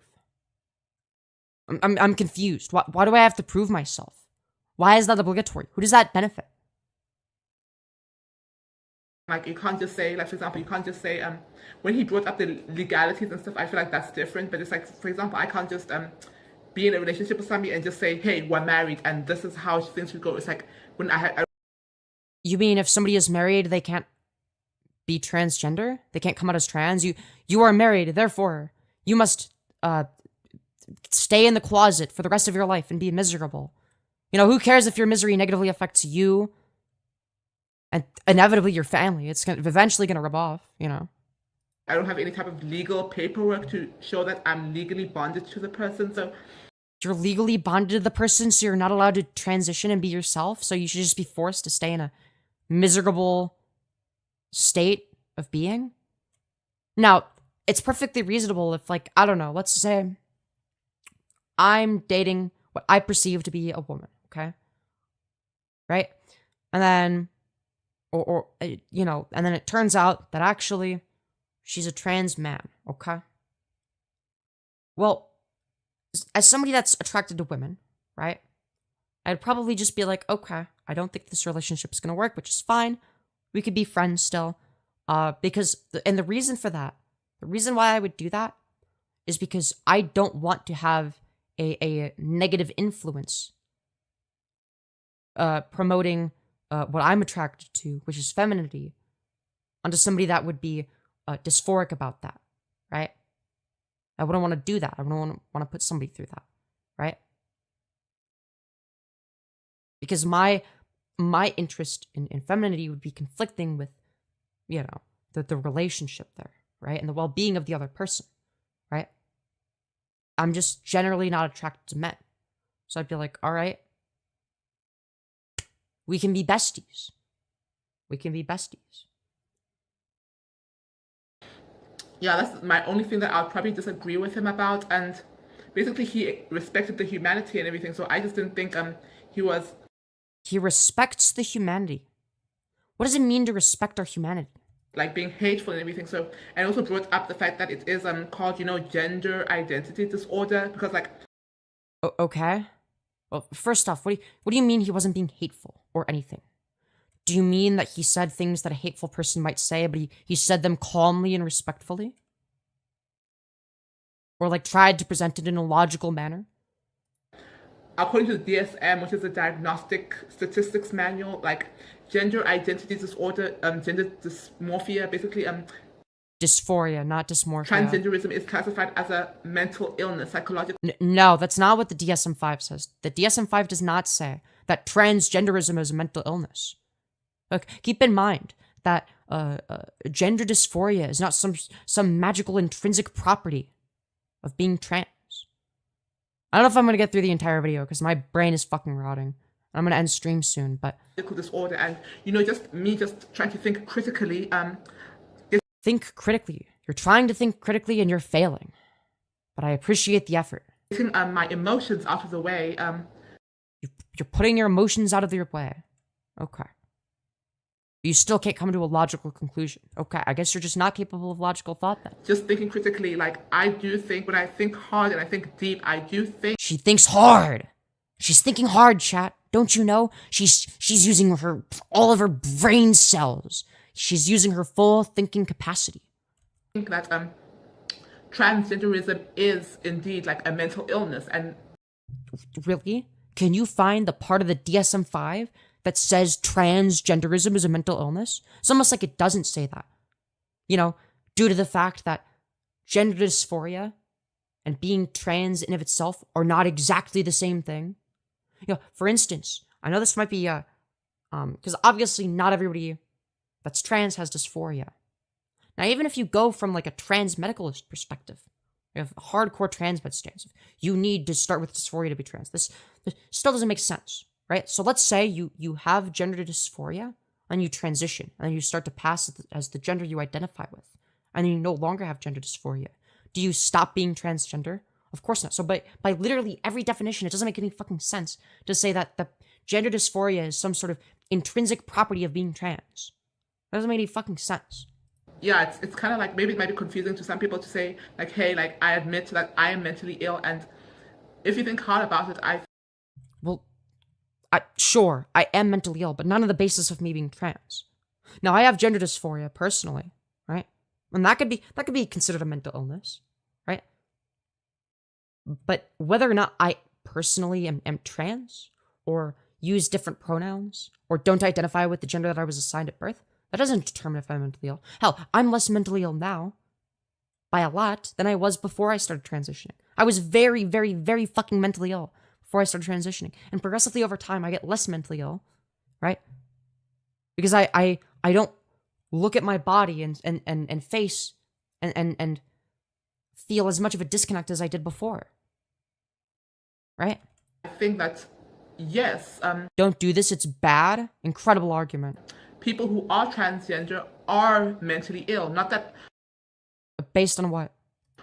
I'm confused. Why do I have to prove myself? Why is that obligatory? Who does that benefit? Like, you can't just say, like, for example, you can't just say, when he brought up the legalities and stuff, I feel like that's different. But it's like, for example, I can't just be in a relationship with somebody and just say, hey, we're married and this is how things should go. It's like, when You mean if somebody is married, they can't be transgender? They can't come out as trans? You are married, therefore, you must stay in the closet for the rest of your life and be miserable. You know, who cares if your misery negatively affects you and inevitably your family? It's eventually going to rub off, you know. I don't have any type of legal paperwork to show that I'm legally bonded to the person, so... You're legally bonded to the person, so you're not allowed to transition and be yourself, so you should just be forced to stay in a miserable state of being? Now, it's perfectly reasonable if, like, I don't know, let's say I'm dating what I perceive to be a woman, okay? Right? And then, or you know, and then it turns out that actually she's a trans man, okay? Well, as somebody that's attracted to women, right? I'd probably just be like, okay, I don't think this relationship is going to work, which is fine. We could be friends still. Because, and the reason for that, the reason why I would do that is because I don't want to have a negative influence promoting what I'm attracted to, which is femininity, onto somebody that would be dysphoric about that, right? I wouldn't want to do that. I wouldn't want to put somebody through that, right? Because my interest in femininity would be conflicting with, you know, the relationship there, right? And the well-being of the other person, right? I'm just generally not attracted to men. So I'd be like, all right, we can be besties. We can be besties. Yeah, that's my only thing that I'll probably disagree with him about. And basically, he respected the humanity and everything. So I just didn't think he was. He respects the humanity. What does it mean to respect our humanity? Like being hateful and everything. So, and also brought up the fact that it is called, you know, gender identity disorder, because like. Okay. Well, first off, what do you mean he wasn't being hateful or anything? Do you mean that he said things that a hateful person might say, but he said them calmly and respectfully? Or like tried to present it in a logical manner? According to the DSM, which is the Diagnostic Statistics Manual, like gender identity disorder, gender dysmorphia, basically Dysphoria, not dysmorphia. transgenderism is classified as a mental illness, psychological. No, that's not what the DSM-5 says. The DSM-5 does not say that transgenderism is a mental illness. Look, keep in mind that gender dysphoria is not some magical intrinsic property of being trans. I don't know if I'm gonna get through the entire video because my brain is fucking rotting. I'm gonna end stream soon, but disorder, and you know, just trying to think critically. Think critically. You're trying to think critically and you're failing. But I appreciate the effort. Getting my emotions out of the way. You're putting your emotions out of your way. Okay. You still can't come to a logical conclusion. Okay, I guess you're just not capable of logical thought then. Just thinking critically, like I do think, when I think hard and I think deep, I do think. She thinks hard. She's thinking hard, chat. Don't you know? She's using all of her brain cells. She's using her full thinking capacity. I think that transgenderism is indeed like a mental illness. And really? Can you find the part of the DSM-5 that says transgenderism is a mental illness? It's almost like it doesn't say that. You know, due to the fact that gender dysphoria and being trans in of itself are not exactly the same thing. You know, for instance, I know this might be because obviously not everybody that's trans has dysphoria. Now, even if you go from like a trans medicalist perspective, you have a hardcore trans med stance, you need to start with dysphoria to be trans. This still doesn't make sense, right? So let's say you have gender dysphoria and you transition and you start to pass as the gender you identify with, and you no longer have gender dysphoria. Do you stop being transgender? Of course not. So by literally every definition, it doesn't make any fucking sense to say that the gender dysphoria is some sort of intrinsic property of being trans. That doesn't make any fucking sense. Yeah, it's kind of like, maybe it might be confusing to some people to say, like, hey, like, I admit that I am mentally ill, and if you think hard about it, Well, sure, I am mentally ill, but not on the basis of me being trans. Now, I have gender dysphoria, personally, right? And that could be considered a mental illness, right? But whether or not I personally am trans, or use different pronouns, or don't identify with the gender that I was assigned at birth, that doesn't determine if I'm mentally ill. Hell, I'm less mentally ill now, by a lot, than I was before I started transitioning. I was very, very, very fucking mentally ill before I started transitioning. And progressively over time, I get less mentally ill, right? Because I don't look at my body and face and feel as much of a disconnect as I did before. Right? I think that, yes. Don't do this, it's bad. Incredible argument. People who are transgender are mentally ill. Not that. Based on what?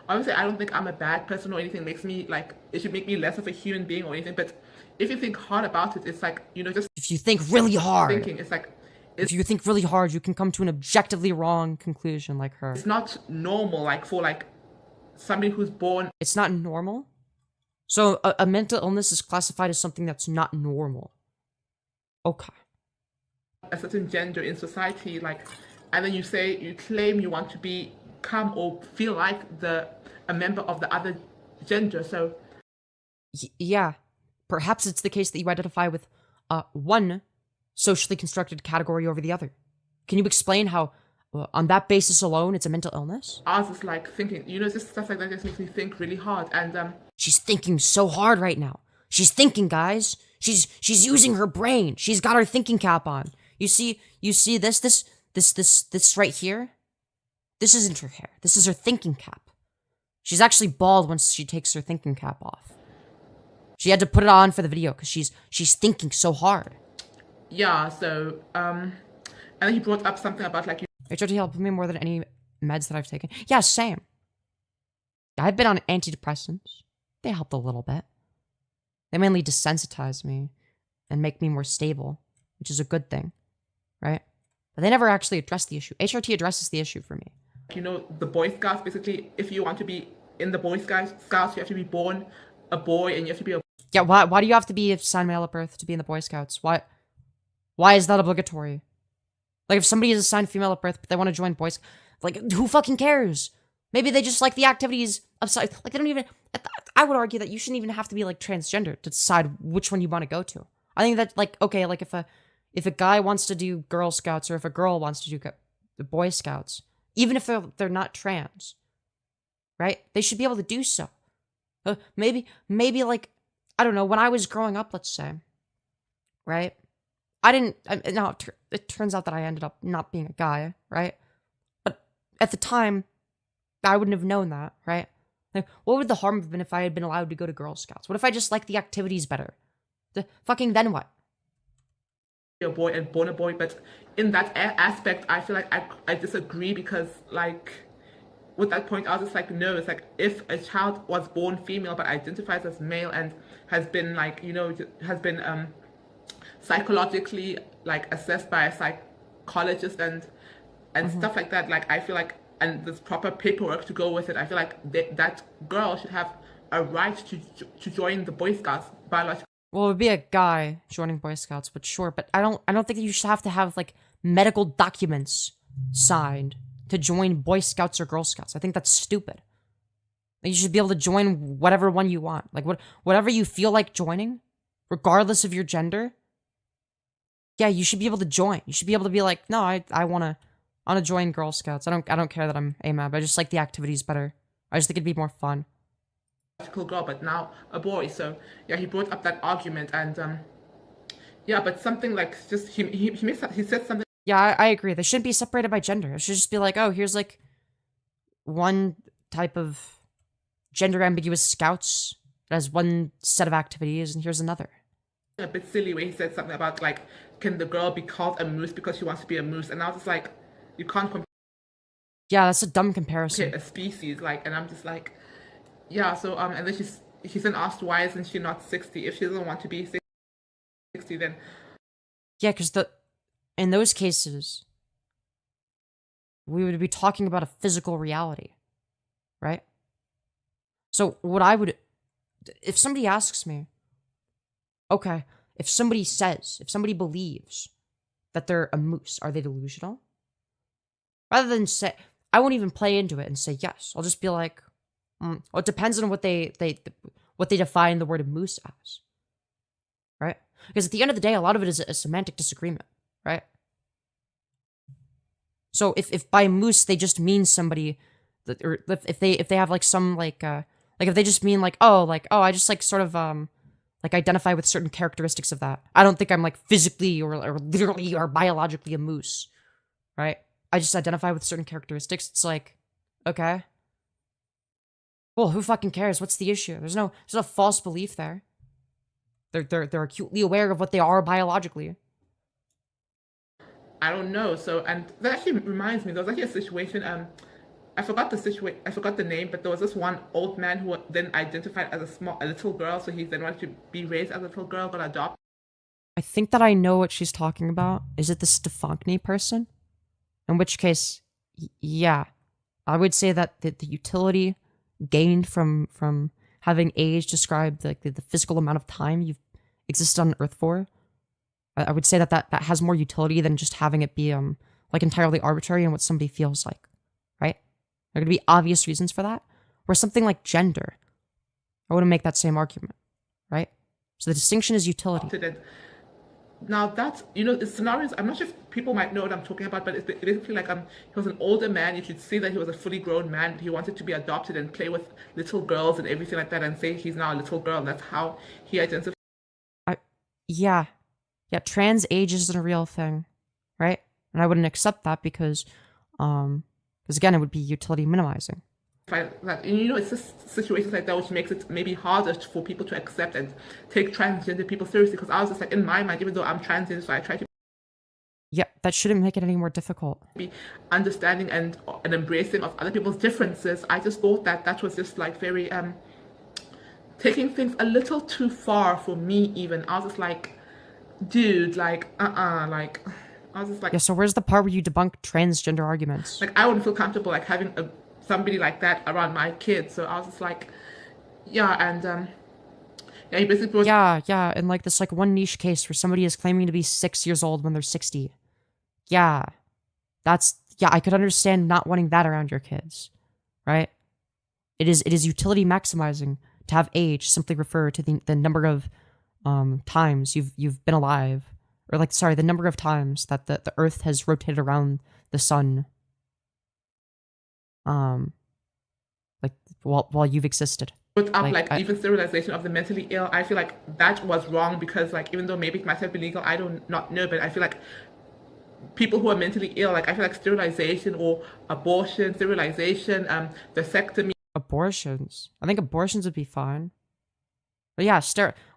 Obviously, I don't think I'm a bad person or anything. Makes me like, it should make me less of a human being or anything. But if you think hard about it, it's like, you know, just. If you think really hard. Thinking, it's like. If you think really hard, you can come to an objectively wrong conclusion like her. It's not normal, like, for like somebody who's born. It's not normal? So a mental illness is classified as something that's not normal. Okay. A certain gender in society, like, and then you claim you want to become or feel like a member of the other gender. So yeah, perhaps it's the case that you identify with one socially constructed category over the other. Can you explain how on that basis alone it's a mental illness? I was just like thinking, you know, just stuff like that just makes me think really hard. And she's thinking so hard right now. She's thinking, guys. She's using her brain. She's got her thinking cap on. You see this right here? This isn't her hair. This is her thinking cap. She's actually bald once she takes her thinking cap off. She had to put it on for the video because she's thinking so hard. Yeah, so, and then he brought up something about, like, HRT helped me more than any meds that I've taken. Yeah, same. I've been on antidepressants. They helped a little bit. They mainly desensitize me and make me more stable, which is a good thing, right? But they never actually address the issue. HRT addresses the issue for me. you know, the Boy Scouts, basically, if you want to be in the Boy Scouts, you have to be born a boy and you have to be a... Yeah, why do you have to be assigned male at birth to be in the Boy Scouts? Why is that obligatory? Like, if somebody is assigned female at birth, but they want to join Boy Scouts, like, who fucking cares? Maybe they just like the activities of... Like, they don't even... I would argue that you shouldn't even have to be, like, transgender to decide which one you want to go to. I think that, like, okay, like, if a guy wants to do Girl Scouts or if a girl wants to do the Boy Scouts, even if they're not trans, right? They should be able to do so. Maybe, like, I don't know, when I was growing up, let's say, right? Now, it turns out that I ended up not being a guy, right? But at the time, I wouldn't have known that, right? Like, what would the harm have been if I had been allowed to go to Girl Scouts? What if I just liked the activities better? Then what? A boy and born a boy, but in that aspect, I feel like I disagree because, like, with that point, I was just like, no, it's like, if a child was born female but identifies as male and has been, like, you know, has been psychologically, like, assessed by a psychologist and stuff like that, like, I feel like, and there's proper paperwork to go with it, I feel like that girl should have a right to join the Boy Scouts biologically. Well, it would be a guy joining Boy Scouts, but sure. But I don't think that you should have to have, like, medical documents signed to join Boy Scouts or Girl Scouts. I think that's stupid. Like, you should be able to join whatever one you want. Like, whatever you feel like joining, regardless of your gender. Yeah, you should be able to join. You should be able to be like, no, I wanna join Girl Scouts. I don't care that I'm AMAB. I just like the activities better. I just think it'd be more fun. Girl, but now a boy. So yeah, he brought up that argument, and yeah, but something like just he said something. Yeah, I agree. They shouldn't be separated by gender. It should just be like, oh, here's like one type of gender ambiguous scouts that has one set of activities, and here's another. A bit silly where he said something about, like, can the girl be called a moose because she wants to be a moose? And I was just like, you can't compare. Yeah, that's a dumb comparison. A species, like, and I'm just like, yeah. So and then she's then asked why isn't she not 60? If she doesn't want to be 60, then yeah, because in those cases, we would be talking about a physical reality, right? So if somebody asks me, okay, if somebody believes that they're a moose, are they delusional? Rather than say, I won't even play into it and say yes. I'll just be like, well, it depends on what they define the word moose as, right? Because at the end of the day, a lot of it is a semantic disagreement, right? So if by moose they just mean somebody that, or if they have like some like if they just mean like oh I just like sort of like identify with certain characteristics of that. I don't think I'm like physically or literally or biologically a moose, right? I just identify with certain characteristics. It's like, okay. Well, who fucking cares? What's the issue? There's no false belief there. They're acutely aware of what they are biologically. I don't know. So, and that actually reminds me, there was actually a situation, I forgot the name, but there was this one old man who then identified as a little girl, so he then wanted to be raised as a little girl, got adopted. I think that I know what she's talking about. Is it the Debunking person? In which case, yeah. I would say that the utility gained from having age describe the physical amount of time you've existed on Earth for, I would say that has more utility than just having it be like entirely arbitrary in what somebody feels like, right? There are going to be obvious reasons for that. Where something like gender, I wouldn't make that same argument, right? So the distinction is utility. Now that's, you know, the scenarios, I'm not sure if people might know what I'm talking about, but it's basically like he was an older man. You should see that he was a fully grown man. He wanted to be adopted and play with little girls and everything like that and say he's now a little girl. And that's how he identifies. Yeah, trans age isn't a real thing, right? And I wouldn't accept that because again, it would be utility minimizing. That, you know, it's just situations like that which makes it maybe harder for people to accept and take transgender people seriously. Because I was just like, in my mind, even though I'm transgender, so I try to Yeah, that shouldn't make it any more difficult. be understanding and embracing of other people's differences. I just thought that that was just like very taking things a little too far for me. Even I was just like, dude, like like I was just like, Yeah, so where's the part where you debunk transgender arguments? like I wouldn't feel comfortable like having somebody like that around my kids. So I was just like, yeah, and yeah, he basically brought Yeah, and like this like one niche case where somebody is claiming to be 6 years old when they're 60. Yeah, I could understand not wanting that around your kids, right? It is utility maximizing to have age simply refer to the number of times you've been alive, or like sorry, the number of times that the Earth has rotated around the sun. Like while you've existed. up even sterilization of the mentally ill. I feel like that was wrong because like even though maybe it might have been legal, I don't not know, but I feel like people who are mentally ill, like I feel like sterilization or abortion, sterilization, vasectomy. Abortions. I think abortions would be fine. But yeah,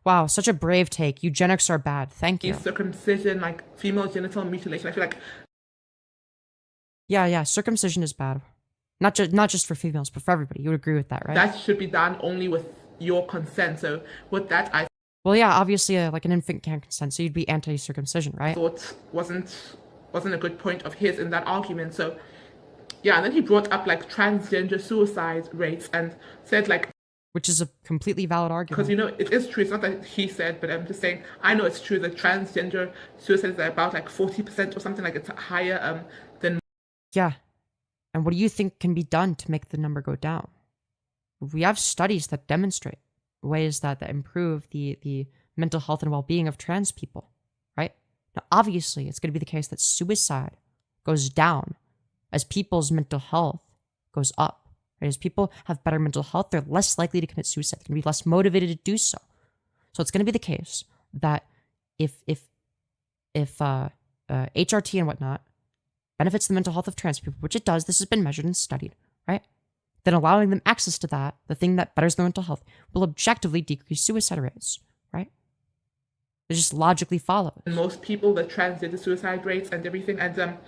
wow, such a brave take. Eugenics are bad. Thank you. Circumcision, like female genital mutilation. I feel like Yeah, circumcision is bad. Not just for females, but for everybody. You would agree with that, right? that should be done only with your consent. So with that, I Well, yeah, obviously, like an infant can't consent, so you'd be anti-circumcision, right? thought wasn't a good point of his in that argument. So yeah, and then he brought up like transgender suicide rates and said like, Which is a completely valid argument. because you know it is true. It's not that he said, but I'm just saying I know it's true that transgender suicide is about like 40% or something, like it's higher than. Yeah. And what do you think can be done to make the number go down? We have studies that demonstrate ways that improve the mental health and well-being of trans people, right? Now, obviously, it's going to be the case that suicide goes down as people's mental health goes up. Right? As people have better mental health, they're less likely to commit suicide. They're going to be less motivated to do so. So it's going to be the case that if HRT and whatnot benefits the mental health of trans people, which it does, this has been measured and studied, right? Then allowing them access to that, the thing that betters their mental health, will objectively decrease suicide rates, right? It just logically follows. Most people, the transgender suicide rates and everything, and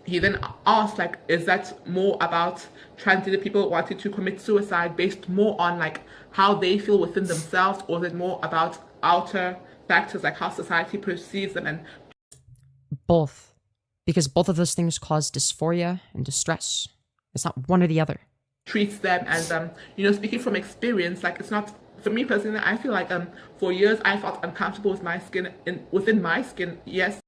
he then asked like, is that more about transgender people wanting to commit suicide based more on like how they feel within themselves, or is it more about outer factors like how society perceives them? And both, because both of those things cause dysphoria and distress. It's not one or the other. Treats them, and you know, speaking from experience, like it's not for me personally. I feel like for years I felt uncomfortable with my skin, within my skin. Yes.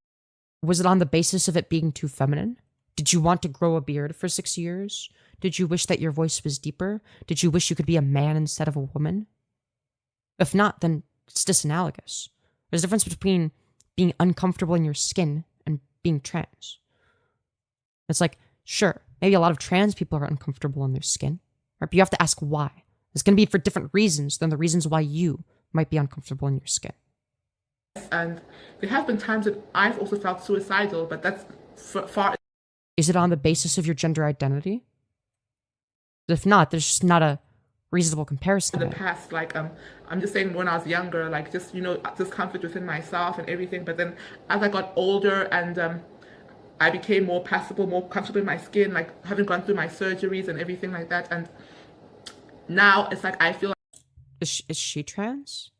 Was it on the basis of it being too feminine? Did you want to grow a beard for 6 years? Did you wish that your voice was deeper? Did you wish you could be a man instead of a woman? If not, then it's disanalogous. There's a difference between being uncomfortable in your skin and being trans. It's like, sure, maybe a lot of trans people are uncomfortable in their skin, right? But you have to ask why. It's going to be for different reasons than the reasons why you might be uncomfortable in your skin. And there have been times that I've also felt suicidal, but that's far. Is it on the basis of your gender identity? If not, there's just not a reasonable comparison. In the past, like I'm just saying, when I was younger, like just you know, discomfort within myself and everything. But then as I got older and I became more passable, more comfortable in my skin, like having gone through my surgeries and everything like that. And now it's like I feel Is she trans?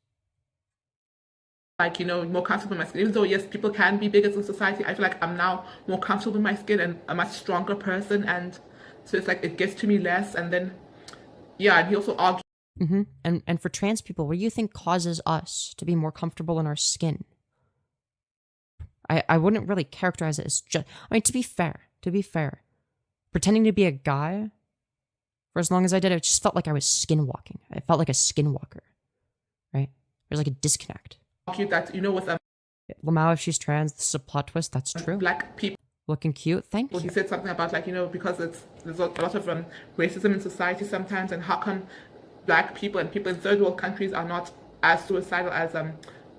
like, you know, more comfortable in my skin. Even though, yes, people can be bigots in society, I feel like I'm now more comfortable in my skin and a much stronger person. And so it's like it gets to me less. And then, yeah, and he also argued. Mm-hmm. And for trans people, what do you think causes us to be more comfortable in our skin? I wouldn't really characterize it as just, I mean, to be fair, pretending to be a guy for as long as I did, it just felt like I was skinwalking. I felt like a skinwalker, right? There's like a disconnect. Argued that, you know, with Lamau, if she's trans, this is a plot twist. That's true. Black people. Looking cute. Thank you. He said something about like, you know, because there's a lot of racism in society sometimes, and how come black people and people in third world countries are not as suicidal as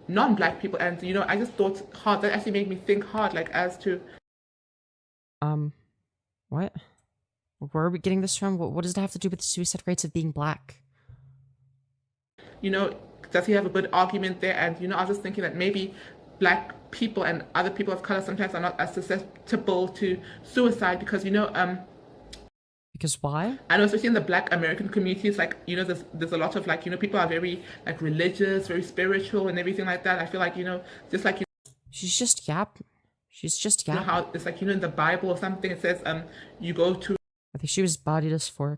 non-black people? And you know, I just thought hard. That actually made me think hard, like as to what? Where are we getting this from? What does it have to do with the suicide rates of being black? You know, does he have a good argument there? And, you know, I was just thinking that maybe black people and other people of color sometimes are not as susceptible to suicide because, you know, Because why? I know, especially in the black American communities, like, you know, there's a lot of, like, you know, people are very, like, religious, very spiritual and everything like that. I feel like, you know, just like, you She's just yapping. She's just know yapping. how it's like, you know, in the Bible or something, it says, you go to I think she was body dysphoric.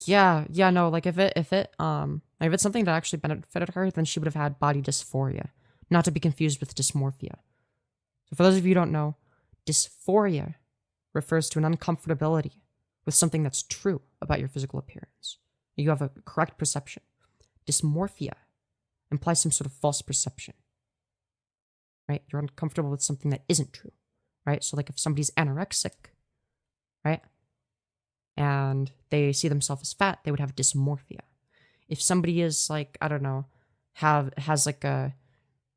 Yeah, no, like if it's something that actually benefited her, then she would have had body dysphoria, not to be confused with dysmorphia. So for those of you who don't know, dysphoria refers to an uncomfortability with something that's true about your physical appearance. You have a correct perception. Dysmorphia implies some sort of false perception, right? You're uncomfortable with something that isn't true, right? So like if somebody's anorexic, right? And they see themselves as fat, they would have dysmorphia. If somebody is like, I don't know, has like a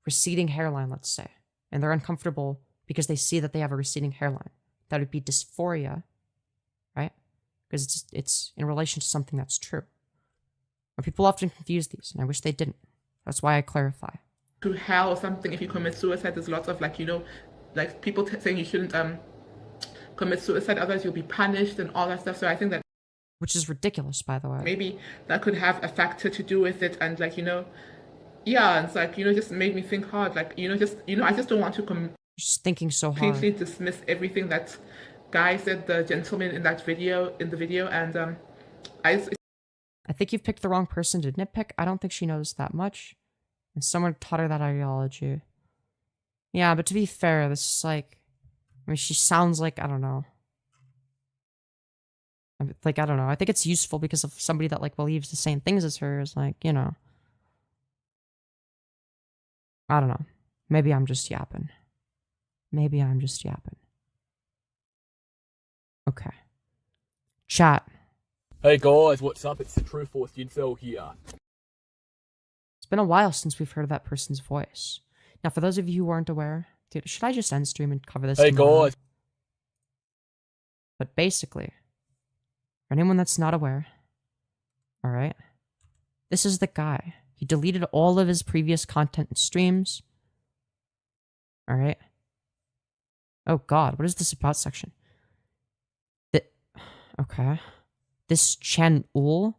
receding hairline, let's say, and they're uncomfortable because they see that they have a receding hairline, that would be dysphoria, right? Because it's in relation to something that's true. But people often confuse these, and I wish they didn't. That's why I clarify. to hell or something if you commit suicide. There's lots of, like, you know, like people saying you shouldn't commit suicide, otherwise you'll be punished and all that stuff. So I think that, which is ridiculous, by the way. maybe that could have a factor to do with it. And, like, you know, yeah, and it's like, you know, just made me think hard. Like, you know, I just don't want to Just thinking so completely hard. dismiss everything that guy said, the gentleman in the video, and I think you've picked the wrong person to nitpick. I don't think she knows that much. And someone taught her that ideology. Yeah, but to be fair, this is like, I mean, she sounds like, I don't know. Like, I don't know. I think it's useful because of somebody that, like, believes the same things as her is like, you know. I don't know. Maybe I'm just yapping. Okay. Chat. Hey guys, what's up? It's the True Force Incel here. It's been a while since we've heard that person's voice. Now, for those of you who aren't aware, dude, should I just end stream and cover this? Hey tomorrow? guys. But basically, for anyone that's not aware, alright, this is the guy. He deleted all of his previous content and streams. Alright. Oh god, what is this about section? Okay. This channel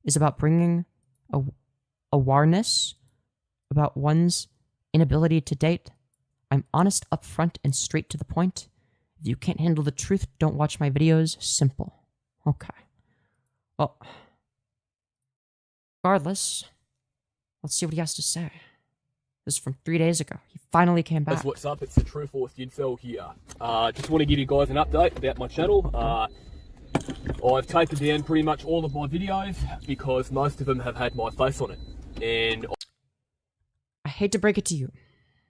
is about bringing awareness about one's inability to date. I'm honest, upfront, and straight to the point. If you can't handle the truth, don't watch my videos. Simple. Okay. Well, regardless, let's see what he has to say. This is from 3 days ago. He finally came back. What's up? It's the True Force Incel here. Just want to give you guys an update about my channel. I've taken down pretty much all of my videos because most of them have had my face on it. And I hate to break it to you,